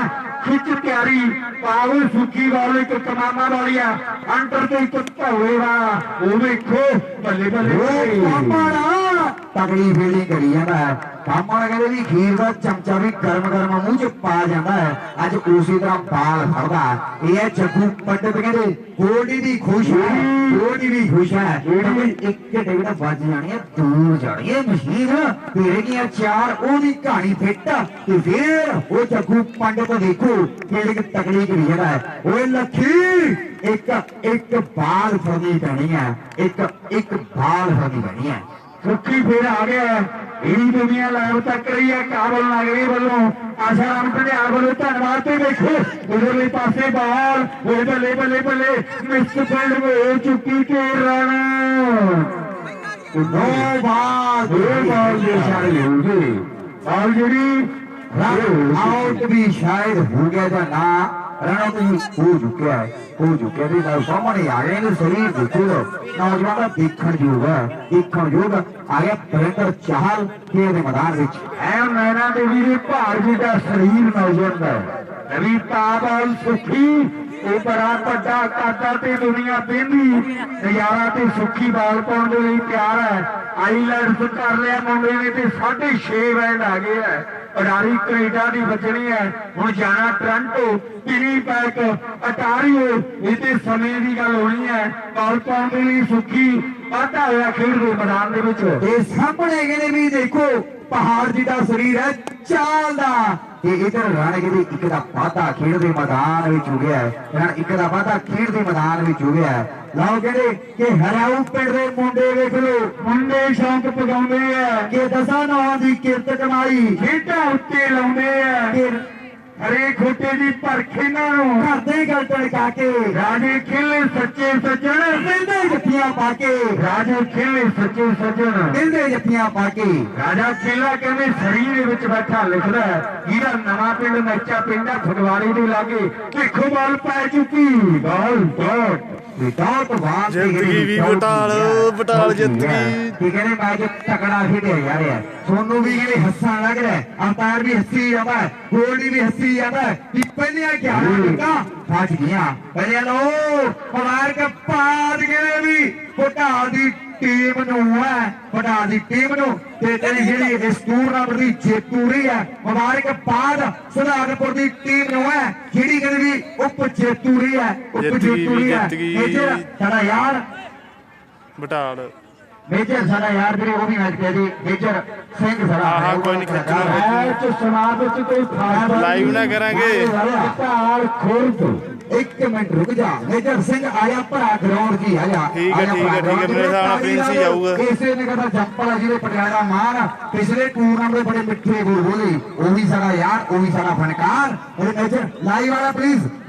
खिच तैयारी पावल सुखी वाले एक कमामा वालिया अंटर के एक धौले वाला वो देखो बल्ले बल्ले तगड़ी फील्डिंग करी जाता है। कामण कहते भी खीर का चमचा भी गर्म गर्म मुंह च पा जाता है। अज उसी तरह बाल फड़ता है जग्गू पंडित कहते गोल्डी भी खुश है गोल्डी भी खुश है एक टिकट बच जानी है दूर जानी है मशीन फिर 4 ओदी कहानी फिट फिर वो जग्गू पंडित देखो फील्डिंग तगड़ी करी जाता है। वो लखी एक बाल फड़नी पैनी है एक बाल फड़नी पैनी है। सुखी फिर आ गया यही दुनिया लाइव तक रही है काबल नागरी वालों आशाराम पंजाब वालों धन्यवाद। तो देखो उधरले पासे बॉल वो बल्ले बल्ले बल्ले मिस फील्ड में हो चुकी के रन 2 बॉल शायद होंगे बॉल जी आउट भी शायद हो गया था ना रन आउट हो चुका है सामने आ गए शरीर देखो नौजवान का देखण योग आ गया बरिंदर चाहल खेल के मैदान नैना देवी के भार जी का शरीर नौजवान का रवि ताबल सुखी बड़ा बड़ा काटा दुनिया बेंदी नजारा ते सुखी बाल पाने के लिए तैयार है। आईलैंड्स कर लिया मुंडे ने 6:30 बैंड आ गए है अडारी कनेडा की बचनी है हुण जाना टोरंटो विनीपेग अटारियो ये समय की गल होनी है। बाल पाने के लिए सुखी वाधा होया खेल के मैदान के विच सामने कहते भी देखो पहाड़ जी का शरीर है चालदा इधर रन कहते एक दा वाधा खेल के मैदान में हो गया है रन एक दा वाधा खेल के मैदान में हो गया है। लाओ कहते कि हराऊ पिंड के मुंडे वेख लो मुंडे शौक पगाउंदे है कि 10 नौं दी किरत कमाई खेडां उत्ते लाउंदे है हरे खोटे की परख करते गल टड़का के राजे खेले सच्चे सज्जन दिंदे जत्तियां पाके राजे खेले सच्चे सज्जन दिंदे जत्तियां पाके राजा खेला कहते शरीर विच बैठा लिखदा है जिहदा नवां पिंड मैचा पिंडा फुटवारी दे लागे देखो बॉल पै चुकी बॉल डॉट जिंदगी भी बटाल जिंदगी कहने मैच तकड़ा खेलिया जा रहा है। सोनू भी कहते हसन लग रहा है अवतार भी हसी जाता है गोल्डी भी हसी जाता है पहले क्या बच गया पहले लो हमारे के पाद के भी बटाल दी टीम है बटाल दी टीम इस टूरनामेंट की जेतू रही है मुबारकबाद सुधारपुर की टीम है जी कहते भी उप जेतू रही है उप जेतू रही है साडा यार बटाल ਮੇਜਰ ਸਾਡਾ ਯਾਰ ਵੀਰੇ ਉਹ ਵੀ ਮੈਚ ਪਿਆ ਜੀ ਮੇਜਰ ਸਿੰਘ ਸਾਡਾ ਹਾਂ, ਕੋਈ ਨਹੀਂ, ਖਿੱਚਣਾ ਮੈਚ ਸਮਾਪਤ ਕੋਈ ਫਾਇਦਾ ਲਾਈਵ ਨਾ ਕਰਾਂਗੇ। ਹਸਪਤਾਲ ਖੁਰਦ 1 ਮਿੰਟ ਰੁਕ ਜਾ ਮੇਜਰ ਸਿੰਘ ਆਇਆ ਭਰਾ ਗਰਾਊਂਡ ਜੀ ਆਇਆ ਠੀਕ ਹੈ, ਠੀਕ ਹੈ, ਠੀਕ ਹੈ, ਮੇਰੇ ਹਿਸਾਬ ਨਾਲ ਪ੍ਰਿੰਸ ਹੀ ਜਾਊਗਾ। ਇਸੇ ਨੇ ਕਹਿੰਦਾ ਜੰਪਲ ਆ ਜਿਹਦੇ ਪਟਿਆਲਾ ਮਾਨ ਪਿਛਲੇ ਟੂਰਨਾਮੈਂਟ ਦੇ ਬੜੇ ਮਿੱਠੇ ਗੋਲ ਬੋਲੇ ਉਹ ਵੀ ਸਾਡਾ ਯਾਰ ਉਹ ਵੀ ਸਾਡਾ ਫਨਕਾਰ ਇਹ ਮੇਜਰ ਲਾਈਵ ਵਾਲਾ ਪਲੀਜ਼